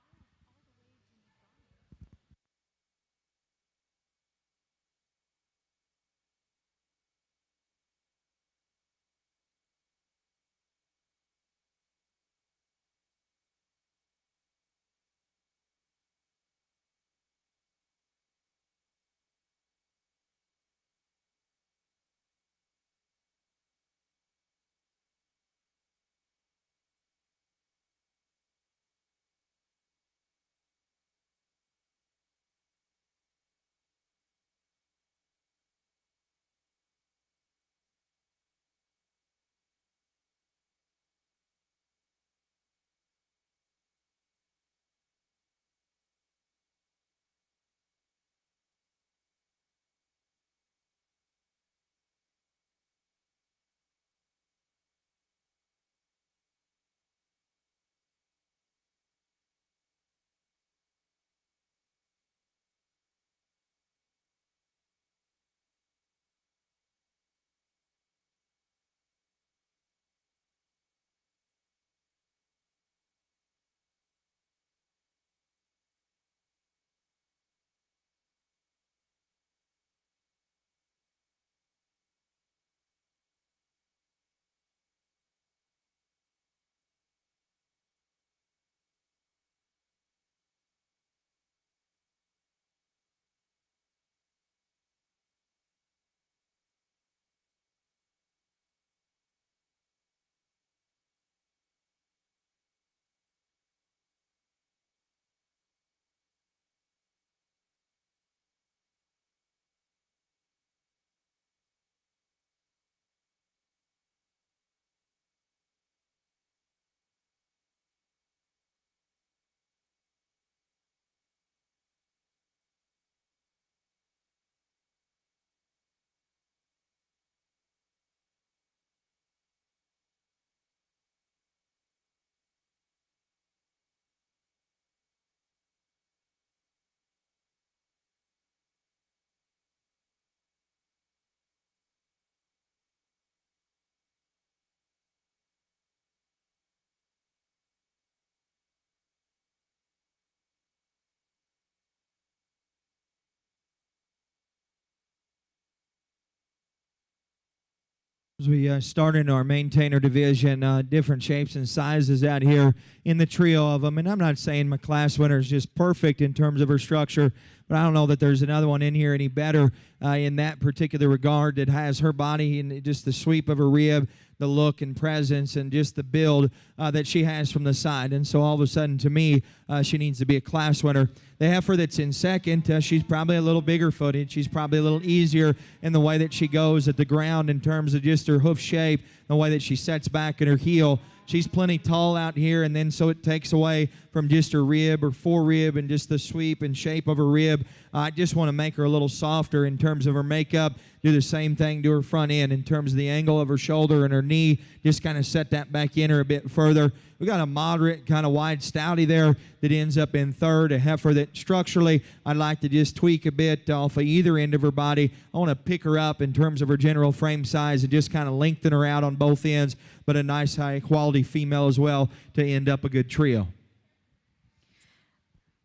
As we start in our maintainer division, different shapes and sizes out here in the trio of them. And I'm not saying my class winner is just perfect in terms of her structure, but I don't know that there's another one in here any better in that particular regard that has her body and just the sweep of her rib, the look and presence, and just the build that she has from the side. And so all of a sudden, to me, she needs to be a class winner. The heifer that's in second, she's probably a little bigger footed. She's probably a little easier in the way that she goes at the ground in terms of just her hoof shape, the way that she sets back in her heel. She's plenty tall out here, and then so it takes away from just her rib or forerib and just the sweep and shape of her rib. I just want to make her a little softer in terms of her makeup. Do the same thing to her front end in terms of the angle of her shoulder and her knee. Just kind of set that back in her a bit further. We got a moderate kind of wide stouty there that ends up in third, a heifer that structurally I'd like to just tweak a bit off of either end of her body. I want to pick her up in terms of her general frame size and just kind of lengthen her out on both ends, but a nice high quality female as well to end up a good trio.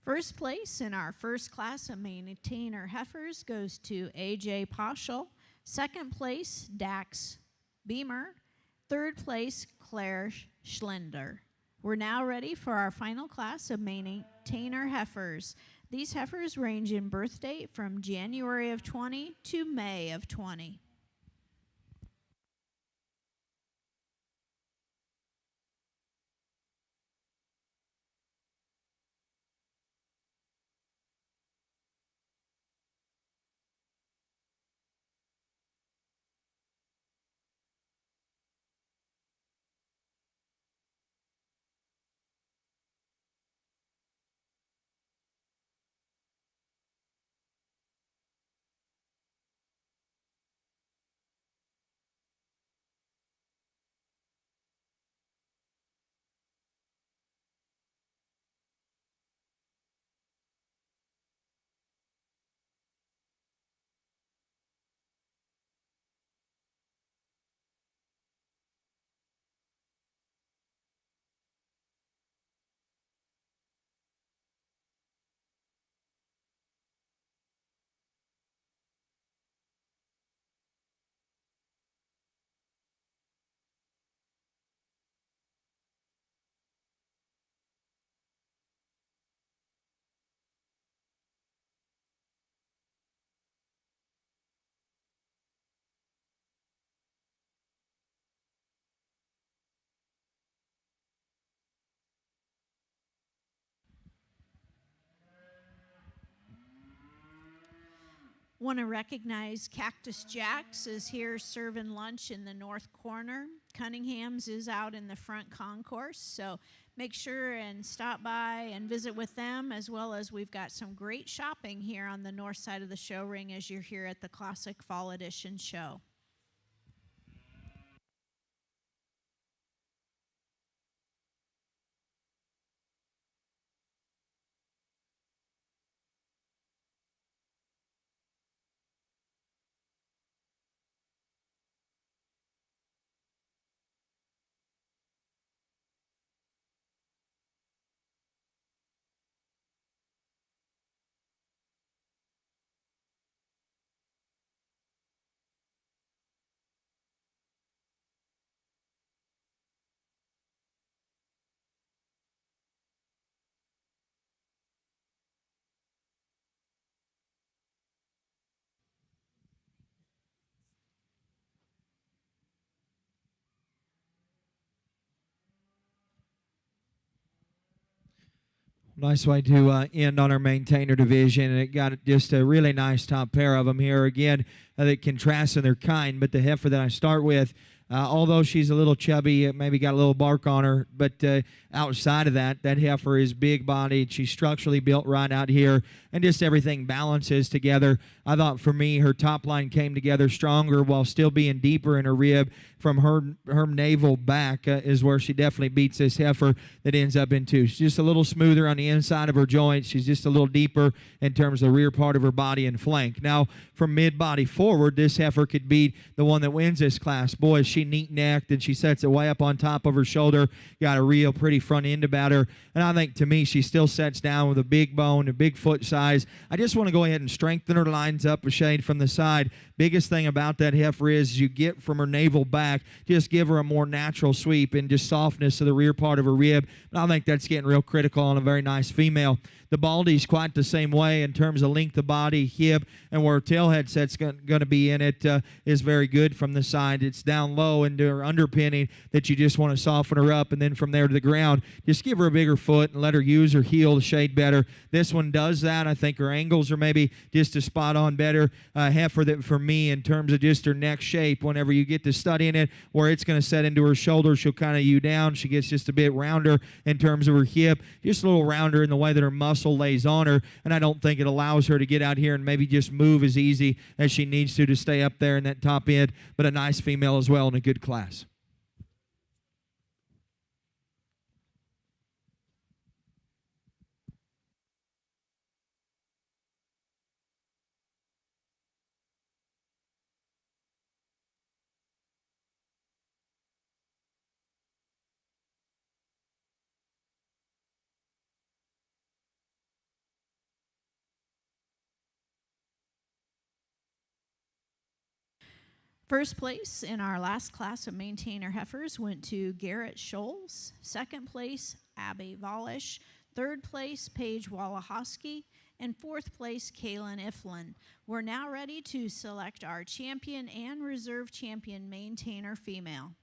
First place in our first class of maintainer heifers goes to A.J. Poschel. Second place, Dax Beamer. Third place, Claire Schlender. We're now ready for our final class of maintainer heifers. These heifers range in birth date from January of 20 to May of 20. Want to recognize Cactus Jack's is here serving lunch in the north corner. Cunningham's is out in the front concourse. So make sure and stop by and visit with them, as well as we've got some great shopping here on the north side of the show ring as you're here at the Classic Fall Edition show. Nice way to end on our maintainer division, and it got just a really nice top pair of them here. Again, that contrasts in their kind, but the heifer that I start with, although she's a little chubby, maybe got a little bark on her, but outside of that, that heifer is big-bodied. She's structurally built right out here, and just everything balances together. I thought for me, her top line came together stronger while still being deeper in her rib. From her navel back is where she definitely beats this heifer that ends up in two. She's just a little smoother on the inside of her joints. She's just a little deeper in terms of the rear part of her body and flank. Now, from mid-body forward, this heifer could beat the one that wins this class. Boy, is she neat-necked, and she sets it way up on top of her shoulder. Got a real pretty front end about her. And I think, to me, she still sets down with a big bone, a big foot size. I just want to go ahead and strengthen her lines up a shade from the side. Biggest thing about that heifer is you get from her navel back, just give her a more natural sweep and just softness to the rear part of her rib. And I think that's getting real critical on a very nice female. The Baldy's quite the same way in terms of length of body, hip, and where her tailhead set's going to be in it is very good from the side. It's down low into her underpinning that you just want to soften her up, and then from there to the ground, just give her a bigger foot and let her use her heel to shade better. This one does that. I think her angles are maybe just a spot on better. Heifer that for me in terms of just her neck shape, whenever you get to studying it, where it's going to set into her shoulder, she'll kind of you down. She gets just a bit rounder in terms of her hip, just a little rounder in the way that her muscle lays on her, and I don't think it allows her to get out here and maybe just move as easy as she needs to stay up there in that top end, but a nice female as well in a good class. First place in our last class of maintainer heifers went to Garrett Scholes. Second place, Abby Volish. Third place, Paige Walahoski. And fourth place, Kaylin Iflin. We're now ready to select our champion and reserve champion maintainer female.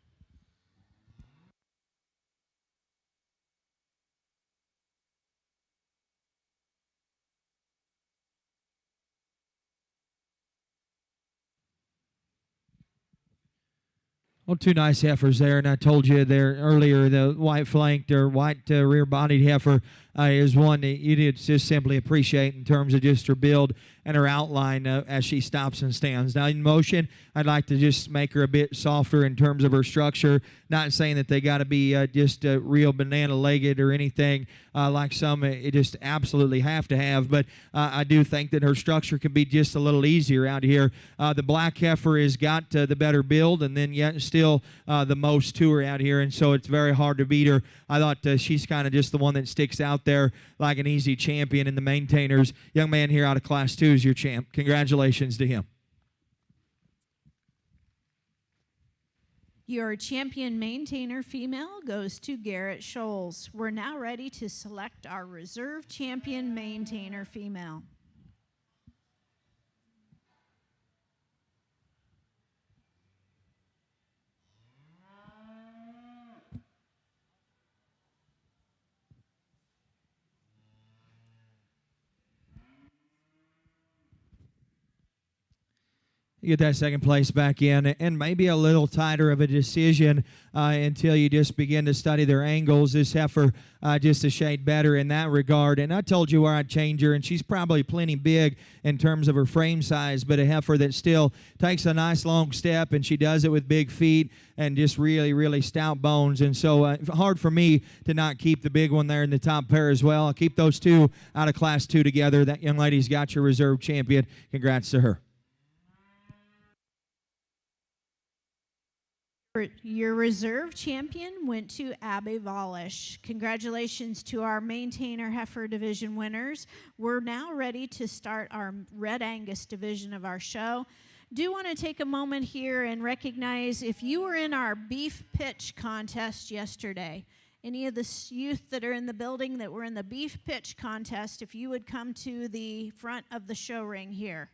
Well, two nice heifers there, and I told you there earlier, the white-flanked or white rear-bodied heifer is one that you did just simply appreciate in terms of just her build and her outline as she stops and stands. Now, in motion, I'd like to just make her a bit softer in terms of her structure, not saying that they got to be just real banana-legged or anything like some it just absolutely have to have, but I do think that her structure can be just a little easier out here. The black heifer has got the better build, and then yet still the most to her out here, and so it's very hard to beat her. I thought she's kind of just the one that sticks out there like an easy champion in the maintainers. Young man here out of Class 2 is your champ. Congratulations to him. Your champion maintainer female goes to Garrett Scholes. We're now ready to select our reserve champion maintainer female. get that second place back in, and maybe a little tighter of a decision until you just begin to study their angles. This heifer just a shade better in that regard. And I told you where I'd change her, and she's probably plenty big in terms of her frame size, but a heifer that still takes a nice long step, and she does it with big feet and just really, really stout bones. And so hard for me to not keep the big one there in the top pair as well. I'll keep those two out of Class 2 together. That young lady's got your reserve champion. Congrats to her. Your reserve champion went to Abby Volish. Congratulations to our maintainer heifer division winners. We're now ready to start our Red Angus division of our show. Do want to take a moment here and recognize if you were in our beef pitch contest yesterday, any of the youth that are in the building that were in the beef pitch contest, if you would come to the front of the show ring here.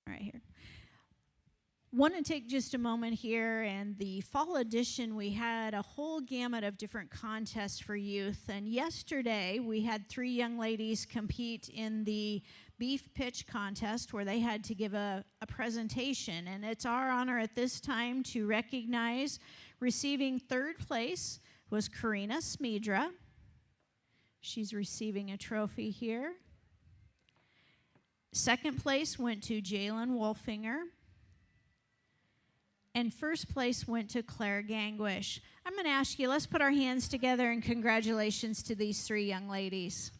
Right here. Want to take just a moment here, and the fall edition, we had a whole gamut of different contests for youth, and yesterday we had 3 young ladies compete in the beef pitch contest where they had to give a presentation, and it's our honor at this time to recognize receiving 3rd place was Karina Smedra. She's receiving a trophy here. 2nd place went to Jalen Wolfinger. And 1st place went to Claire Gangwish. I'm going to ask you, let's put our hands together and congratulations to these 3 young ladies.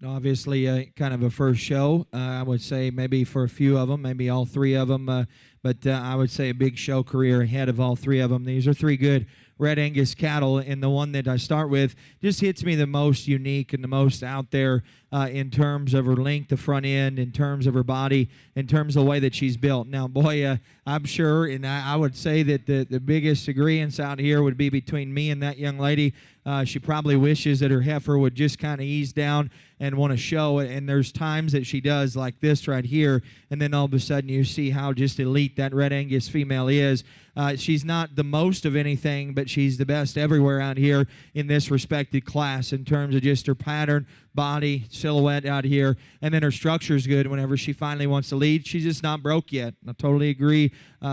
Obviously, kind of a first show. I would say maybe for a few of them, maybe all 3 of them, but I would say a big show career ahead of all 3 of them. These are 3 good Red Angus cattle, and the one that I start with just hits me the most unique and the most out there in terms of her length, the front end, in terms of her body, in terms of the way that she's built. Now, boy, I'm sure, and I would say that the biggest agreement out here would be between me and that young lady. She probably wishes that her heifer would just kind of ease down and want to show it. And there's times that she does, like this right here, and then all of a sudden you see how just elite that Red Angus female is. She's not the most of anything, but she's the best everywhere out here in this respected class in terms of just her pattern, body, silhouette out here, and then her structure is good whenever she finally wants to lead. She's just not broke yet. I totally agree.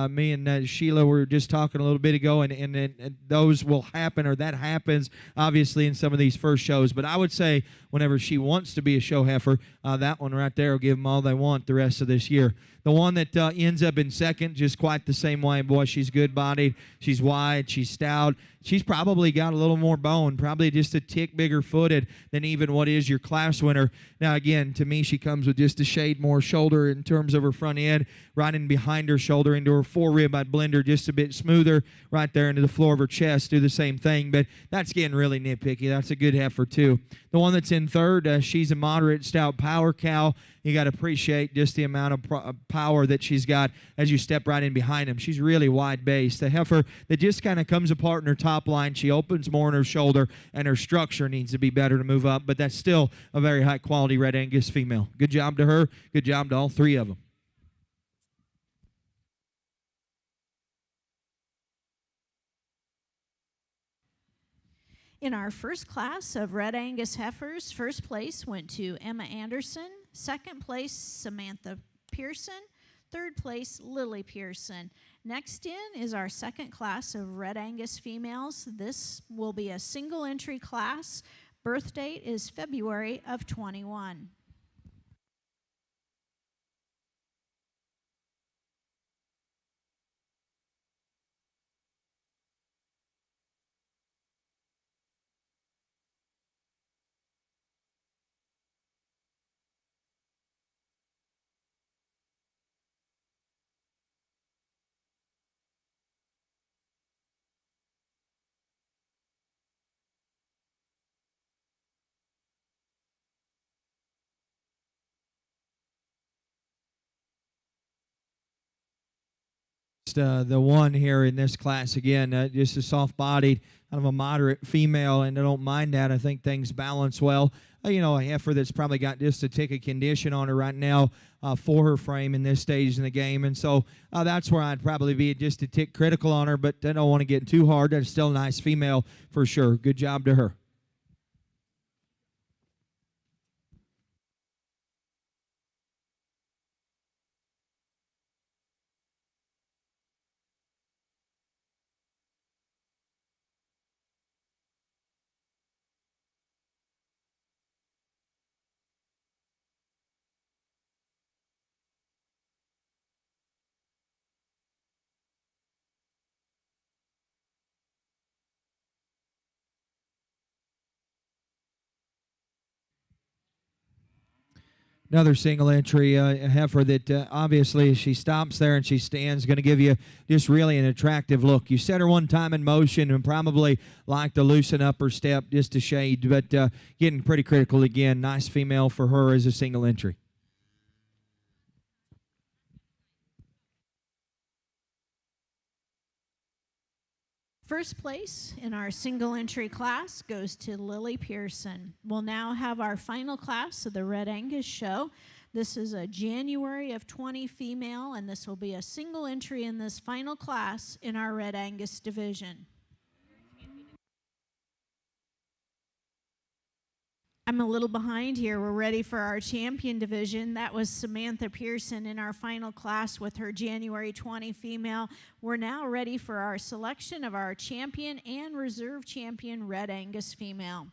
Me and Sheila were just talking a little bit ago, and those will happen, or that happens, obviously, in some of these first shows. But I would say whenever she wants to be a show heifer, that one right there will give them all they want the rest of this year. The one that ends up in second, just quite the same way. Boy, she's good-bodied, she's wide, she's stout. She's probably got a little more bone, probably just a tick bigger footed than even what is your class winner. Now, again, to me, she comes with just a shade more shoulder in terms of her front end, right in behind her shoulder into her forerib. I'd blend her just a bit smoother right there into the floor of her chest, do the same thing, but that's getting really nitpicky. That's a good heifer, too. The one that's in third, she's a moderate stout power cow. You got to appreciate just the amount of power that she's got as you step right in behind him. She's really wide-based. A heifer that just kind of comes apart in her top line. She opens more in her shoulder, and her structure needs to be better to move up, but that's still a very high-quality Red Angus female. Good job to her. Good job to all three of them. In our first class of Red Angus heifers, first place went to Emma Anderson, second place Samantha Pearson, third place Lily Pearson. Next in is our second class of Red Angus females. This will be a single entry class. Birth date is February of 21. The one here in this class again, just a soft-bodied, kind of a moderate female, and I don't mind that. I think things balance well. A heifer that's probably got just a tick of condition on her right now for her frame in this stage in the game, and so that's where I'd probably be just a tick critical on her, but I don't want to get too hard. That's still a nice female for sure. Good job to her. Another single entry heifer that obviously she stops there and she stands, going to give you just really an attractive look. You set her one time in motion and probably like to loosen up her step just a shade, but getting pretty critical again. Nice female for her as a single entry. First place in our single entry class goes to Lily Pearson. We'll now have our final class of the Red Angus show. This is a January of 20 female, and this will be a single entry in this final class in our Red Angus division. I'm a little behind here. We're ready for our champion division. That was Samantha Pearson in our final class with her January 20 female. We're now ready for our selection of our champion and reserve champion Red Angus female.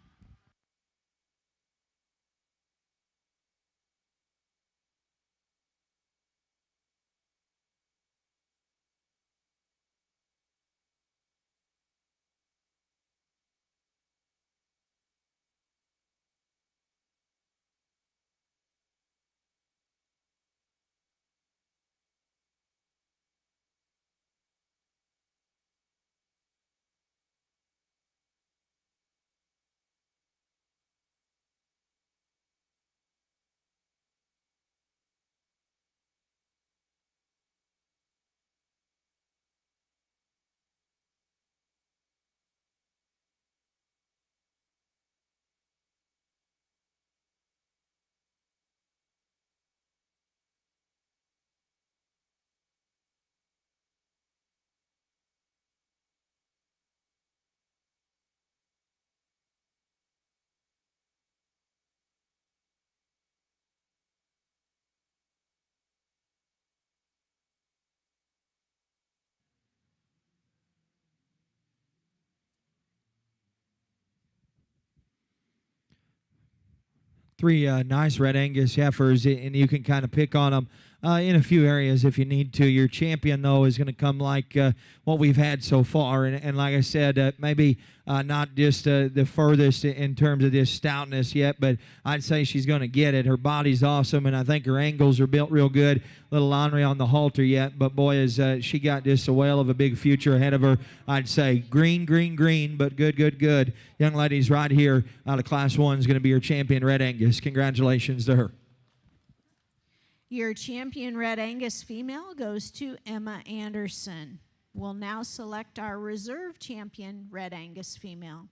three nice Red Angus heifers, and you can kind of pick on them in a few areas if you need to. Your champion, though, is going to come like what we've had so far. And like I said, maybe not just the furthest in terms of this stoutness yet, but I'd say she's going to get it. Her body's awesome, and I think her angles are built real good. Little ornery on the halter yet, but boy, is she got just a whale of a big future ahead of her. I'd say green, green, green, but good, good, good. Young lady's right here out of Class 1 is going to be your champion Red Angus. Congratulations to her. Your champion Red Angus female goes to Emma Anderson. We'll now select our reserve champion Red Angus female.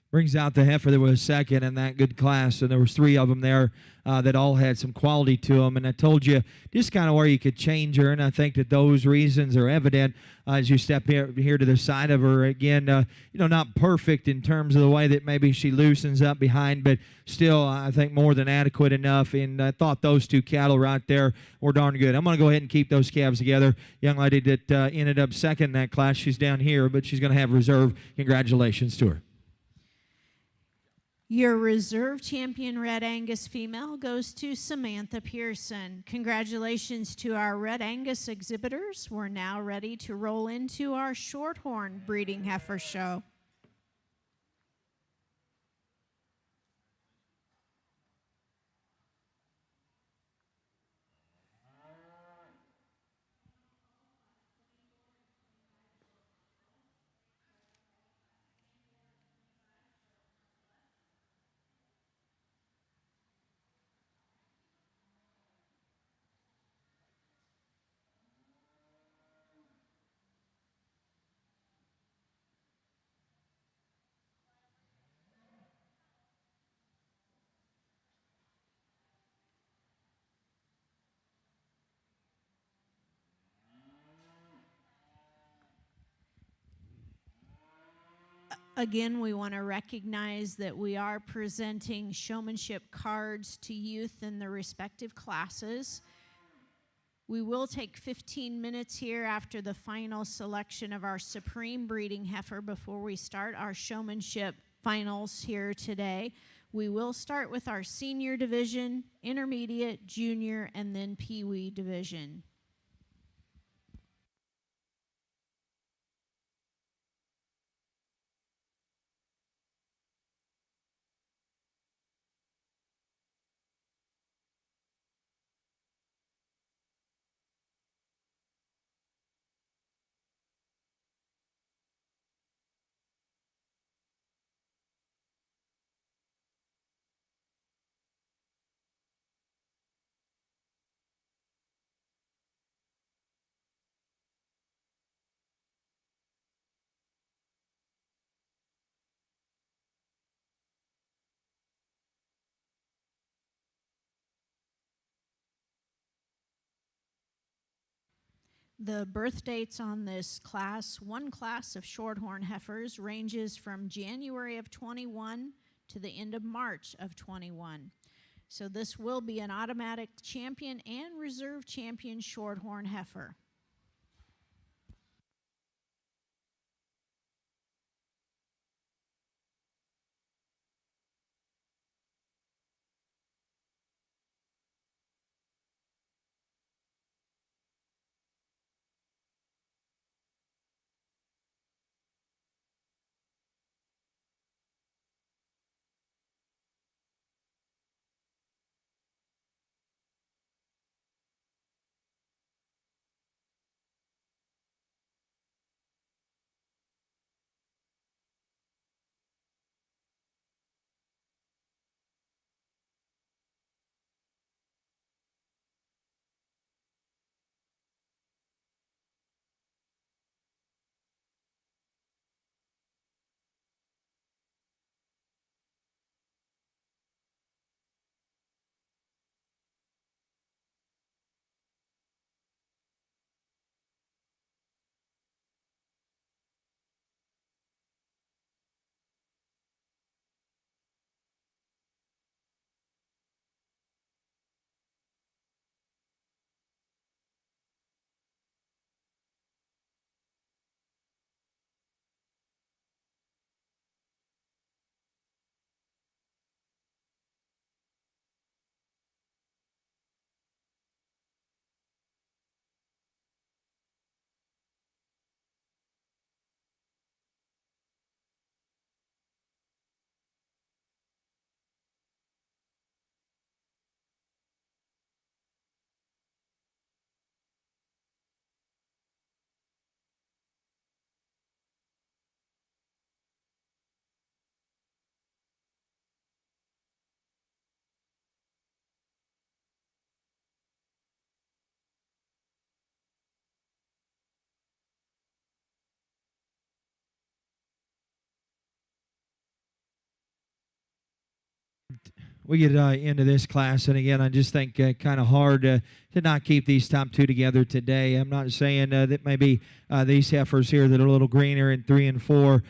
Brings out the heifer that was second in that good class, and there was three of them there that all had some quality to them. And I told you just kind of where you could change her, and I think that those reasons are evident as you step here to the side of her. Again, not perfect in terms of the way that maybe she loosens up behind, but still I think more than adequate enough. And I thought those two cattle right there were darn good. I'm going to go ahead and keep those calves together. Young lady that ended up second in that class, she's down here, but she's going to have reserve. Congratulations to her. Your reserve champion Red Angus female goes to Samantha Pearson. Congratulations to our Red Angus exhibitors. We're now ready to roll into our Shorthorn breeding heifer show. Again, we want to recognize that we are presenting showmanship cards to youth in the respective classes. We will take 15 minutes here after the final selection of our supreme breeding heifer before we start our showmanship finals here today. We will start with our senior division, intermediate, junior, and then Pee-wee division. The birth dates on this class, one class of shorthorn heifers, ranges from January of 21 to the end of March of 21. So this will be an automatic champion and reserve champion shorthorn heifer. We get into this class, and again, I just think kind of hard to not keep these top two together today. I'm not saying that maybe these heifers here that are a little greener in 3 and 4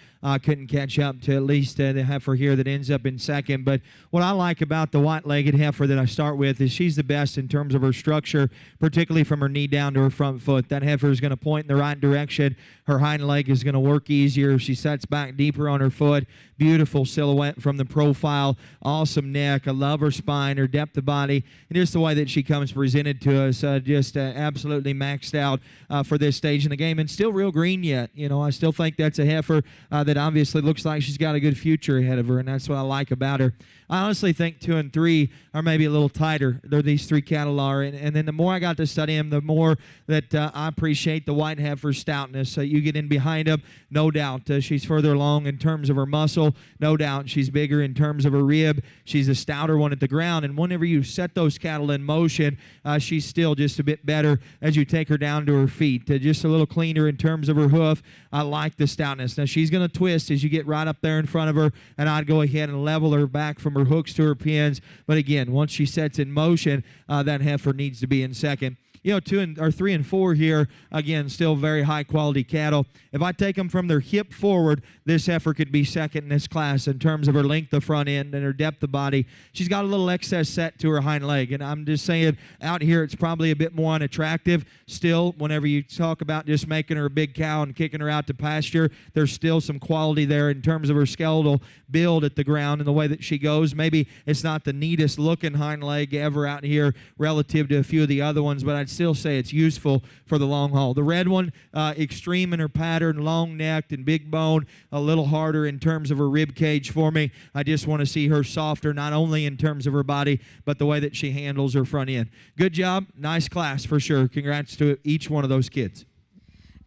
couldn't catch up to at least the heifer here that ends up in second. But what I like about the white-legged heifer that I start with is she's the best in terms of her structure, particularly from her knee down to her front foot. That heifer is going to point in the right direction. Her hind leg is going to work easier. She sets back deeper on her foot. Beautiful silhouette from the profile. Awesome neck. I love her spine, her depth of body, and just the way that she comes presented to us. Just absolutely maxed out for this stage in the game, and still real green yet. You know, I still think that's a heifer that obviously looks like she's got a good future ahead of her, and that's what I like about her. I honestly think 2 and 3 are maybe a little tighter. These 3 cattle are, and then the more I got to study them, the more that I appreciate the white heifer's stoutness. You get in behind them, no doubt. She's further along in terms of her muscle, no doubt. She's bigger in terms of her rib. She's a stouter one at the ground, and whenever you set those cattle in motion, she's still just a bit better as you take her down to her feet. Just a little cleaner in terms of her hoof. I like the stoutness. Now, she's going to twist as you get right up there in front of her, and I'd go ahead and level her back from her hooks to her pins. But again, once she sets in motion, that heifer needs to be in second. You know, 3 and 4 here, again, still very high-quality cattle. If I take them from their hip forward, this heifer could be second in this class in terms of her length of front end and her depth of body. She's got a little excess set to her hind leg, and I'm just saying out here it's probably a bit more unattractive. Still, whenever you talk about just making her a big cow and kicking her out to pasture, there's still some quality there in terms of her skeletal build at the ground and the way that she goes. Maybe it's not the neatest-looking hind leg ever out here relative to a few of the other ones, but I'd still say it's useful for the long haul. The red one, extreme in her pattern, long-necked and big bone, a little harder in terms of her rib cage for me. I just want to see her softer, not only in terms of her body, but the way that she handles her front end. Good job. Nice class for sure. Congrats to each one of those kids.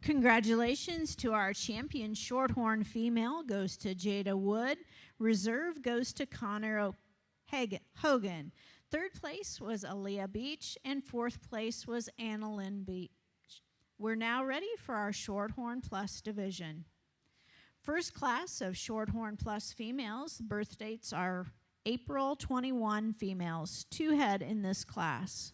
Congratulations to our champion shorthorn female, goes to Jada Wood. Reserve goes to Connor Hogan. 3rd place was Aaliyah Beach, and 4th place was Annalyn Beach. We're now ready for our Shorthorn Plus division. First class of Shorthorn Plus females, birth dates are April 21 females, 2 head in this class.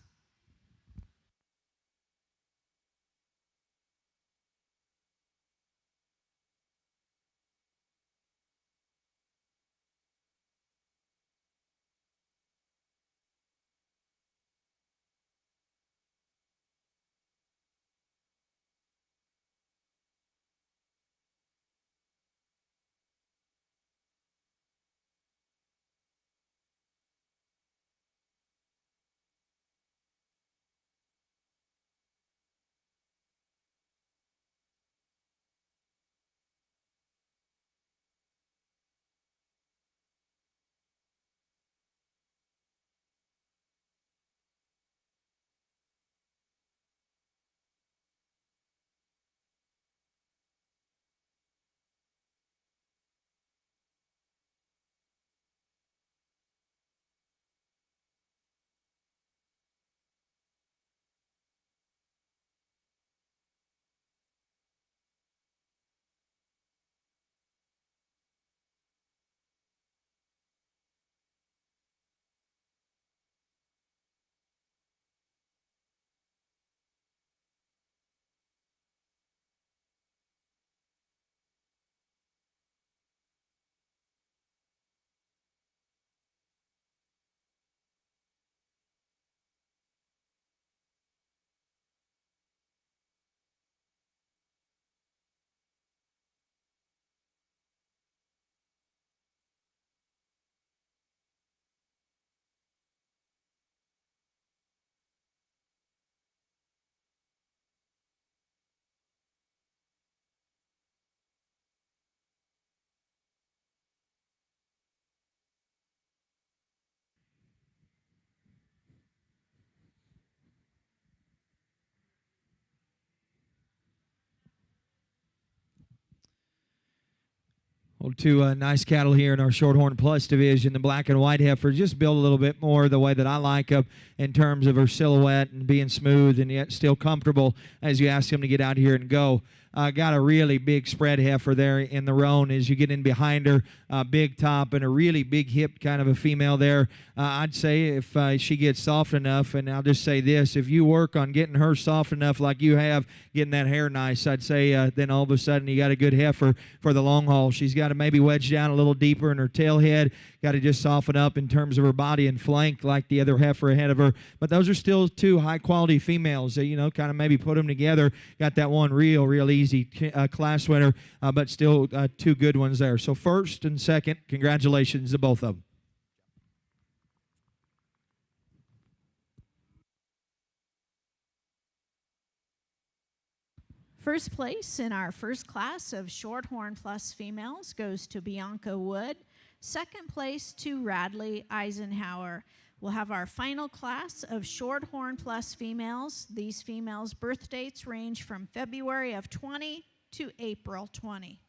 Well, 2 nice cattle here in our Shorthorn Plus division. The black and white heifer just built a little bit more the way that I like them in terms of her silhouette and being smooth and yet still comfortable as you ask them to get out here and go. got a really big spread heifer there in the roan as you get in behind her. Big top and a really big hip kind of a female there. I'd say if she gets soft enough, and I'll just say this, if you work on getting her soft enough like you have, getting that hair nice, I'd say then all of a sudden you got a good heifer for the long haul. She's got to maybe wedge down a little deeper in her tail head, got to just soften up in terms of her body and flank like the other heifer ahead of her. But those are still two high-quality females. Kind of maybe put them together. Got that one real easy class winner, but still two good ones there. So first and second, congratulations to both of them. First place in our first class of Shorthorn Plus females goes to Bianca Wood. Second place to Radley Eisenhower. We'll have our final class of Shorthorn Plus females. These females' birth dates range from February of 20 to April 20.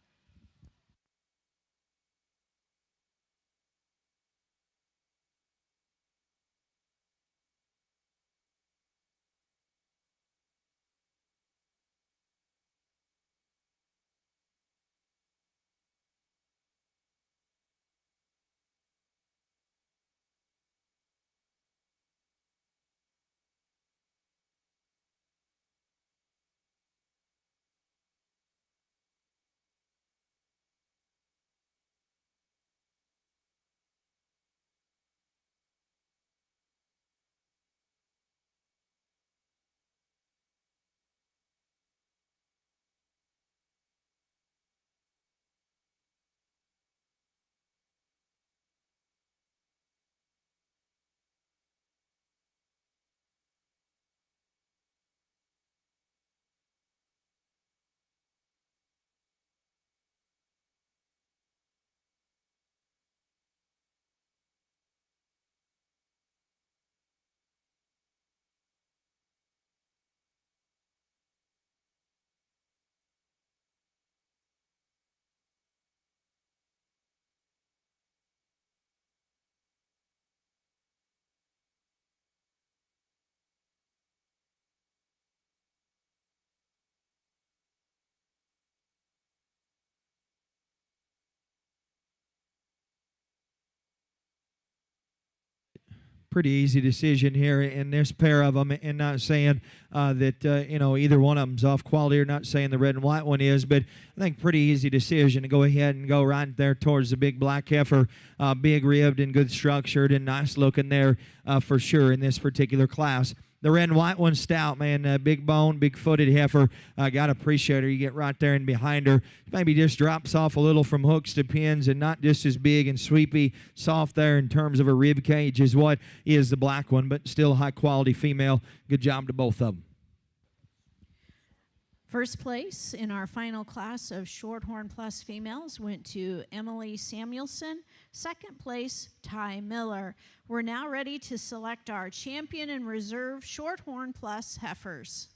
Pretty easy decision here in this pair of them, and not saying that either one of them's off quality, or not saying the red and white one is, but I think pretty easy decision to go ahead and go right there towards the big black heifer, big ribbed and good structured and nice looking there for sure in this particular class. The red and white one's stout, man. Big bone, big footed heifer. Got to appreciate her. You get right there and behind her. Maybe just drops off a little from hooks to pins, and not just as big and sweepy, soft there in terms of her rib cage is what is the black one, but still a high quality female. Good job to both of them. First place in our final class of Shorthorn Plus females went to Emily Samuelson. Second place, Ty Miller. We're now ready to select our champion and reserve Shorthorn Plus heifers.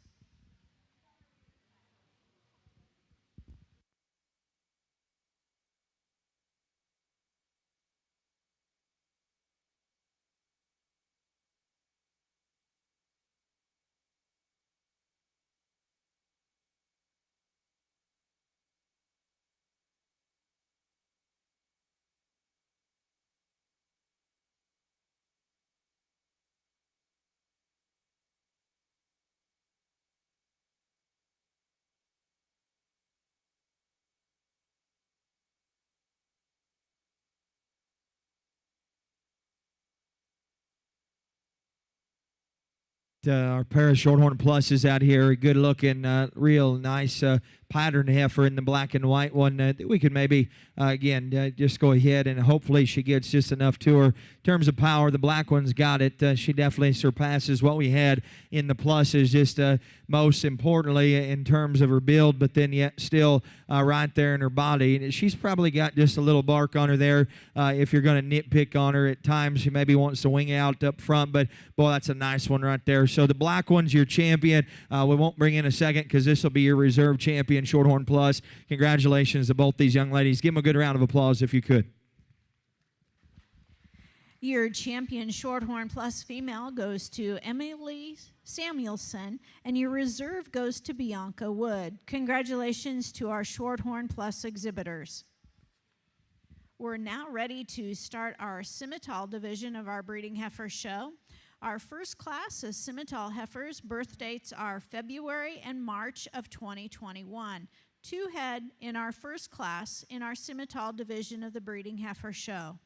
Our pair of Shorthorn Pluses out here, good looking, real nice pattern heifer in the black and white one. We could maybe, again, just go ahead and hopefully she gets just enough to her. In terms of power, the black one's got it. She definitely surpasses what we had in the pluses, just most importantly in terms of her build, but then yet still right there in her body. She's probably got just a little bark on her there. If you're going to nitpick on her at times, she maybe wants to wing out up front, but boy, that's a nice one right there. So the black one's your champion. We won't bring in a second because this will be your reserve champion, Shorthorn Plus. Congratulations to both these young ladies. Give them a good round of applause if you could. Your champion Shorthorn Plus female goes to Emily Samuelson, and your reserve goes to Bianca Wood. Congratulations to our Shorthorn Plus exhibitors. We're now ready to start our Simmental division of our breeding heifer show. Our first class is Simmental heifers. Birth dates are February and March of 2021. 2 head in our first class in our Simmental division of the breeding heifer show.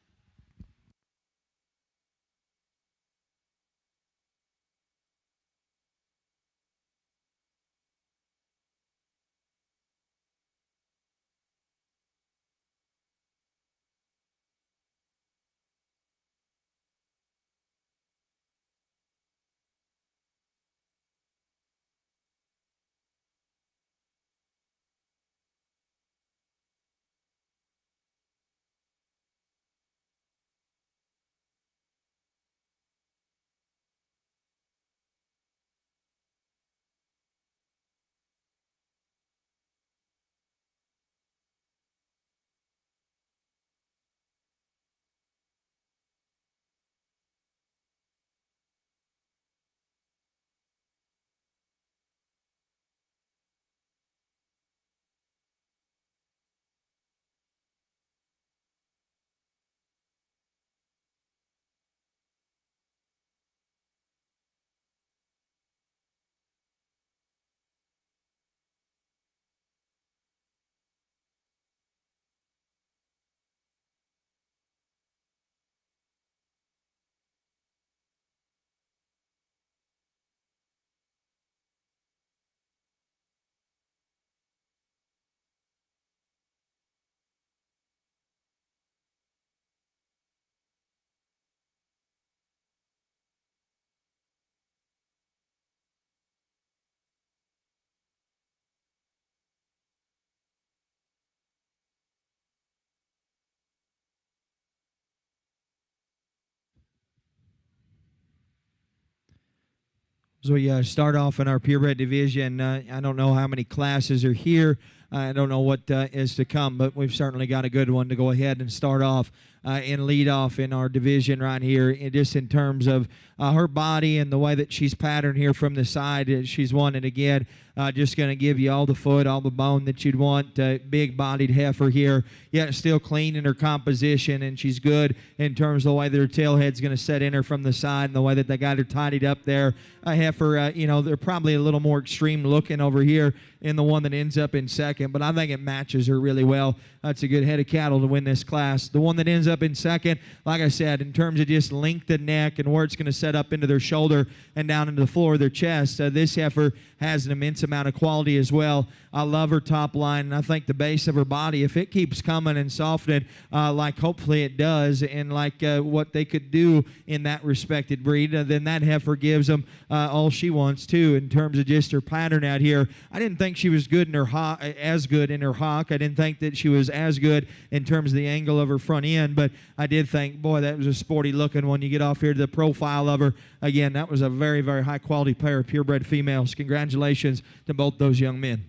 So we start off in our purebred division. I don't know how many classes are here. I don't know what is to come, but we've certainly got a good one to go ahead and start off and lead off in our division right here. And just in terms of her body and the way that she's patterned here from the side, she's one. And again, just going to give you all the foot, all the bone that you'd want. Big-bodied heifer here, yet still clean in her composition, and she's good in terms of the way that her tail head's going to set in her from the side and the way that they got her tidied up there. A heifer, they're probably a little more extreme looking over here in the one that ends up in second, but I think it matches her really well. That's a good head of cattle to win this class. The one that ends up in second, like I said, in terms of just length of neck and where it's going to set up into their shoulder and down into the floor of their chest, this heifer has an immense amount of quality as well. I love her top line, and I think the base of her body, if it keeps coming and softening like hopefully it does, and like what they could do in that respected breed, then that heifer gives them all she wants too in terms of just her pattern out here. I didn't think she was good in her hock, as good in her hock. I didn't think that she was as good in terms of the angle of her front end, but I did think, boy, that was a sporty looking one. You get off here to the profile of her. Again, that was a very, very high quality pair of purebred females. Congratulations to both those young men.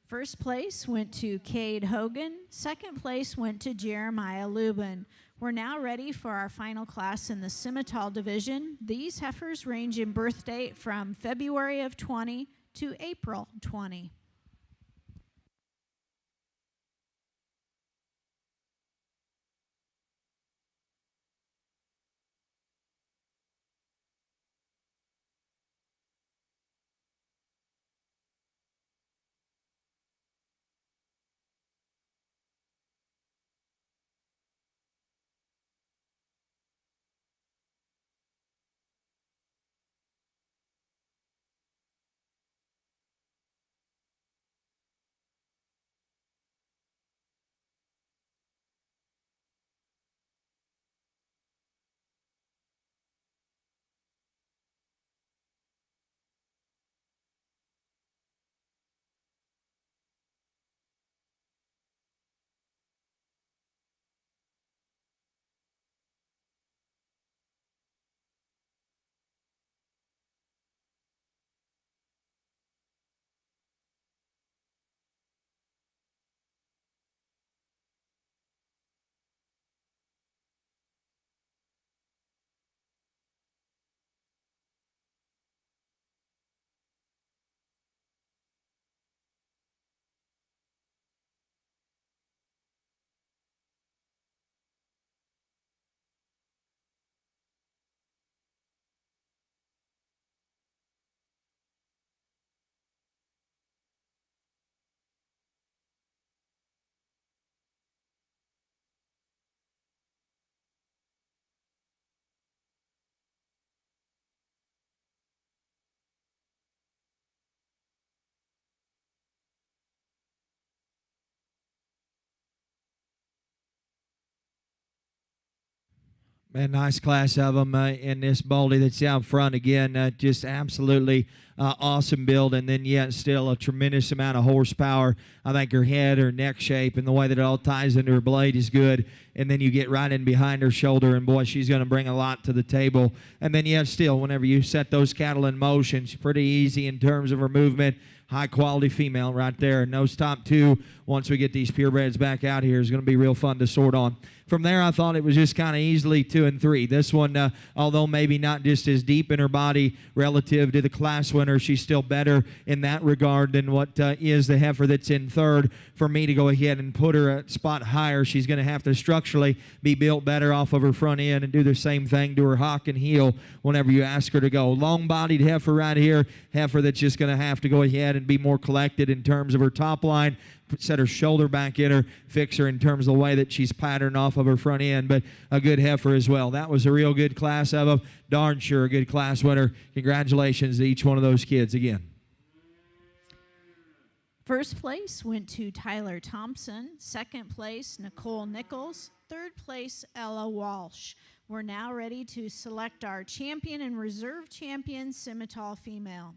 First place went to Cade Hogan. Second place went to Jeremiah Lubin. We're now ready for our final class in the Simmental division. These heifers range in birth date from February of 20 to April 20. Man, nice class of them in this Baldy that's out front again. Just absolutely awesome build, and then yet still a tremendous amount of horsepower. I think her head, her neck shape, and the way that it all ties into her blade is good. And then you get right in behind her shoulder, and boy, she's going to bring a lot to the table. And then yet still, whenever you set those cattle in motion, she's pretty easy in terms of her movement. High quality female right there. And those top two, once we get these purebreds back out here, is going to be real fun to sort on. From there, I thought it was just kind of easily 2 and 3. This one, although maybe not just as deep in her body relative to the class winner, she's still better in that regard than what is the heifer that's in third. For me to go ahead and put her a spot higher, she's going to have to structurally be built better off of her front end and do the same thing to her hock and heel whenever you ask her to go. Long-bodied heifer right here, heifer that's just going to have to go ahead and be more collected in terms of her top line, set her shoulder back in her, fix her in terms of the way that she's patterned off of her front end, but a good heifer as well. That was a real good class of them. Darn sure a good class winner. Congratulations to each one of those kids again. First place went to Tyler Thompson. Second place, Nicole Nichols. Third place, Ella Walsh. We're now ready to select our champion and reserve champion Simmental female.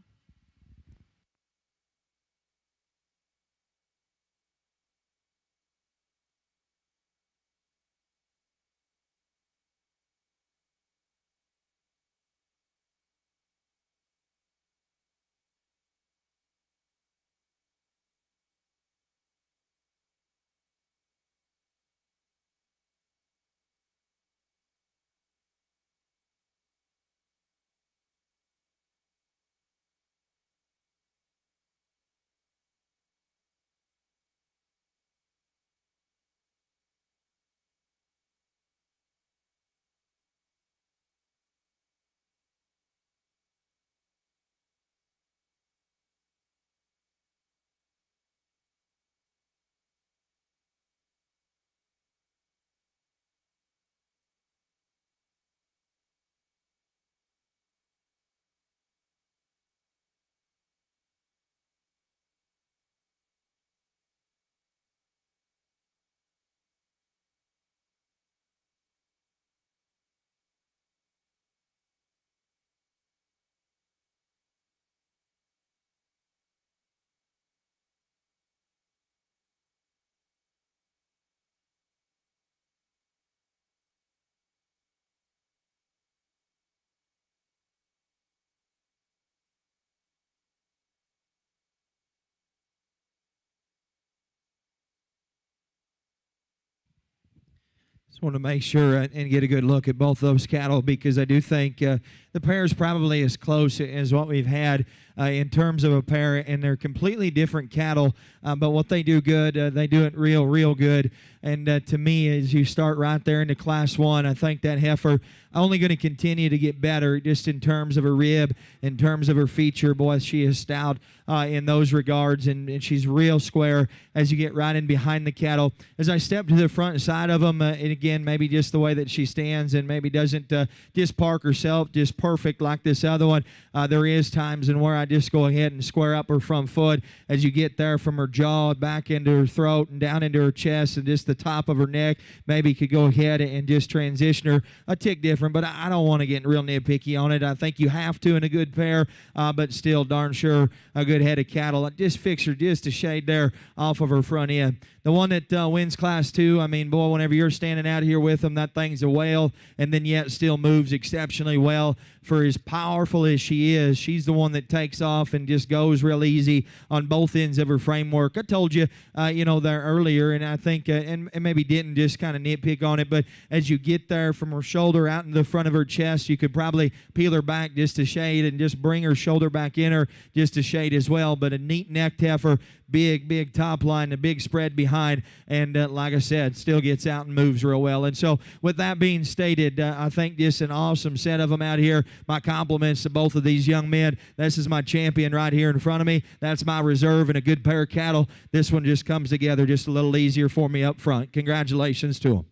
Just want to make sure and get a good look at both those cattle, because I do think the pair is probably as close as what we've had in terms of a pair, and they're completely different cattle, but what they do good, they do it real good. And to me, as you start right there into Class 1, I think that heifer only going to continue to get better just in terms of her rib, in terms of her feature. Boy, she is stout in those regards, and she's real square as you get right in behind the cattle. As I step to the front side of them, and again, maybe just the way that she stands and maybe doesn't just park herself just perfect like this other one, there is times in where I just go ahead and square up her front foot as you get there from her jaw back into her throat and down into her chest and just the top of her neck. Maybe could go ahead and just transition her a tick different, but I don't want to get real nitpicky on it. I think you have to in a good pair, but still darn sure a good head of cattle. I just fix her just a shade there off of her front end. The one that wins Class 2, I mean, boy, whenever you're standing out here with them, that thing's a whale, and then yet still moves exceptionally well. For as powerful as she is, she's the one that takes off and just goes real easy on both ends of her framework. I told you, there earlier, and I think, and maybe didn't just kind of nitpick on it, but as you get there from her shoulder out in the front of her chest, you could probably peel her back just a shade and just bring her shoulder back in her just a shade as well. But a neat neck heifer, big top line, a big spread behind, and like I said, still gets out and moves real well. And so with that being stated, I think just an awesome set of them out here. My compliments to both of these young men. This is my champion right here in front of me. That's my reserve and a good pair of cattle. This one just comes together just a little easier for me up front. Congratulations to them.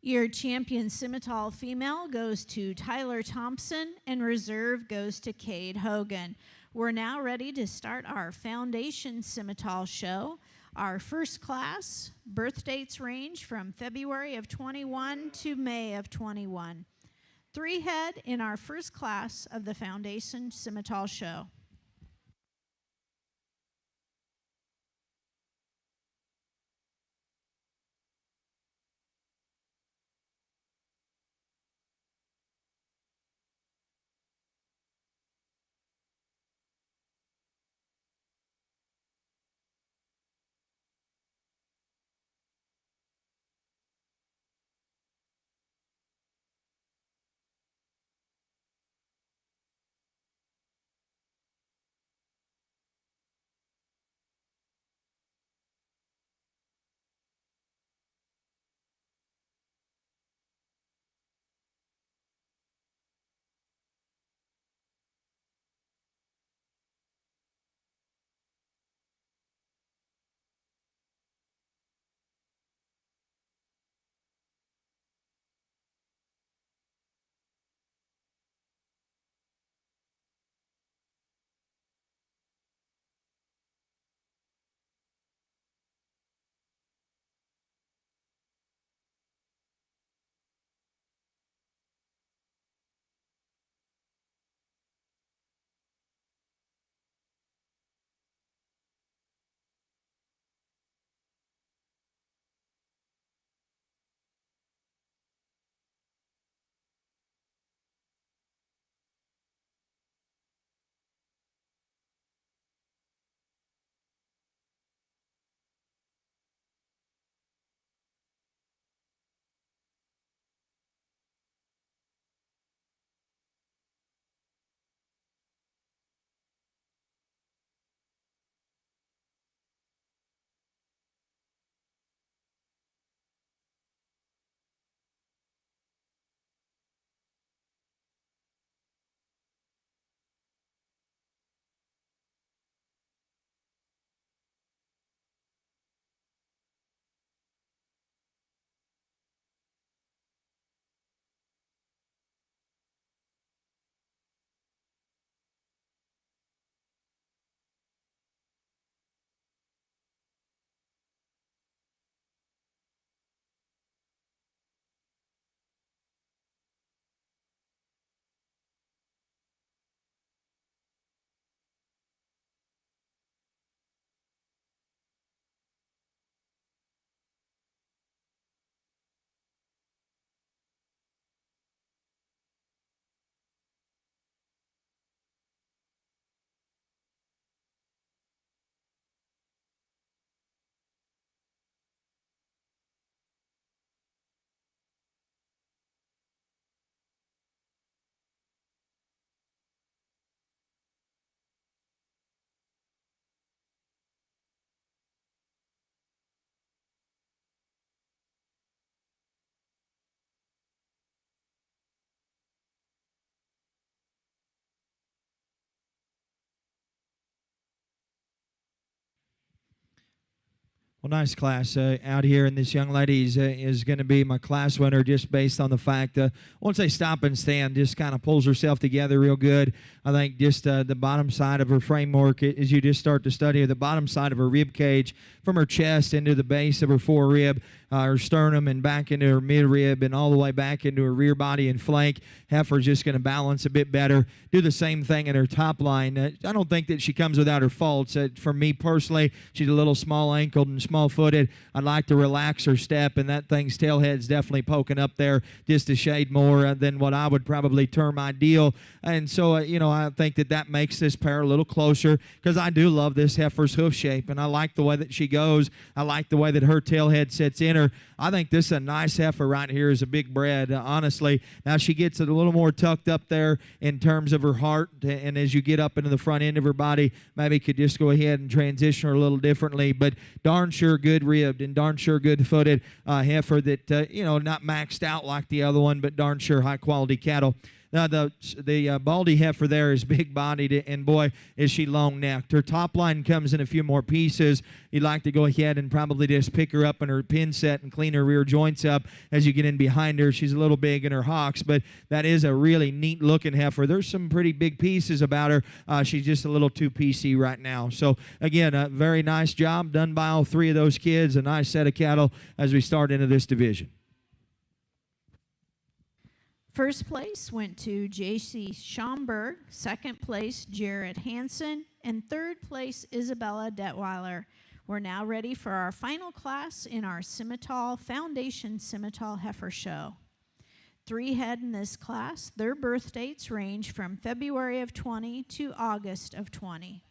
Your champion Simmental female goes to Tyler Thompson, and reserve goes to Cade Hogan. We're now ready to start our Foundation Simmental show. Our first class, birth dates range from February of 21 to May of 21. 3 head in our first class of the Foundation Scimitar Show. Well, nice class out here, and this young lady is going to be my class winner just based on the fact, once they stop and stand, just kind of pulls herself together real good. I think just the bottom side of her framework, as you just start to study the bottom side of her rib cage, from her chest into the base of her forerib, her sternum, and back into her midrib, and all the way back into her rear body and flank. Heifer's just going to balance a bit better. Do the same thing in her top line. I don't think that she comes without her faults. For me personally, she's a little small-ankled and small-footed. I'd like to relax her step, and that thing's tailhead's definitely poking up there just a shade more than what I would probably term ideal. And so, I think that makes this pair a little closer, because I do love this heifer's hoof shape, and I like the way that she goes. I like the way that her tailhead sits in her. I think this is a nice heifer right here, is a big bred, honestly. Now, she gets it a little more tucked up there in terms of her heart, and as you get up into the front end of her body, maybe could just go ahead and transition her a little differently, but darn sure good ribbed and darn sure good footed heifer that, not maxed out like the other one, but darn sure high quality cattle. Now, the Baldy heifer there is big-bodied, and boy, is she long-necked. Her top line comes in a few more pieces. You'd like to go ahead and probably just pick her up in her pin set and clean her rear joints up as you get in behind her. She's a little big in her hocks, but that is a really neat-looking heifer. There's some pretty big pieces about her. She's just a little too piecey right now. So, again, a very nice job done by all three of those kids. A nice set of cattle as we start into this division. First place went to J.C. Schomburg, second place Jared Hansen, and third place Isabella Detweiler. We're now ready for our final class in our Simmental Foundation Simmental Heifer Show. 3 head in this class. Their birth dates range from February of 20 to August of 20.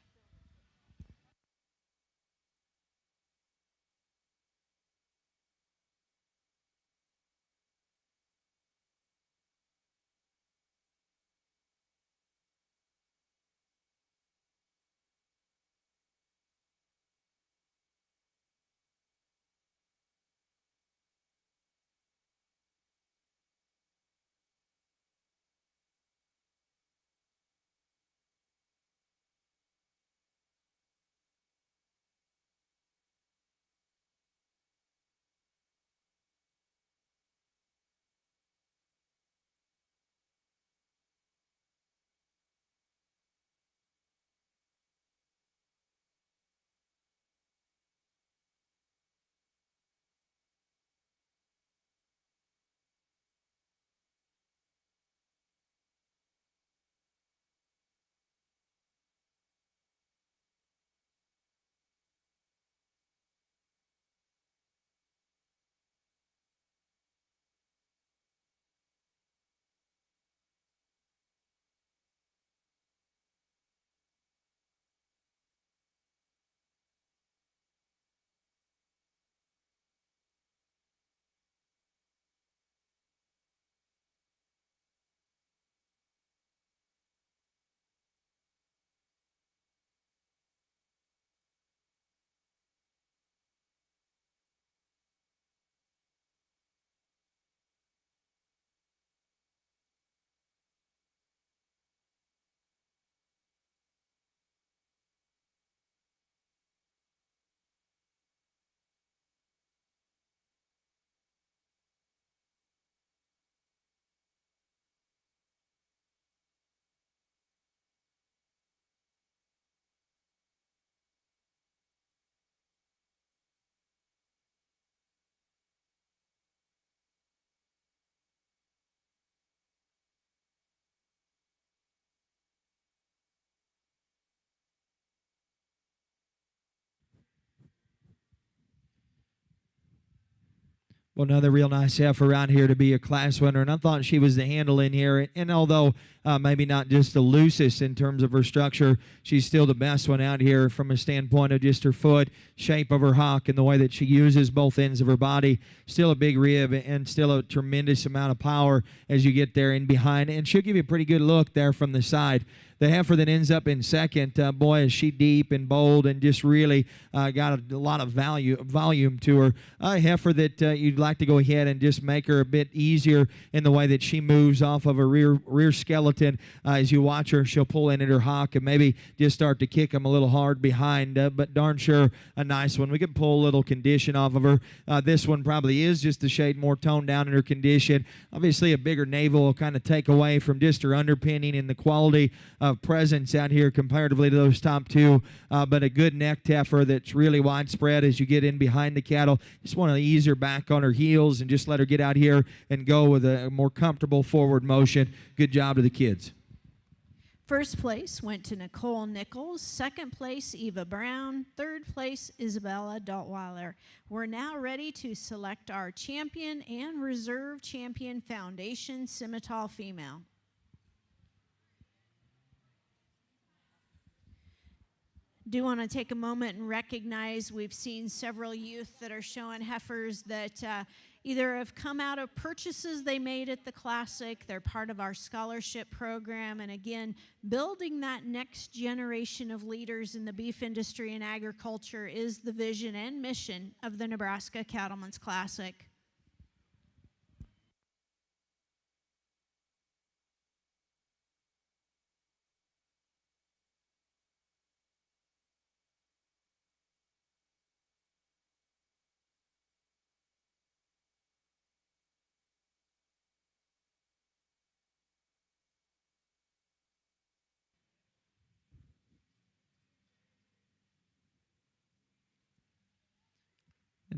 Well, another real nice heifer around here to be a class winner, and I thought she was the handle in here. And although maybe not just the loosest in terms of her structure, she's still the best one out here from a standpoint of just her foot, shape of her hock, and the way that she uses both ends of her body. Still a big rib and still a tremendous amount of power as you get there in behind. And she'll give you a pretty good look there from the side. The heifer that ends up in second, boy, is she deep and bold and just really got a lot of volume to her. A heifer that you'd like to go ahead and just make her a bit easier in the way that she moves off of her rear skeleton. As you watch her, she'll pull in at her hock and maybe just start to kick them a little hard behind, but darn sure a nice one. We can pull a little condition off of her. This one probably is just a shade more toned down in her condition. Obviously, a bigger navel will kind of take away from just her underpinning and the quality of presence out here comparatively to those top two, but a good neck heifer that's really widespread as you get in behind the cattle. Just want to ease her back on her heels and just let her get out here and go with a more comfortable forward motion. Good job to the kids. First place went to Nicole Nichols, second place Eva Brown, third place Isabella Daltweiler. We're now ready to select our champion and reserve champion Foundation Simmental female. Do want to take a moment and recognize we've seen several youth that are showing heifers that either have come out of purchases they made at the Classic, they're part of our scholarship program, and again, building that next generation of leaders in the beef industry and agriculture is the vision and mission of the Nebraska Cattlemen's Classic.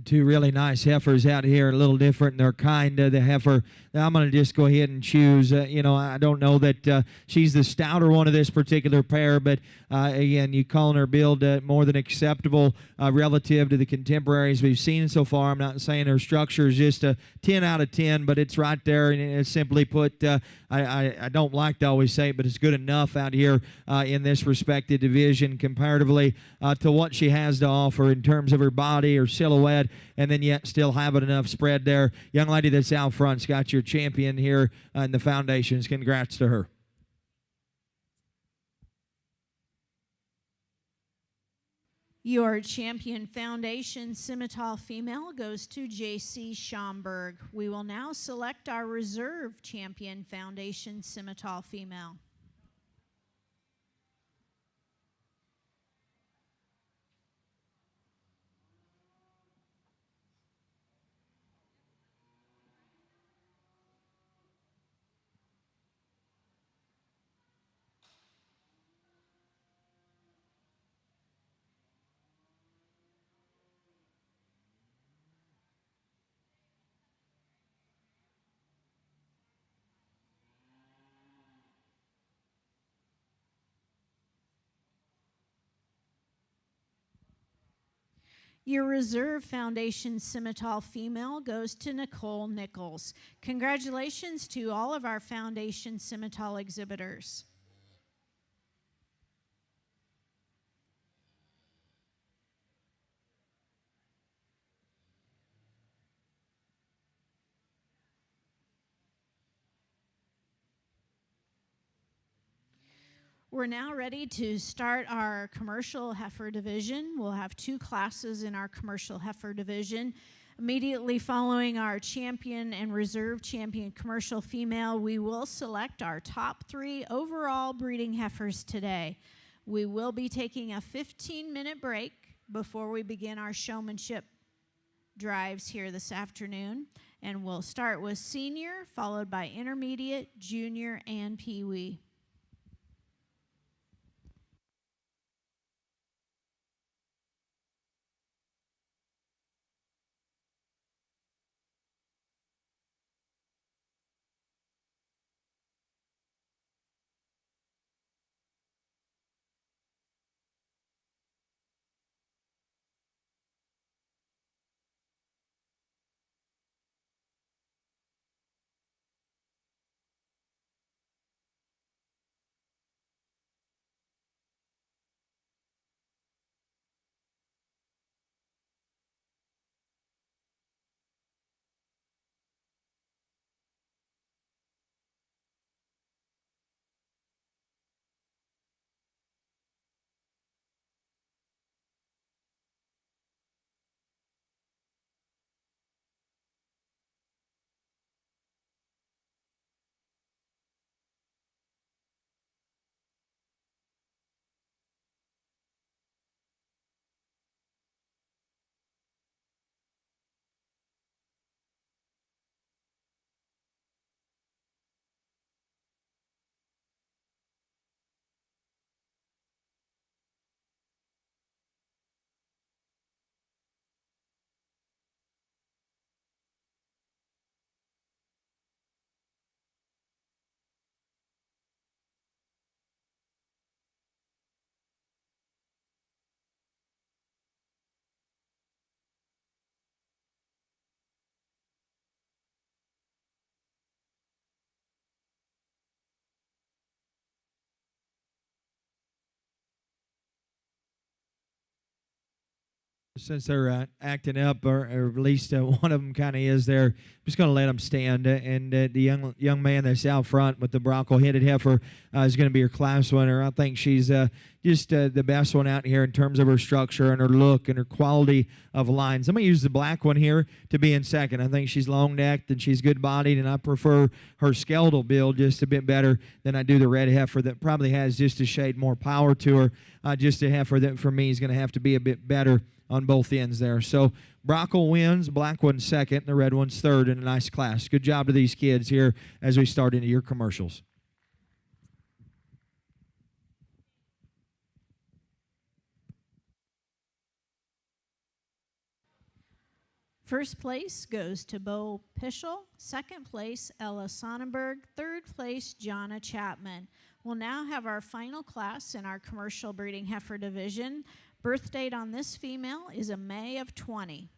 Two really nice heifers out here, a little different in their kind. The heifer, I'm going to just go ahead and choose. I don't know that she's the stouter one of this particular pair, but again, you calling her build more than acceptable relative to the contemporaries we've seen so far. I'm not saying her structure is just a 10 out of 10, but it's right there, and it's simply put, I don't like to always say it, but it's good enough out here in this respected division comparatively to what she has to offer in terms of her body, her silhouette, and then yet still having enough spread there. Young lady that's out front's got your champion here in the foundations. Congrats to her. Your champion foundation scimitar female goes to J.C. Schomburg. We will now select our reserve champion foundation scimitar female. Your reserve foundation scimitar female goes to Nicole Nichols. Congratulations to all of our foundation scimitar exhibitors. We're now ready to start our commercial heifer division. We'll have two classes in our commercial heifer division. Immediately following our champion and reserve champion commercial female, we will select our top 3 overall breeding heifers today. We will be taking a 15-minute break before we begin our showmanship drives here this afternoon. And we'll start with senior, followed by intermediate, junior, and peewee. Since they're acting up, or at least one of them kind of is there, I'm just going to let them stand. And the young man that's out front with the bronco-headed heifer is going to be your class winner. I think she's just the best one out here in terms of her structure and her look and her quality of lines. I'm going to use the black one here to be in second. I think she's long-necked and she's good-bodied, and I prefer her skeletal build just a bit better than I do the red heifer that probably has just a shade more power to her. Just a heifer that, for me, is going to have to be a bit better on both ends there. So Bronco wins, black one's second, and the red one's third in a nice class. Good job to these kids here as we start into your commercials. First place goes to Bo Pischel. Second place, Ella Sonnenberg. Third place, Jonna Chapman. We'll now have our final class in our commercial breeding heifer division. Birth date on this female is a May of 20.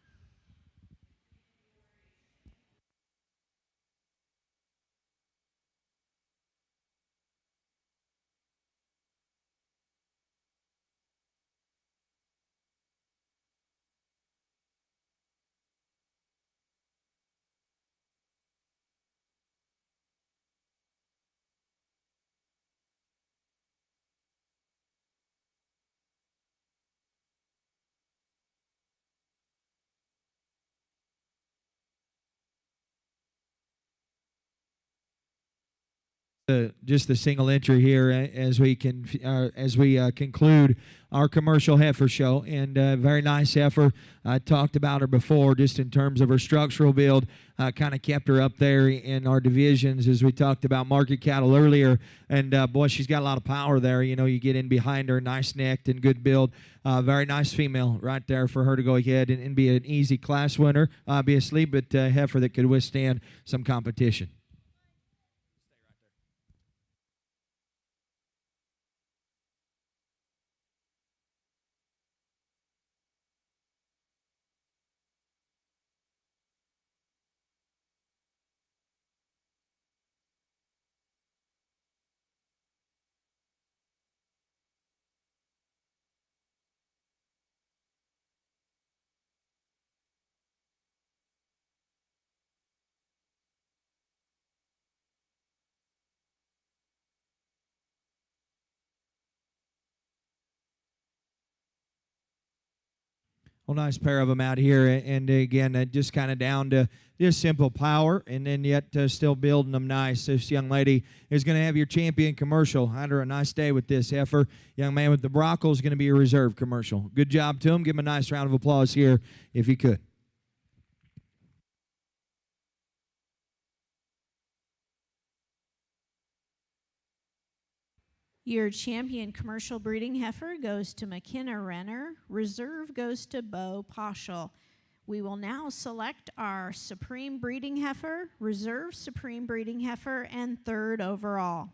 Just the single entry here as we conclude our commercial heifer show, and very nice heifer. I talked about her before, just in terms of her structural build. Kind of kept her up there in our divisions as we talked about market cattle earlier. And boy, she's got a lot of power there. You know, you get in behind her, nice necked and good build. Very nice female right there for her to go ahead and be an easy class winner, obviously, but heifer that could withstand some competition. Well, nice pair of them out here, and again, just kind of down to just simple power, and then yet still building them nice. This young lady is going to have your champion commercial. Had her a nice day with this heifer. Young man with the Brockle is going to be a reserve commercial. Good job to him. Give him a nice round of applause here if you could. Your champion commercial breeding heifer goes to McKenna Renner. Reserve goes to Bo Poschel. We will now select our supreme breeding heifer, reserve supreme breeding heifer, and third overall.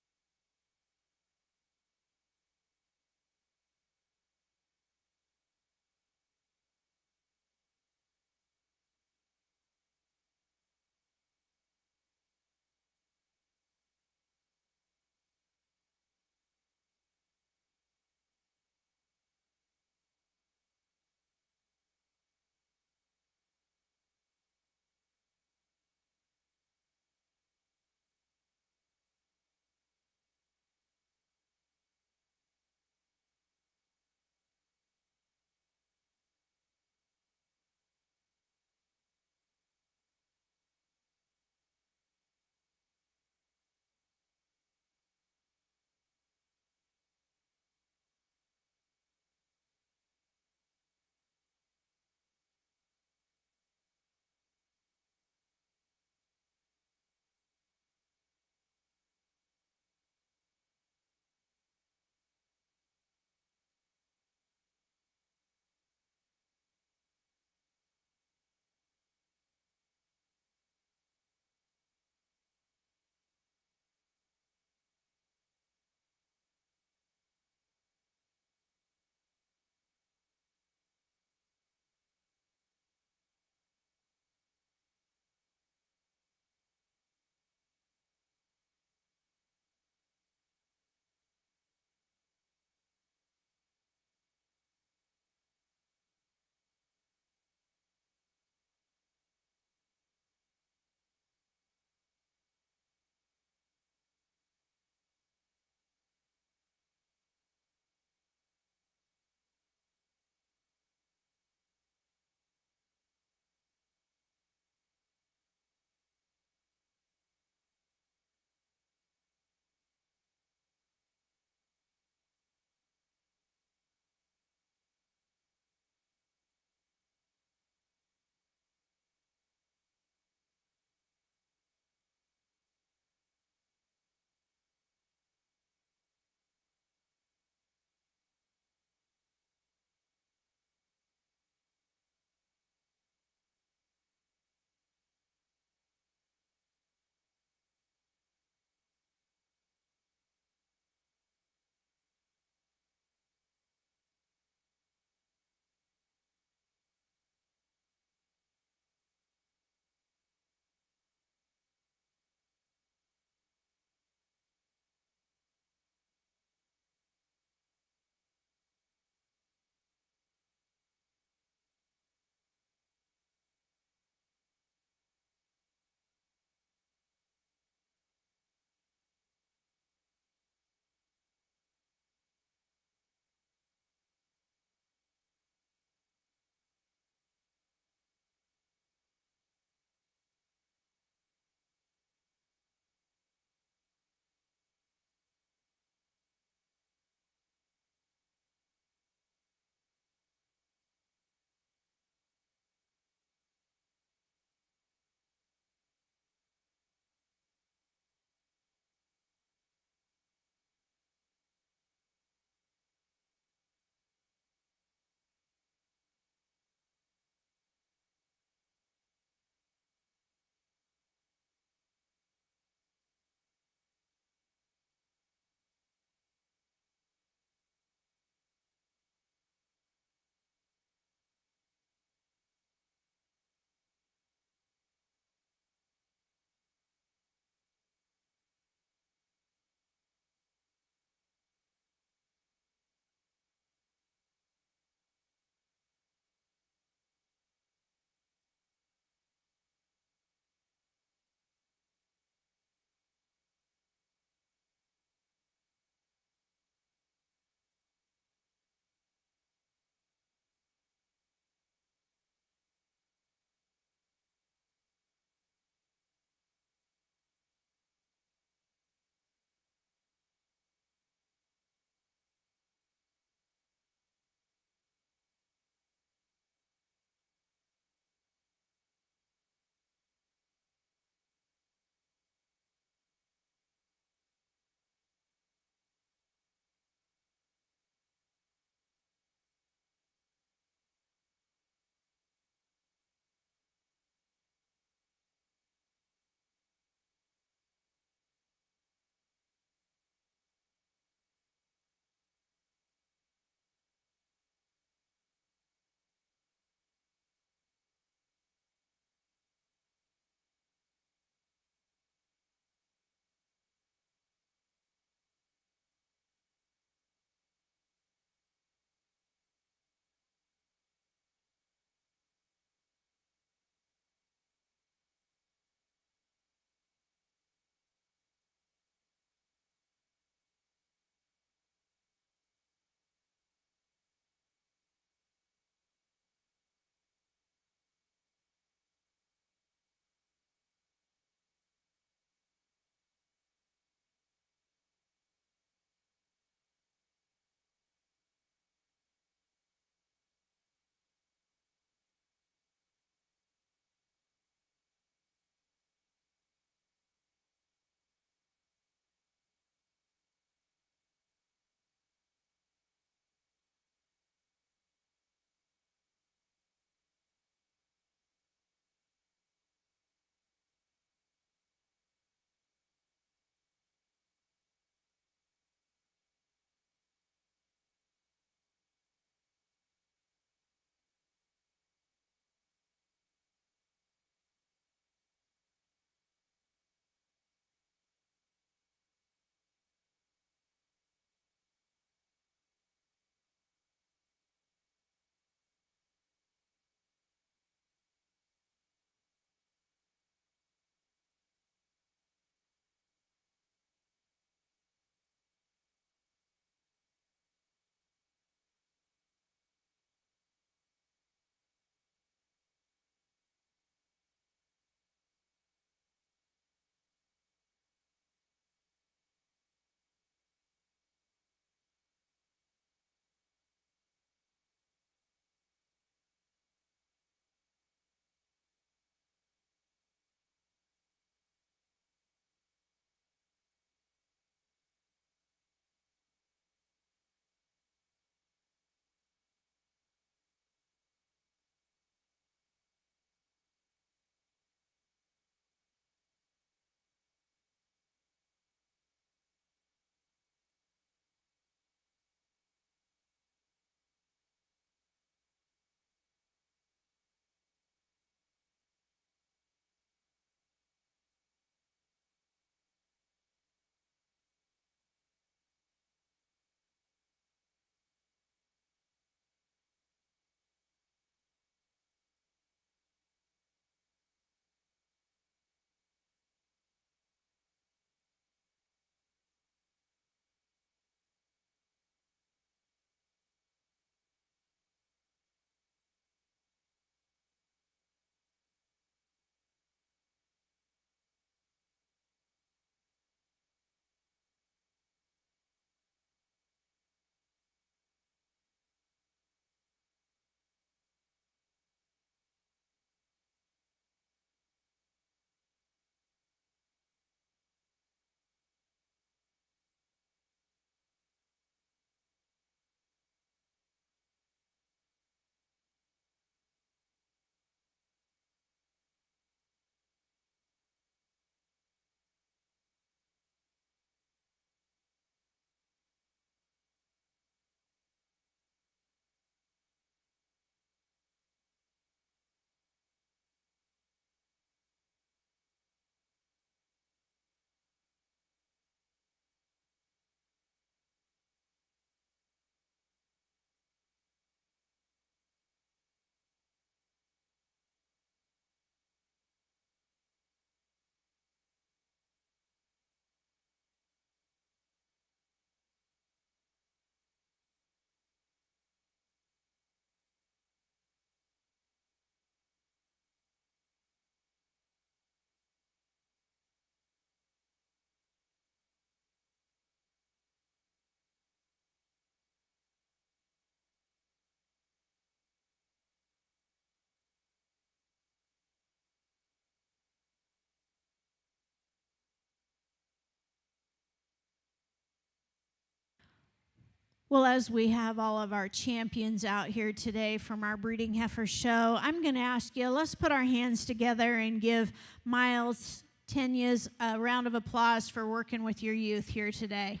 Well, as we have all of our champions out here today from our Breeding Heifer Show, I'm going to ask you, let's put our hands together and give Miles Tenyas a round of applause for working with your youth here today.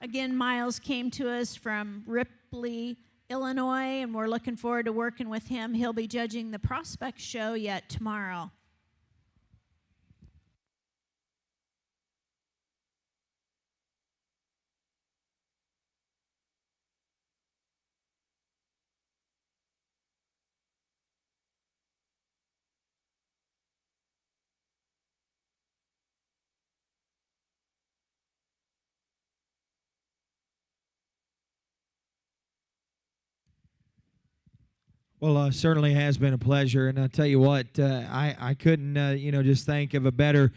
Again, Miles came to us from Ripley, Illinois, and we're looking forward to working with him. He'll be judging the Prospect Show yet tomorrow. Well, certainly has been a pleasure, and I tell you what, I couldn't, just think of a better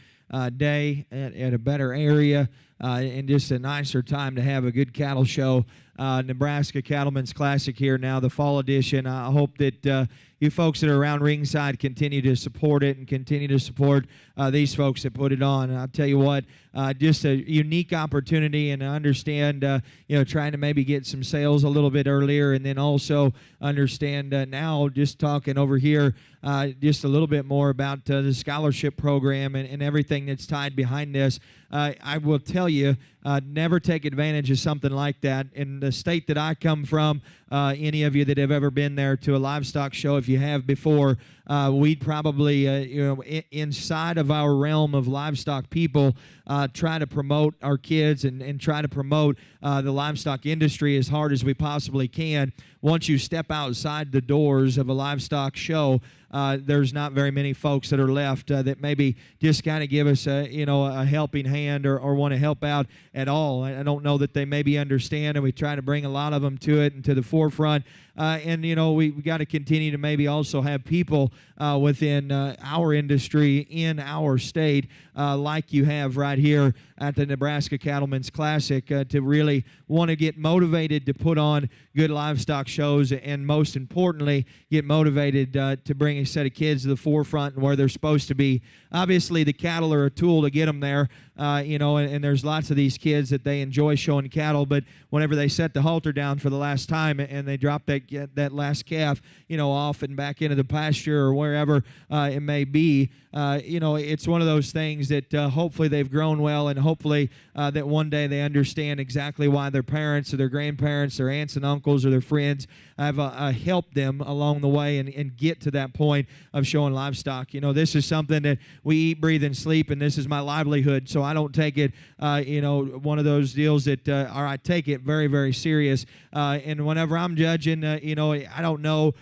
day at a better area and just a nicer time to have a good cattle show. Nebraska Cattlemen's Classic here now, the fall edition. I hope that you folks that are around ringside continue to support it and continue to support these folks that put it on. And I'll tell you what, just a unique opportunity, and I understand, trying to maybe get some sales a little bit earlier, and then also understand now just talking over here just a little bit more about the scholarship program and everything that's tied behind this. I will tell you, never take advantage of something like that. In the state that I come from, any of you that have ever been there to a livestock show, if you have before, we'd probably, inside of our realm of livestock people, try to promote our kids and try to promote the livestock industry as hard as we possibly can. Once you step outside the doors of a livestock show, there's not very many folks that are left that maybe just kind of give us a helping hand or want to help out at all. I don't know that they maybe understand, and we try to bring a lot of them to it and to the forefront. We got to continue to maybe also have people within our industry in our state, like you have right here at the Nebraska Cattlemen's Classic, to really want to get motivated to put on good livestock shows, and most importantly, get motivated to bring a set of kids to the forefront and where they're supposed to be. Obviously, the cattle are a tool to get them there, and there's lots of these kids that they enjoy showing cattle, but whenever they set the halter down for the last time and they drop that last calf, off and back into the pasture or wherever it may be, it's one of those things that hopefully they've grown well, and hopefully that one day they understand exactly why their parents or their grandparents, their aunts and uncles or their friends have helped them along the way and get to that point of showing livestock. This is something that we eat, breathe, and sleep, and this is my livelihood, so I don't take it, one of those deals that, or I take it very, very serious, and whenever I'm judging, I don't know,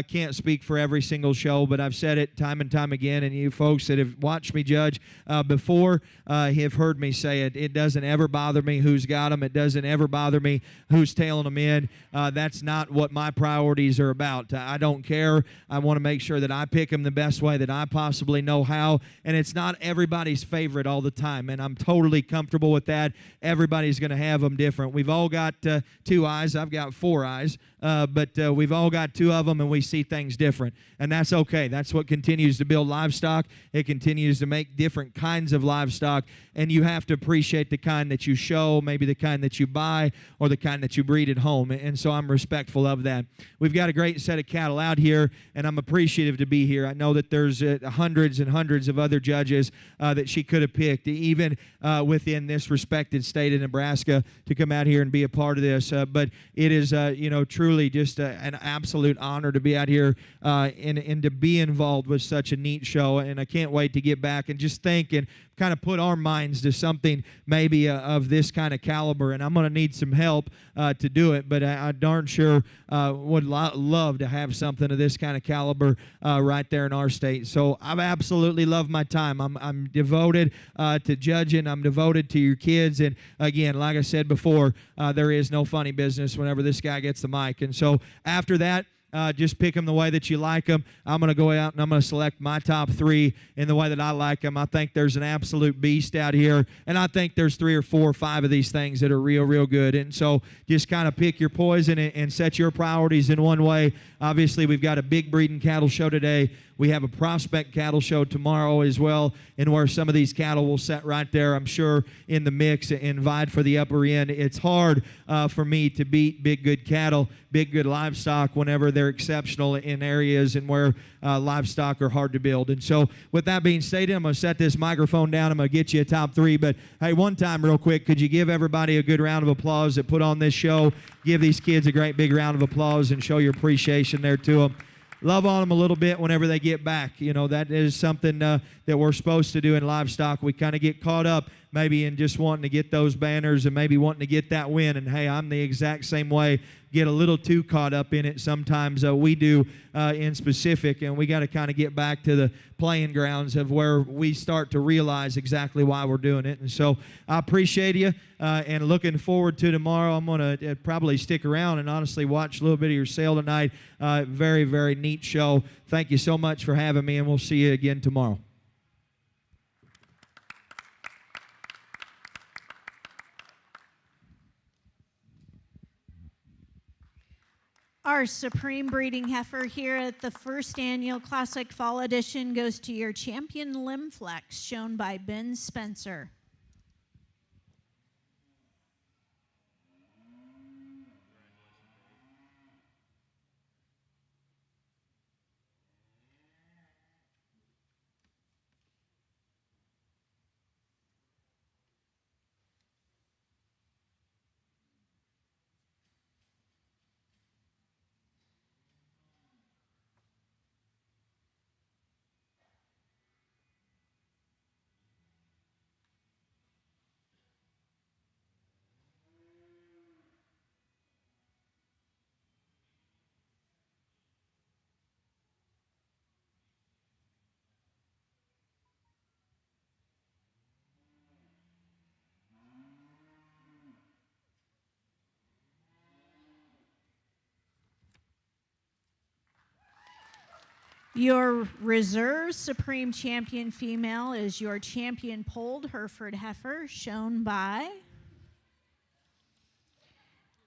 can't speak for every single show, but I've said it time and time again, and you folks that have watched me judge before have heard me say it. It doesn't ever bother me who's got them. It doesn't ever bother me who's tailing them in. That's not what my priorities are about. I don't care. I want to make sure that I pick them the best way that I possibly know how, and it's not everybody's favorite all the time, and I'm totally comfortable with that. Everybody's going to have them different. We've all got two eyes. I've got four eyes, but we've all got two of them, and we see things different, and that's okay. That's what continues to build livestock. It continues to make different kinds of livestock, and you have to appreciate the kind that you show, maybe the kind that you buy, or the kind that you breed at home, and so I'm respectful of that. We've got a great set of cattle out here, and I'm appreciative to be here. I know that there's hundreds and hundreds of other judges that she could have picked, even within this respected state of Nebraska, to come out here and be a part of this, but it is truly just an absolute honor to be out here and to be involved with such a neat show, and I can't wait to get back and just think and kind of put our minds to something maybe of this kind of caliber, and I'm going to need some help to do it, but I darn sure would love to have something of this kind of caliber right there in our state. So I've absolutely loved my time. I'm devoted to judging. I'm devoted to your kids, and again, like I said before, there is no funny business whenever this guy gets the mic, and so after that, Just pick them the way that you like them. I'm going to go out and I'm going to select my top 3 in the way that I like them. I think there's an absolute beast out here, and I think there's 3 or 4 or 5 of these things that are real good. And so just kind of pick your poison and set your priorities in one way. Obviously, we've got a big breeding cattle show today. We have a prospect cattle show tomorrow as well, and where some of these cattle will set right there, I'm sure, in the mix and vie for the upper end. It's hard for me to beat big, good cattle, big, good livestock whenever they're exceptional in areas and where livestock are hard to build. And so with that being stated, I'm going to set this microphone down. I'm going to get you a top 3. But, hey, one time real quick, could you give everybody a good round of applause that put on this show? Give these kids a great big round of applause and show your appreciation there to them. Love on them a little bit whenever they get back. You know, that is something that we're supposed to do in livestock. We kind of get caught up maybe in just wanting to get those banners and maybe wanting to get that win. And, hey, I'm the exact same way. Get a little too caught up in it sometimes. We do in specific, and we got to kind of get back to the playing grounds of where we start to realize exactly why we're doing it. And so I appreciate you and looking forward to tomorrow. I'm going to probably stick around and honestly watch a little bit of your sale tonight. Very, very neat show. Thank you so much for having me, and we'll see you again tomorrow. Our supreme breeding heifer here at the first annual Classic Fall Edition goes to your champion Limb Flex, shown by Ben Spencer. Your reserve supreme champion female is your champion polled Hereford heifer, shown by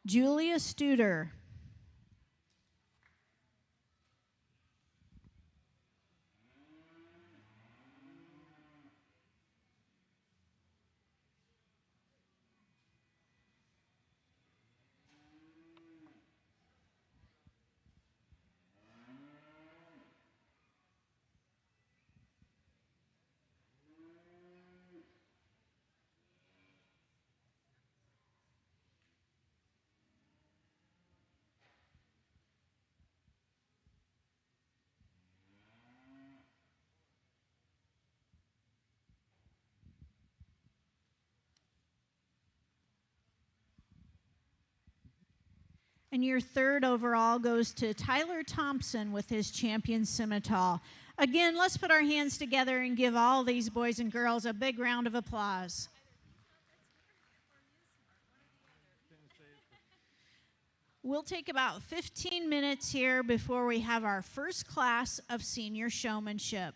Julia Studer. And your third overall goes to Tyler Thompson with his champion Scimitar. Again, let's put our hands together and give all these boys and girls a big round of applause. We'll take about 15 minutes here before we have our first class of senior showmanship.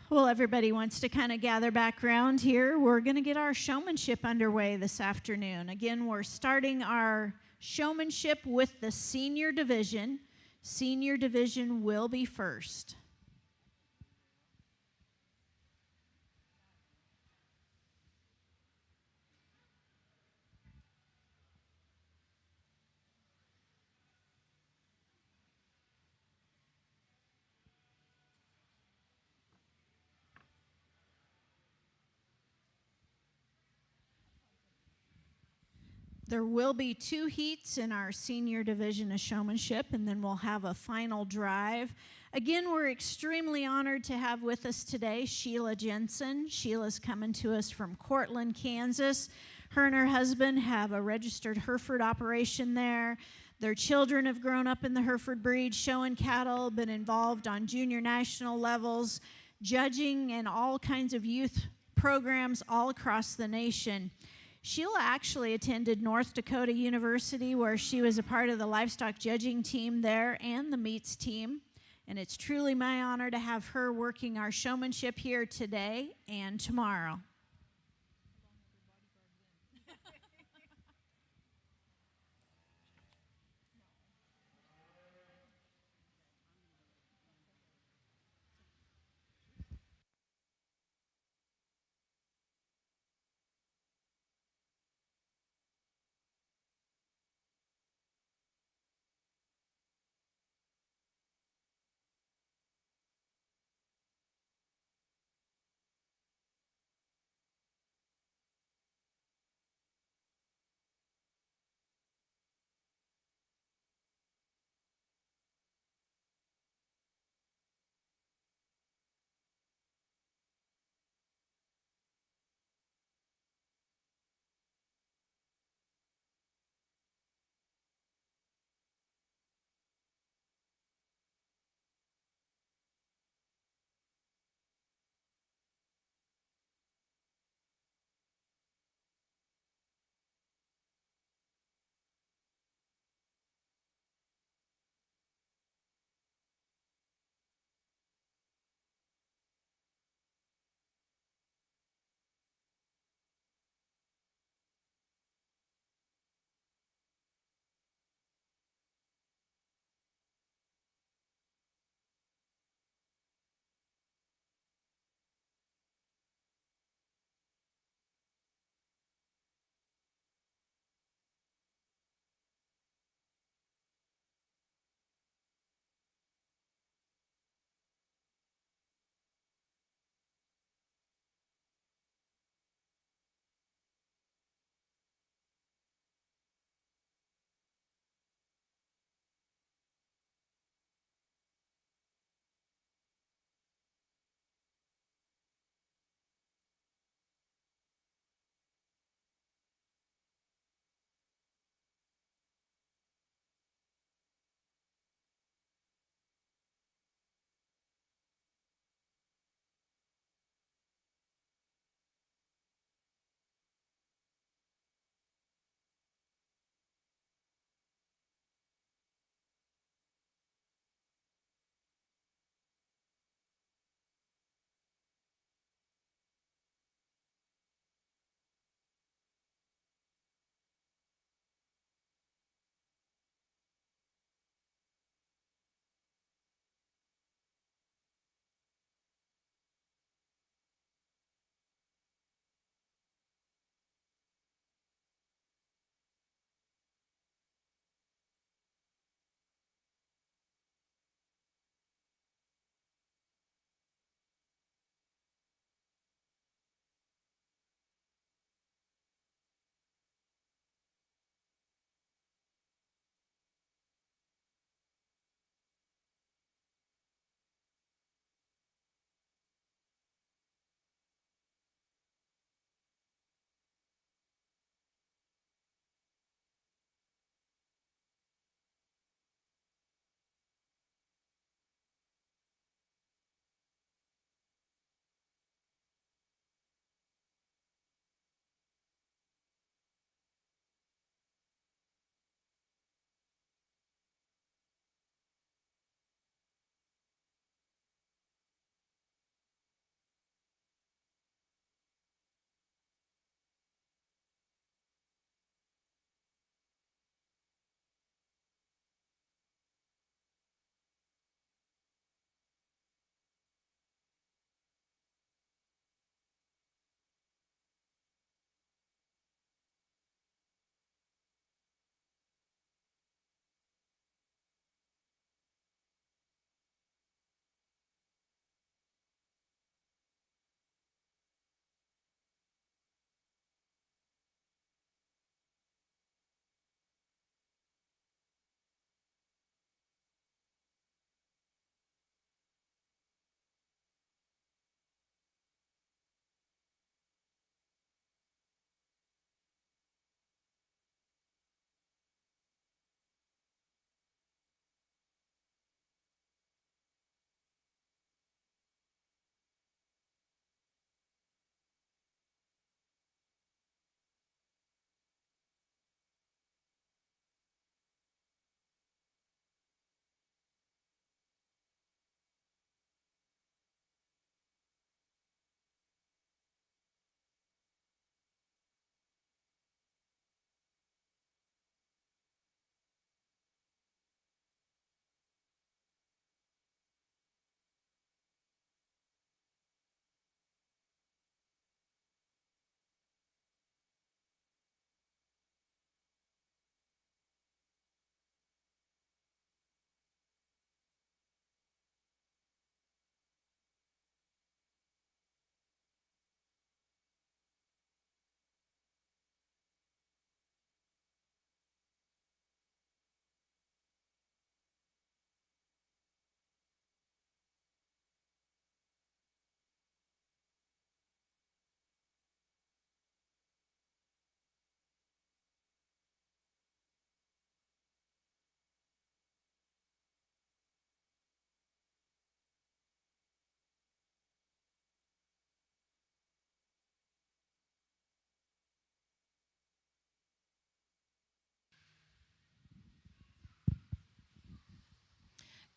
Well, everybody wants to kind of gather back around here. We're going to get our showmanship underway this afternoon. Again, we're starting our showmanship with the senior division. Senior division will be first. There will be 2 heats in our senior division of showmanship, and then we'll have a final drive. Again, we're extremely honored to have with us today Sheila Jensen. Sheila's coming to us from Cortland, Kansas. Her and her husband have a registered Hereford operation there. Their children have grown up in the Hereford breed, showing cattle, been involved on junior national levels, judging, and all kinds of youth programs all across the nation. Sheila actually attended North Dakota University, where she was a part of the livestock judging team there and the meats team. And it's truly my honor to have her working our showmanship here today and tomorrow.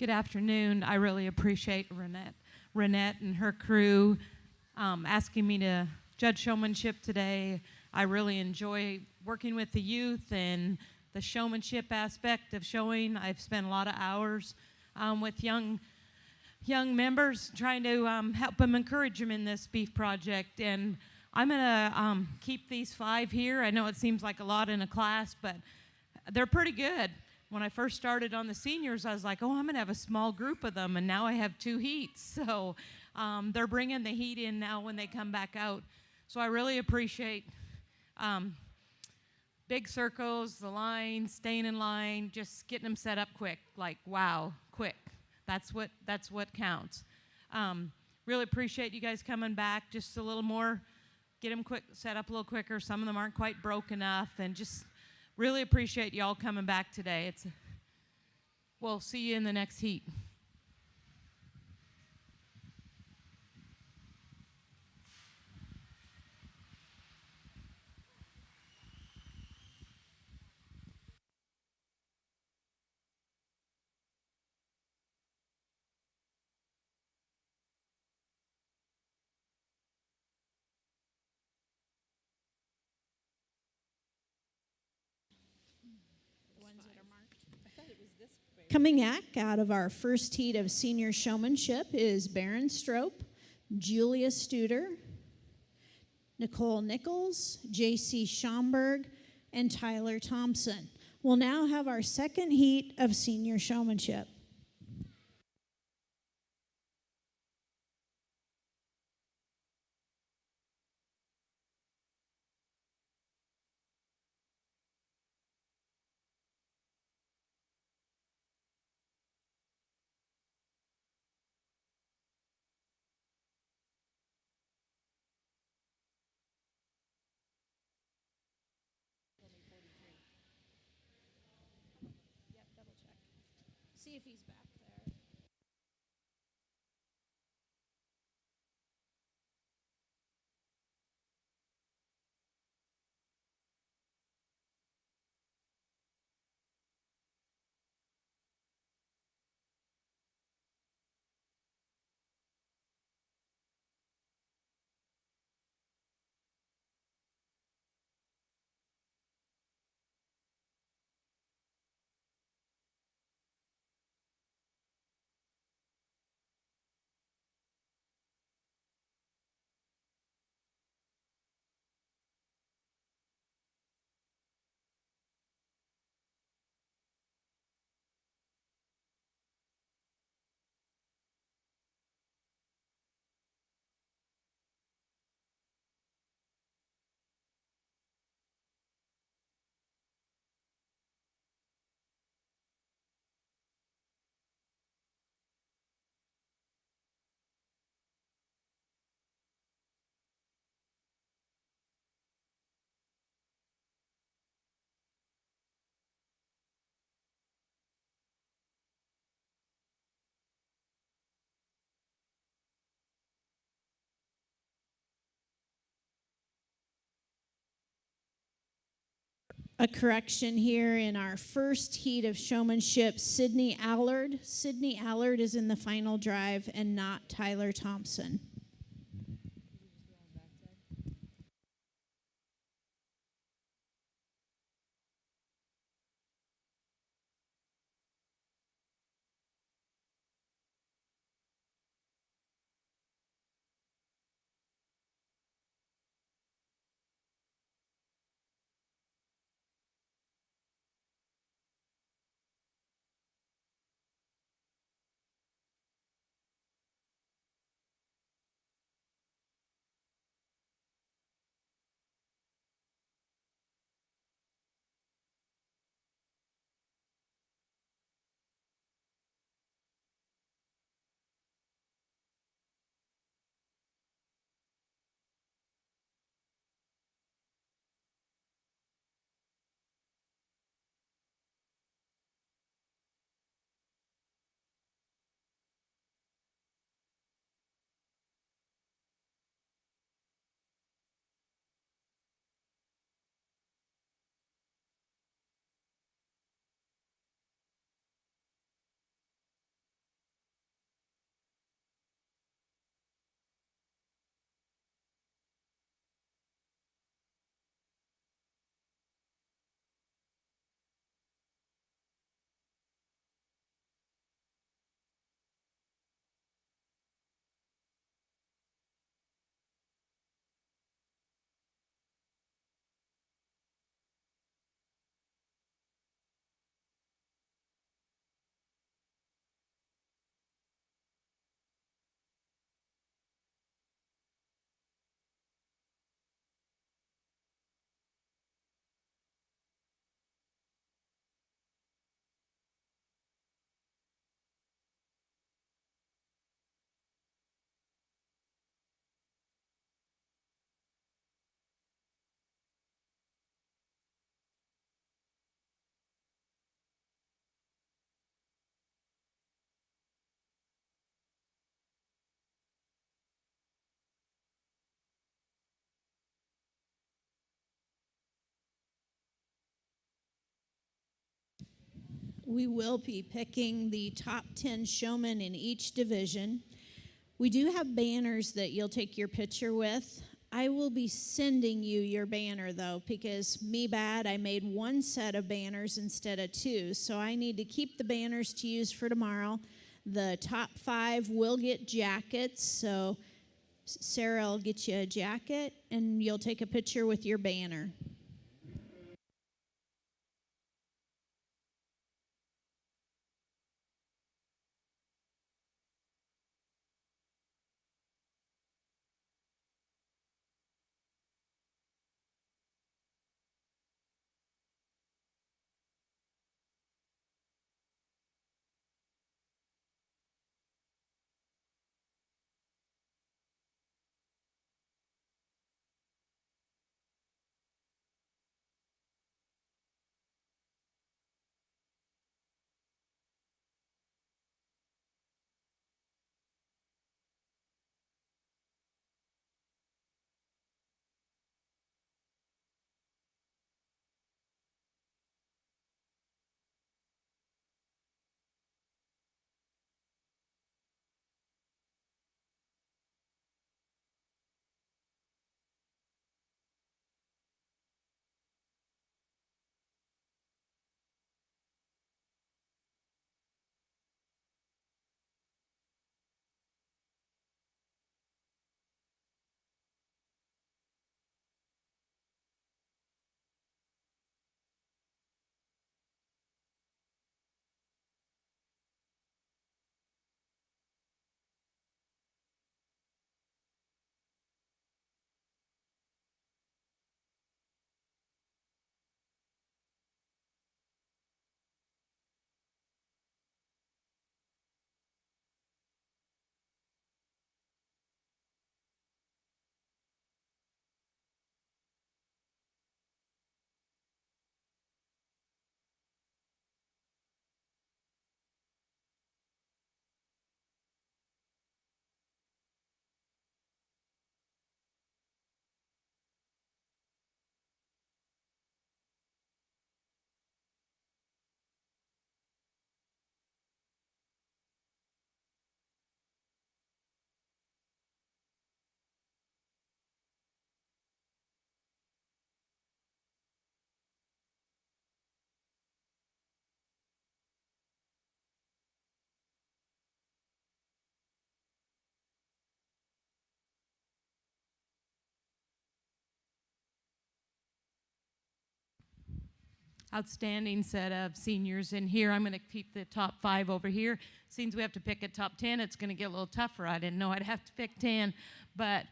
Good afternoon. I really appreciate Renette and her crew asking me to judge showmanship today. I really enjoy working with the youth and the showmanship aspect of showing. I've spent a lot of hours with young members trying to help them, encourage them in this beef project. And I'm going to keep these 5 here. I know it seems like a lot in a class, but they're pretty good. When I first started on the seniors, I was like, oh, I'm going to have a small group of them, and now I have 2 heats. So they're bringing the heat in now when they come back out. So I really appreciate big circles, the line, staying in line, just getting them set up quick. Like, wow, quick. That's what counts. Really appreciate you guys coming back just a little more, get them quick, set up a little quicker. Some of them aren't quite broke enough, and just really appreciate y'all coming back today. We'll see you in the next heat. Coming back out of our first heat of senior showmanship is Baron Strope, Julia Studer, Nicole Nichols, J.C. Schomburg, and Tyler Thompson. We'll now have our second heat of senior showmanship. See if he's back there. A correction here in our first heat of showmanship, Sydney Allard. Sydney Allard is in the final drive and not Tyler Thompson. We will be picking the top 10 showmen in each division. We do have banners that you'll take your picture with. I will be sending you your banner, though, because me bad, I made one set of banners instead of two, so I need to keep the banners to use for tomorrow. The top 5 will get jackets, so Sarah will get you a jacket, and you'll take a picture with your banner. Outstanding set of seniors in here. I'm going to keep the top 5 over here. Seems we have to pick a top 10. It's going to get a little tougher. I didn't know I'd have to pick 10, but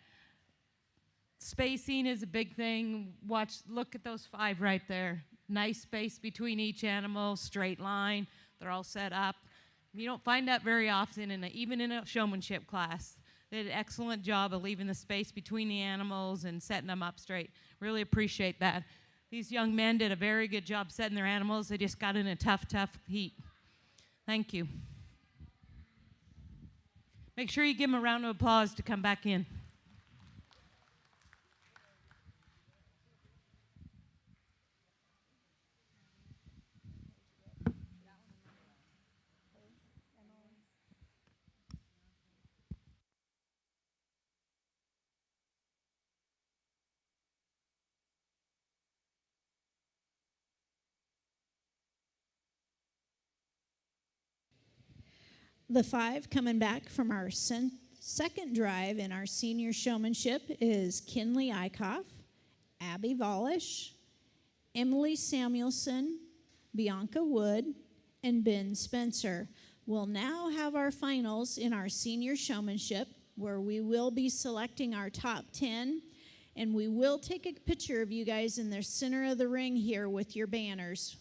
spacing is a big thing. Look at those 5 right there. Nice space between each animal, straight line. They're all set up. You don't find that very often, even in a showmanship class. They did an excellent job of leaving the space between the animals and setting them up straight. Really appreciate that. These young men did a very good job setting their animals. They just got in a tough heat. Thank you. Make sure you give them a round of applause to come back in. The 5 coming back from our second drive in our senior showmanship is Kinley Eichhoff, Abby Vollish, Emily Samuelson, Bianca Wood, and Ben Spencer. We'll now have our finals in our senior showmanship, where we will be selecting our top 10, and we will take a picture of you guys in the center of the ring here with your banners.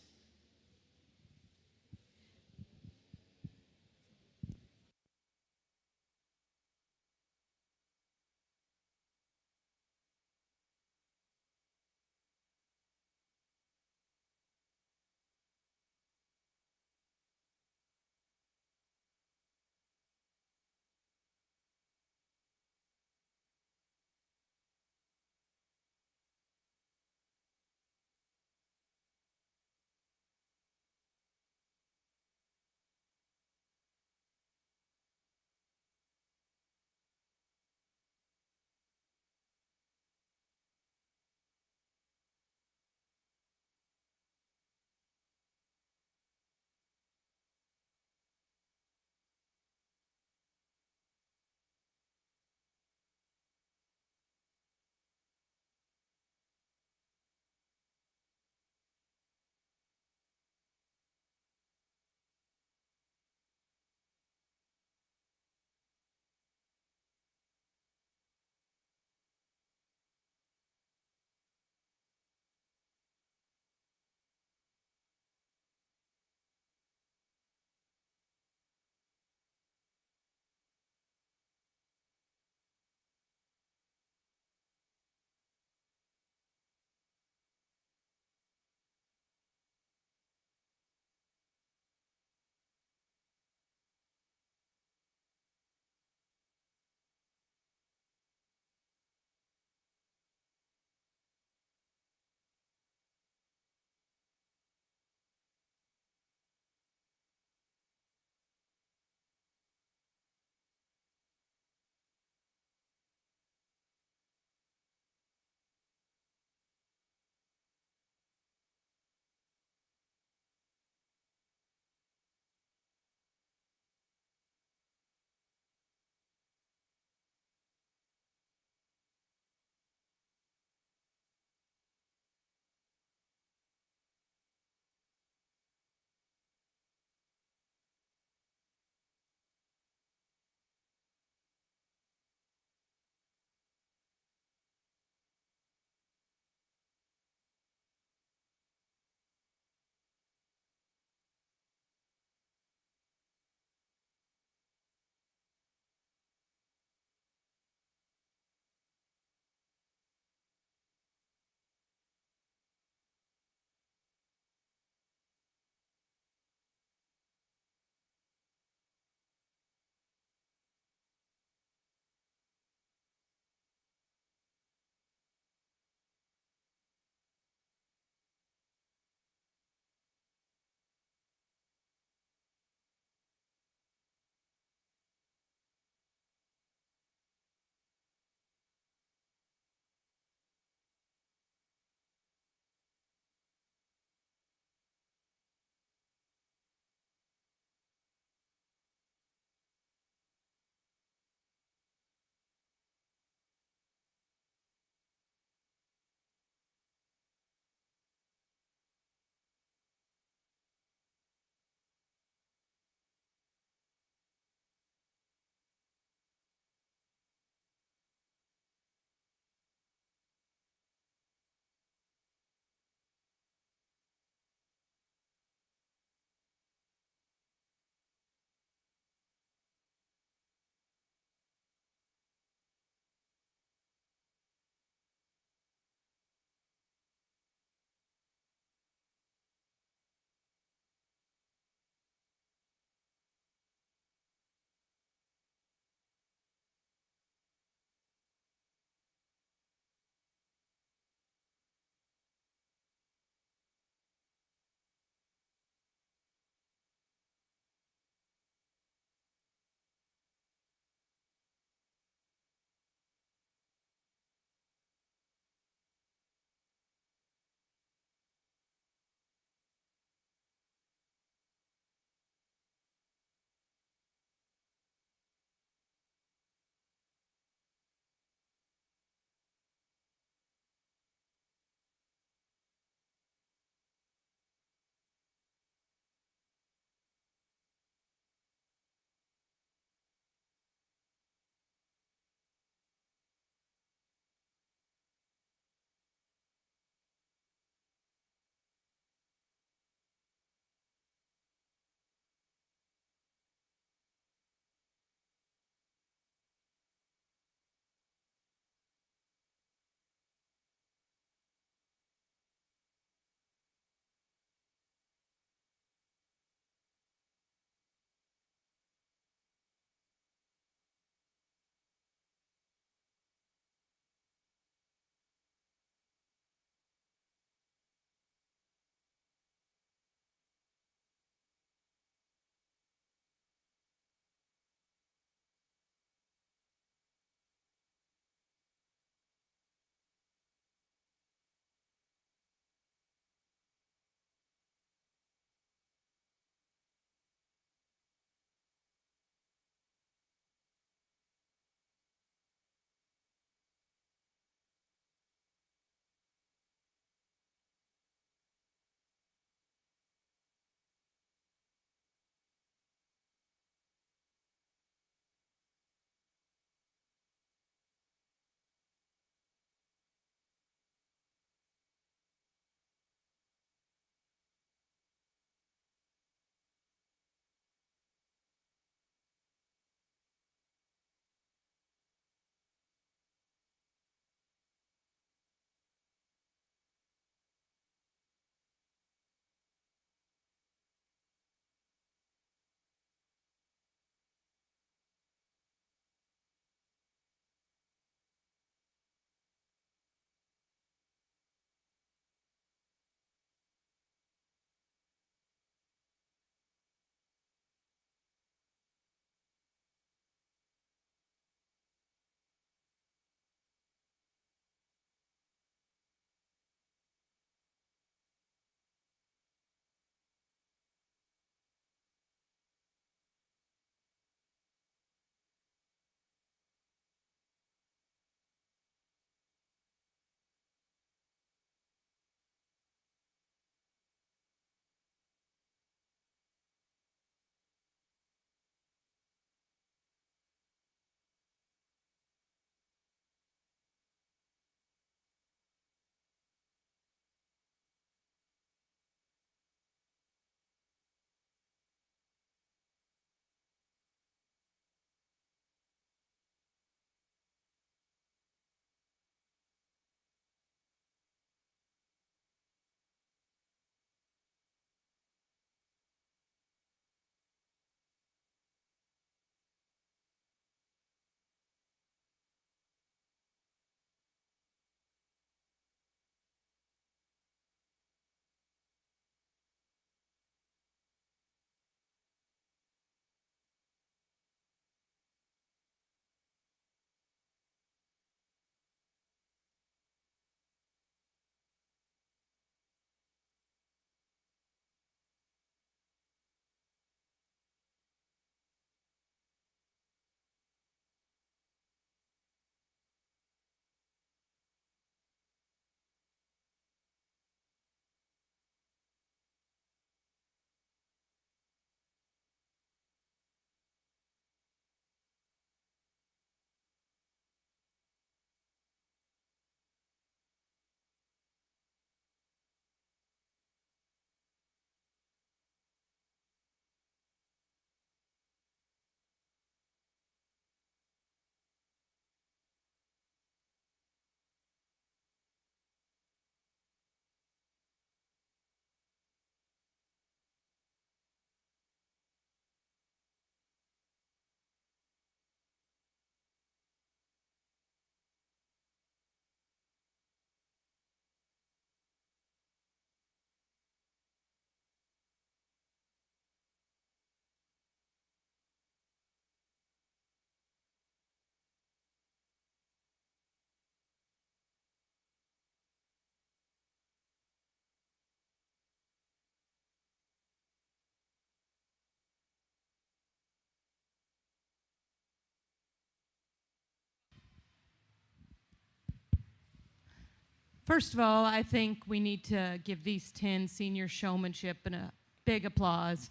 First of all, I think we need to give these 10 senior showmanship and a big applause.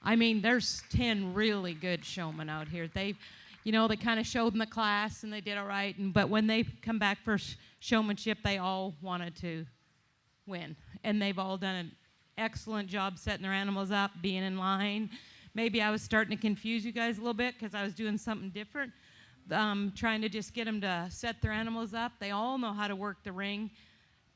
I mean, there's 10 really good showmen out here. They kind of showed in the class and they did all right. But when they come back for showmanship, they all wanted to win. And they've all done an excellent job setting their animals up, being in line. Maybe I was starting to confuse you guys a little bit because I was doing something different, trying to just get them to set their animals up. They all know how to work the ring.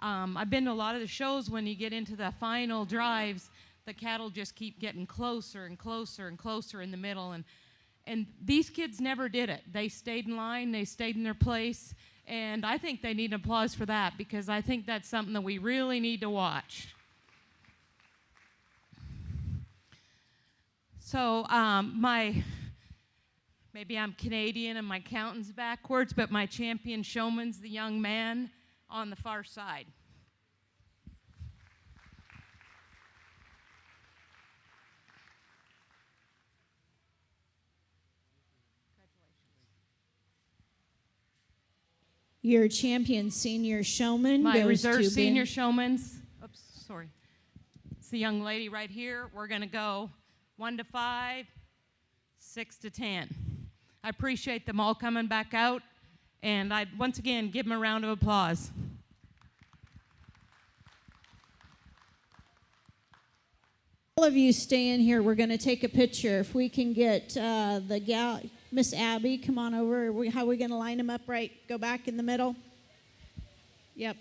I've been to a lot of the shows. When you get into the final drives, the cattle just keep getting closer and closer and closer in the middle. And these kids never did it. They stayed in line. They stayed in their place. And I think they need applause for that, because I think that's something that we really need to watch. So maybe I'm Canadian and my counting's backwards, but my champion showman's the young man on the far side. Your champion senior showman My goes reserve to senior showman's, sorry. It's the young lady right here. We're going to go 1 to 5, 6 to 10. I appreciate them all coming back out, and I'd once again give them a round of applause. All of you stay in here. We're going to take a picture. If we can get the gal, Miss Abby, come on over. How are we going to line them up right? Go back in the middle. Yep.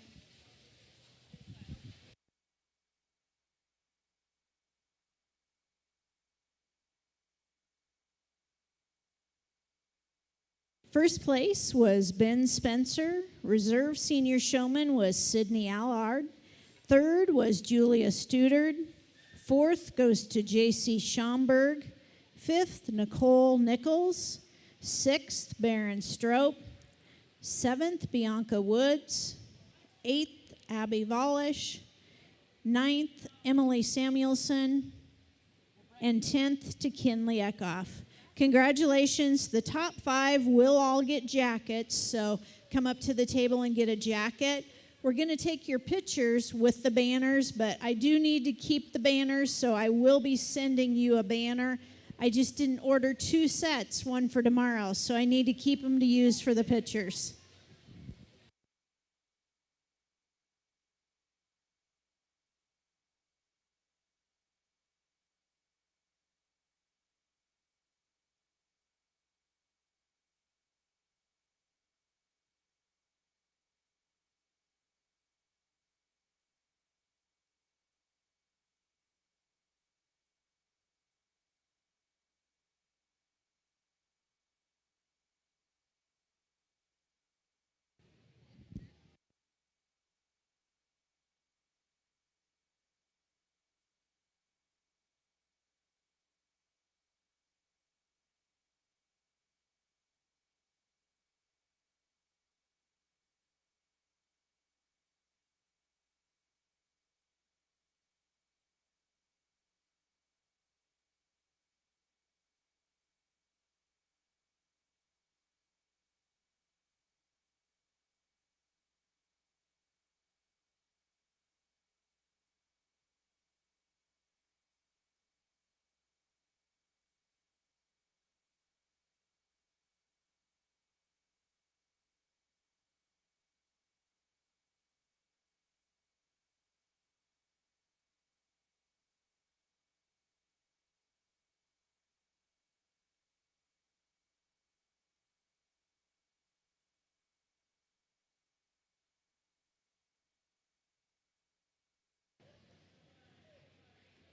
First place was Ben Spencer. Reserve senior showman was Sydney Allard. Third was Julia Studard. Fourth goes to J.C. Schomburg. Fifth, Nicole Nichols. Sixth, Baron Strope. Seventh, Bianca Woods. Eighth, Abby Volish. Ninth, Emily Samuelson. And 10th to Kinley Eckhoff. Congratulations. The top 5 will all get jackets, so come up to the table and get a jacket. We're going to take your pictures with the banners, but I do need to keep the banners, so I will be sending you a banner. I just didn't order 2 sets, one for tomorrow, so I need to keep them to use for the pictures.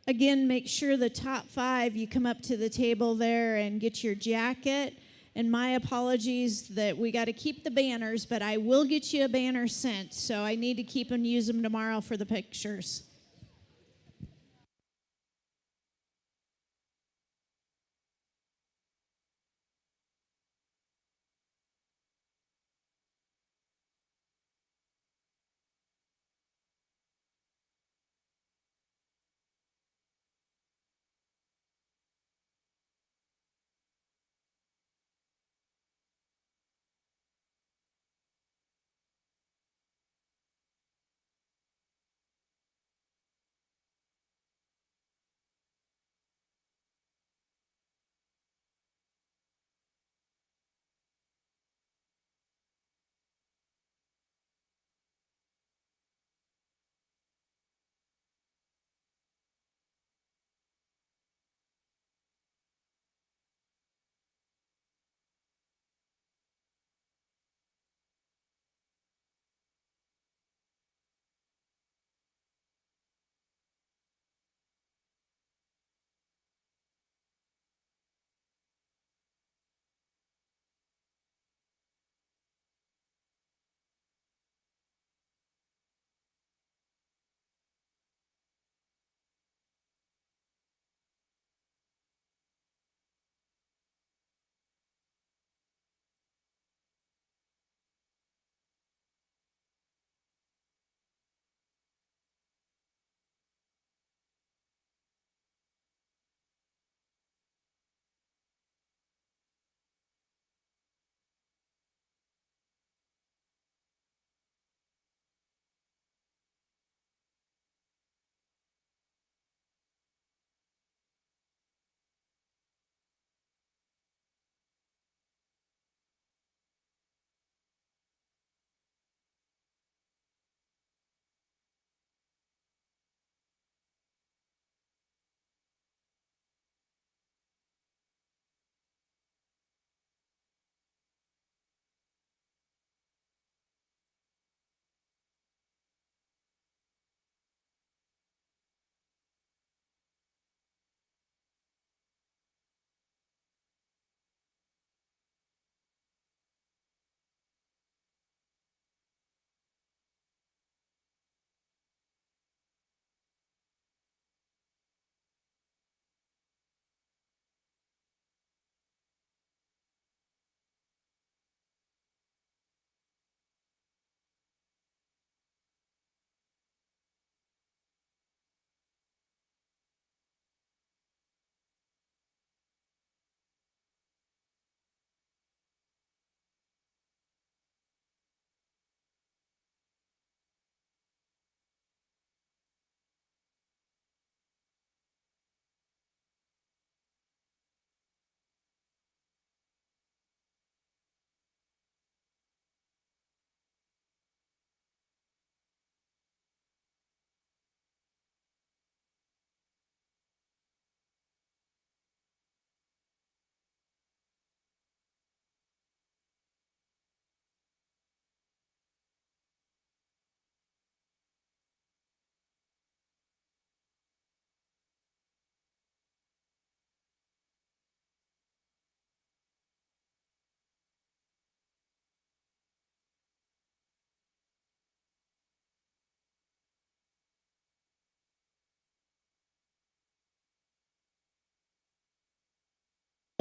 Again, make sure the top 5, you come up to the table there and get your jacket. And my apologies that we got to keep the banners, but I will get you a banner sent. So I need to keep and use them tomorrow for the pictures.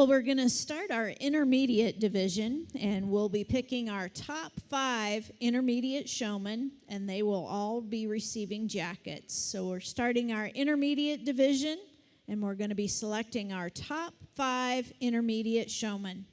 Well, we're going to start our intermediate division, and we'll be picking our top 5 intermediate showmen, and they will all be receiving jackets. So we're starting our intermediate division, and we're going to be selecting our top 5 intermediate showmen.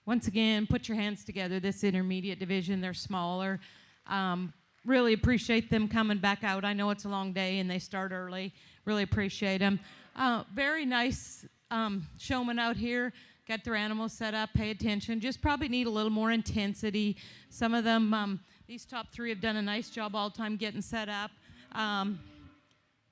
once again, put your hands together. This intermediate division, they're smaller. Really appreciate them coming back out. I know it's a long day and they start early. Really appreciate them. Very nice showmen out here. Got their animals set up, pay attention. Just probably need a little more intensity. Some of them, these top three have done a nice job all the time getting set up.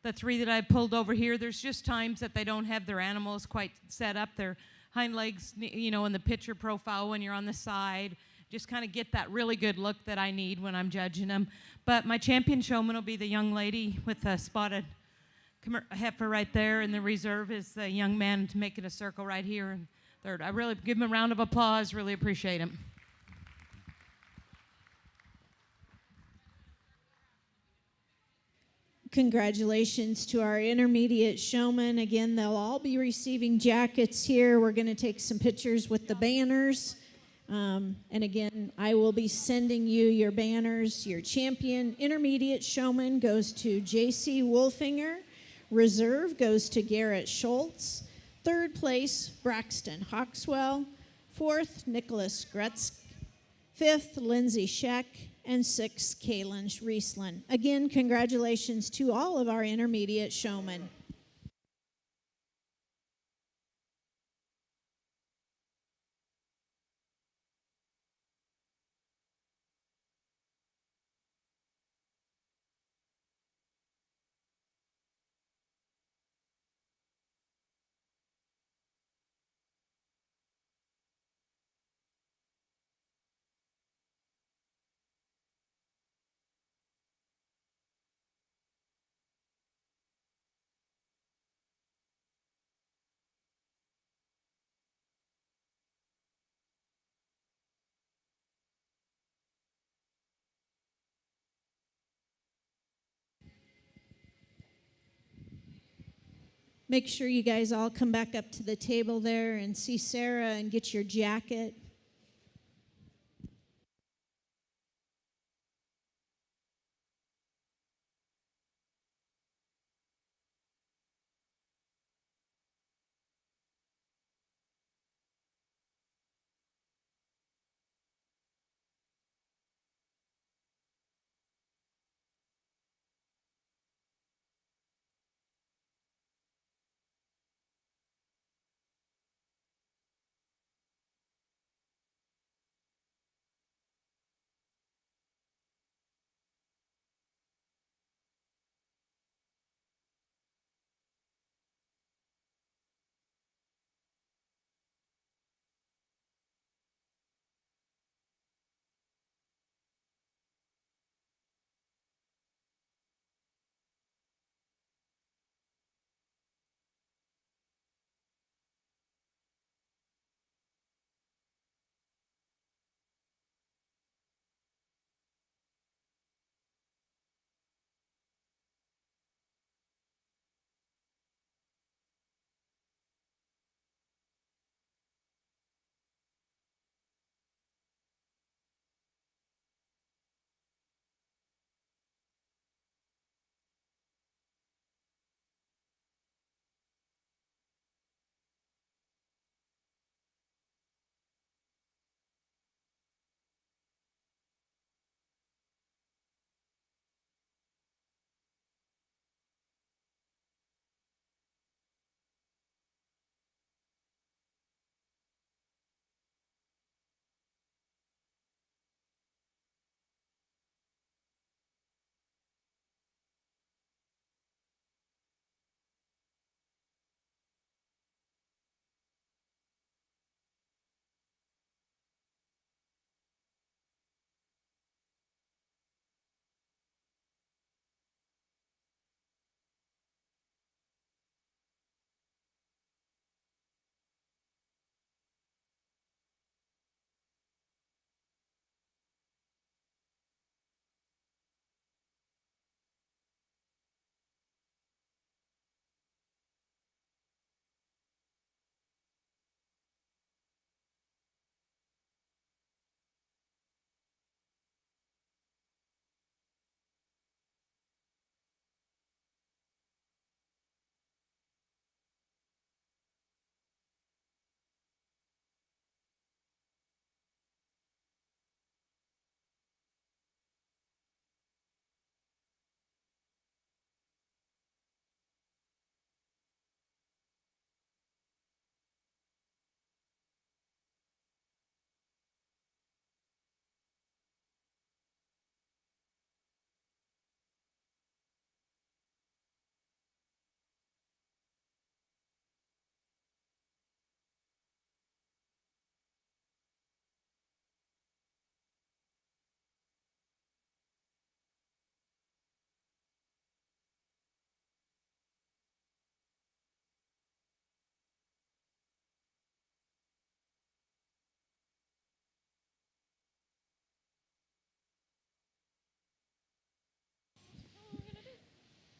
The three that I pulled over here, there's just times that they don't have their animals quite set up. Their hind legs, you know, in the picture profile when you're on the side. Just kind of get that really good look that I need when I'm judging them. But my champion showman will be the young lady with the spotted heifer right there, and the reserve is the young man making a circle right here. And third, I really give him a round of applause. Really appreciate him. Congratulations to our intermediate showmen. Again, they'll all be receiving jackets here. We're going to take some pictures with the banners. And again, I will be sending you your banners. Your champion intermediate showman goes to J.C. Wolfinger. Reserve goes to Garrett Schultz. Third place, Braxton Hawkswell. Fourth, Nicholas Gretzk. Fifth, Lindsay Scheck. And sixth, Kaylin Riesland. Again, congratulations to all of our intermediate showmen. Make sure you guys all come back up to the table there and see Sarah and get your jacket.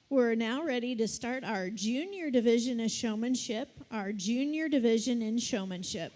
We're now ready to start our junior division of showmanship, our junior division in showmanship.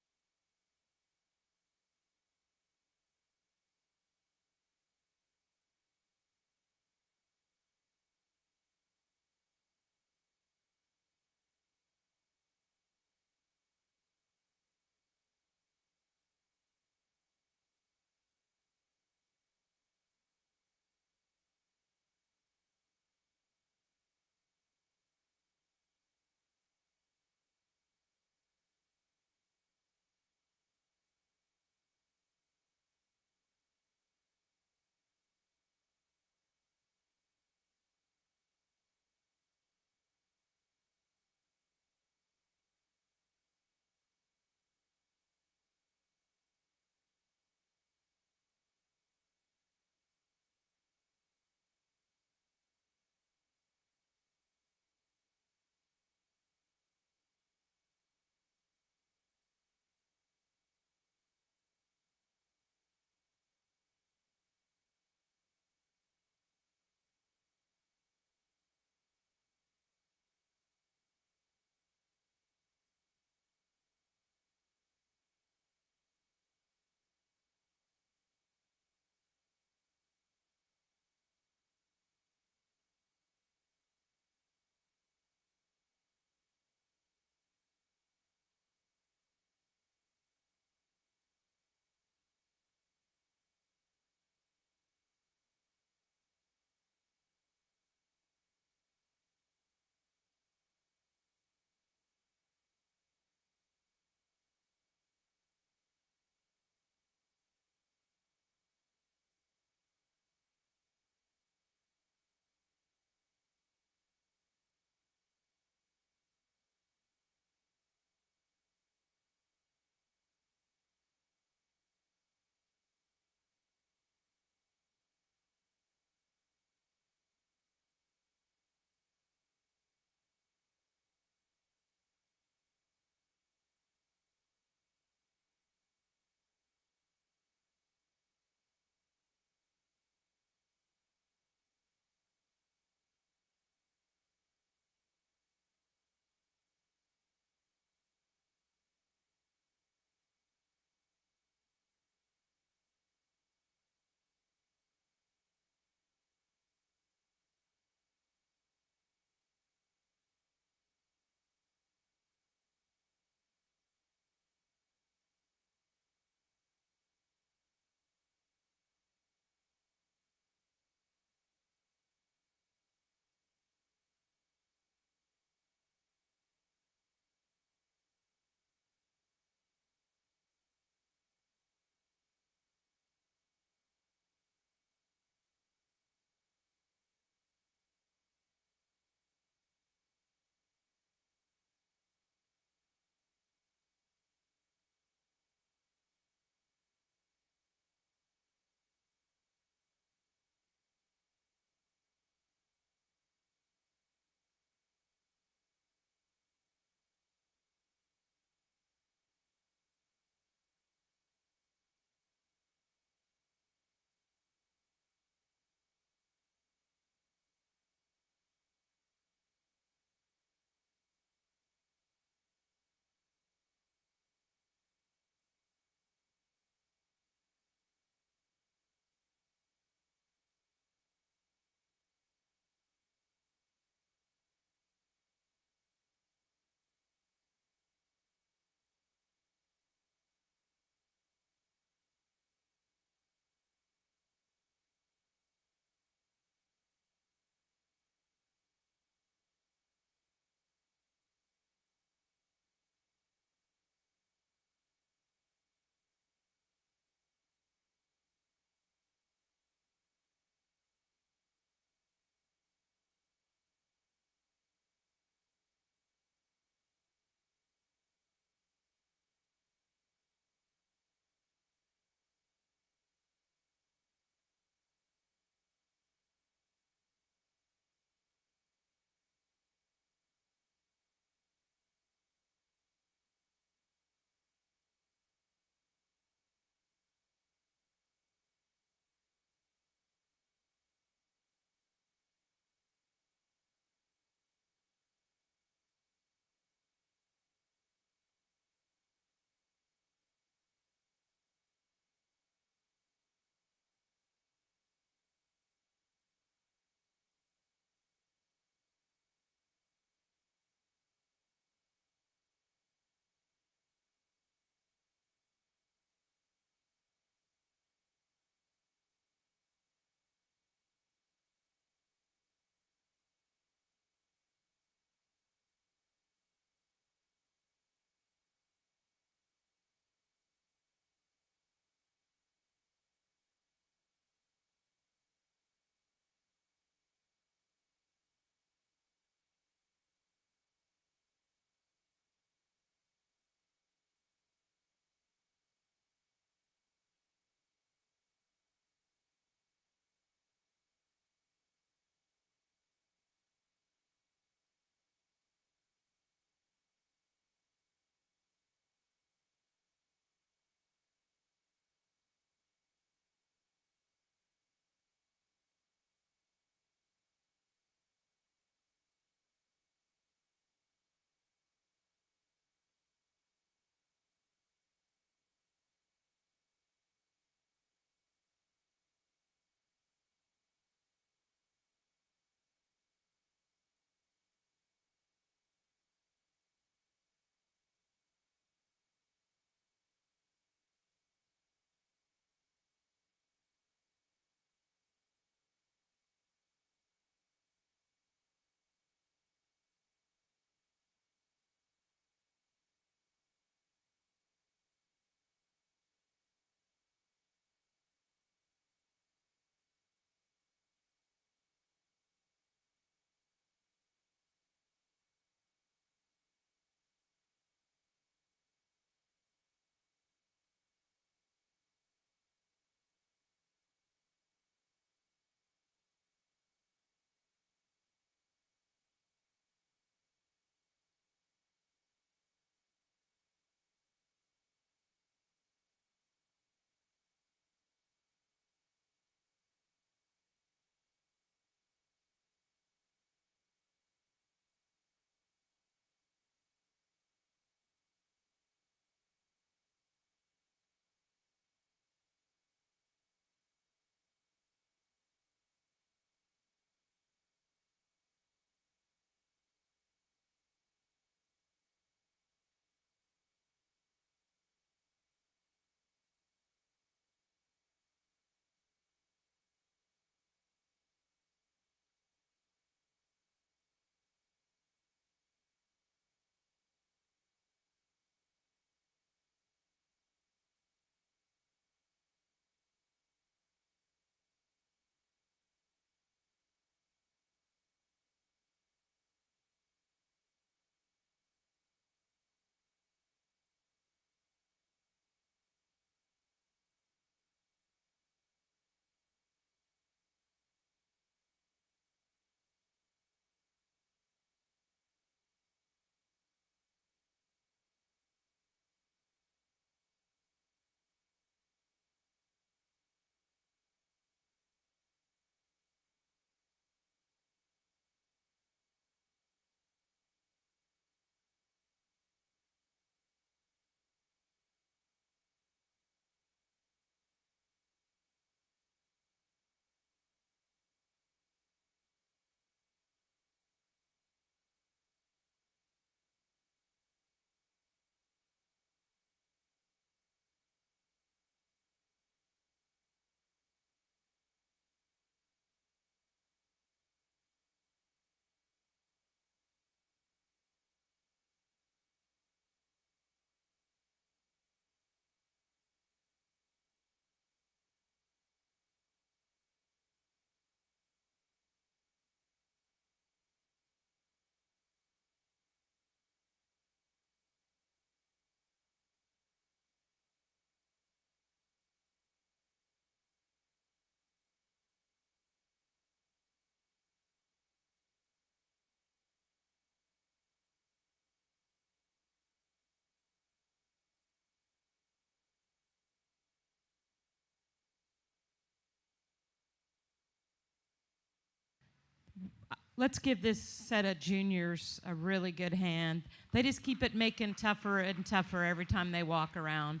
let's give this set of juniors a really good hand. They just keep it making tougher and tougher every time they walk around.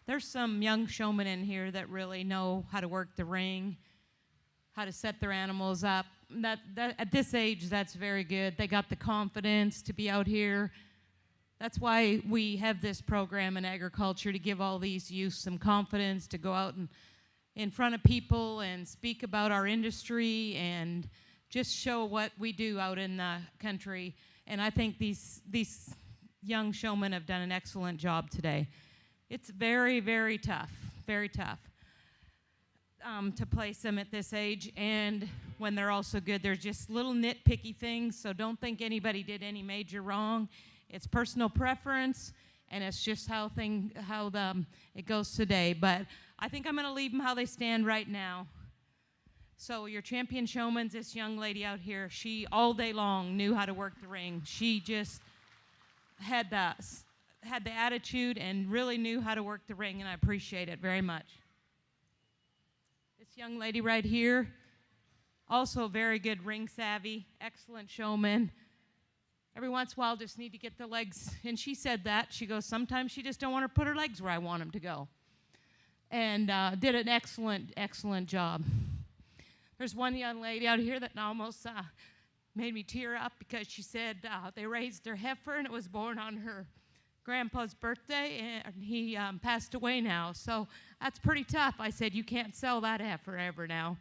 There's some young showmen in here that really know how to work the ring, how to set their animals up. That at this age, that's very good. They got the confidence to be out here. That's why we have this program in agriculture, to give all these youth some confidence to go out and in front of people and speak about our industry and just show what we do out in the country. And I think these young showmen have done an excellent job today. It's very, very tough to place them at this age. And when they're also good, there's just little nitpicky things, so don't think anybody did any major wrong. It's personal preference, and it's just how it goes today. But I think I'm going to leave them how they stand right now. So your champion showman's this young lady out here. She all day long knew how to work the ring. She just had the attitude and really knew how to work the ring, and I appreciate it very much. This young lady right here, also very good ring savvy, excellent showman. Every once in a while, just need to get the legs. And she said that. She goes, sometimes she just don't want to put her legs where I want them to go. And did an excellent, excellent job. There's one young lady out here that almost made me tear up because she said they raised their heifer and it was born on her grandpa's birthday, and he passed away now. So that's pretty tough. I said, you can't sell that heifer ever now.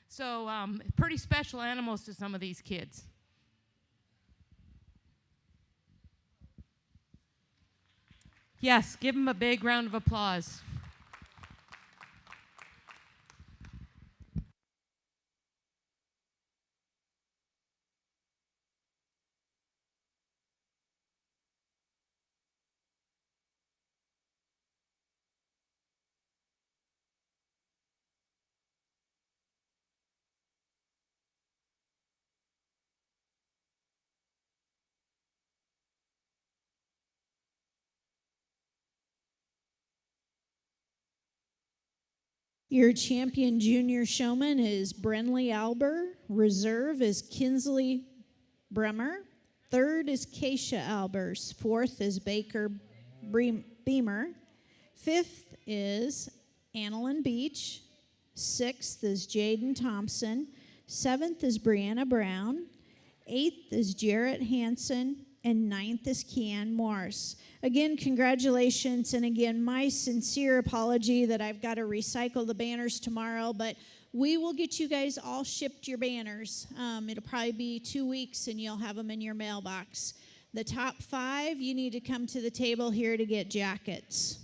So pretty special animals to some of these kids. Yes, give them a big round of applause. Your champion junior showman is Brenley Alber. Reserve is Kinsley Bremer. Third is Keisha Albers. Fourth is Baker Beamer. Fifth is Annalyn Beach. Sixth is Jaden Thompson. Seventh is Brianna Brown. Eighth is Jarrett Hansen. And ninth is Keanne Morse. Again, congratulations, and again, my sincere apology that I've got to recycle the banners tomorrow, but we will get you guys all shipped your banners. It'll probably be 2 weeks, and you'll have them in your mailbox. The top 5, you need to come to the table here to get jackets.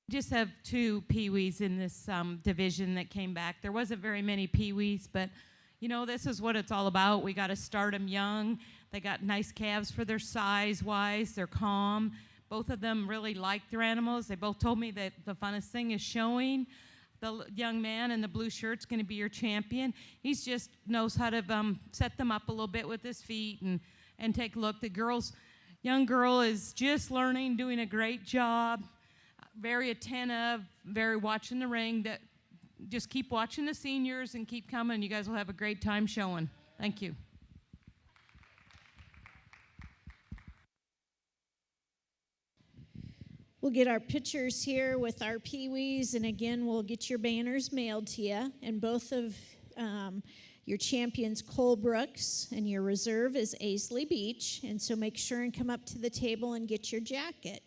Just have 2 peewees in this division that came back. There wasn't very many peewees, but you know, this is what it's all about. We got to start them young. They got nice calves for their size-wise. They're calm. Both of them really like their animals. They both told me that the funnest thing is showing. The young man in the blue shirt's going to be your champion. He just knows how to set them up a little bit with his feet and take a look. The young girl is just learning, doing a great job, very attentive, very watching the ring. Just keep watching the seniors and keep coming. You guys will have a great time showing. Thank you. We'll get our pictures here with our peewees, and again, we'll get your banners mailed to you. And both of your champions, Cole Brooks, and your reserve is Aisley Beach. And so make sure and come up to the table and get your jacket.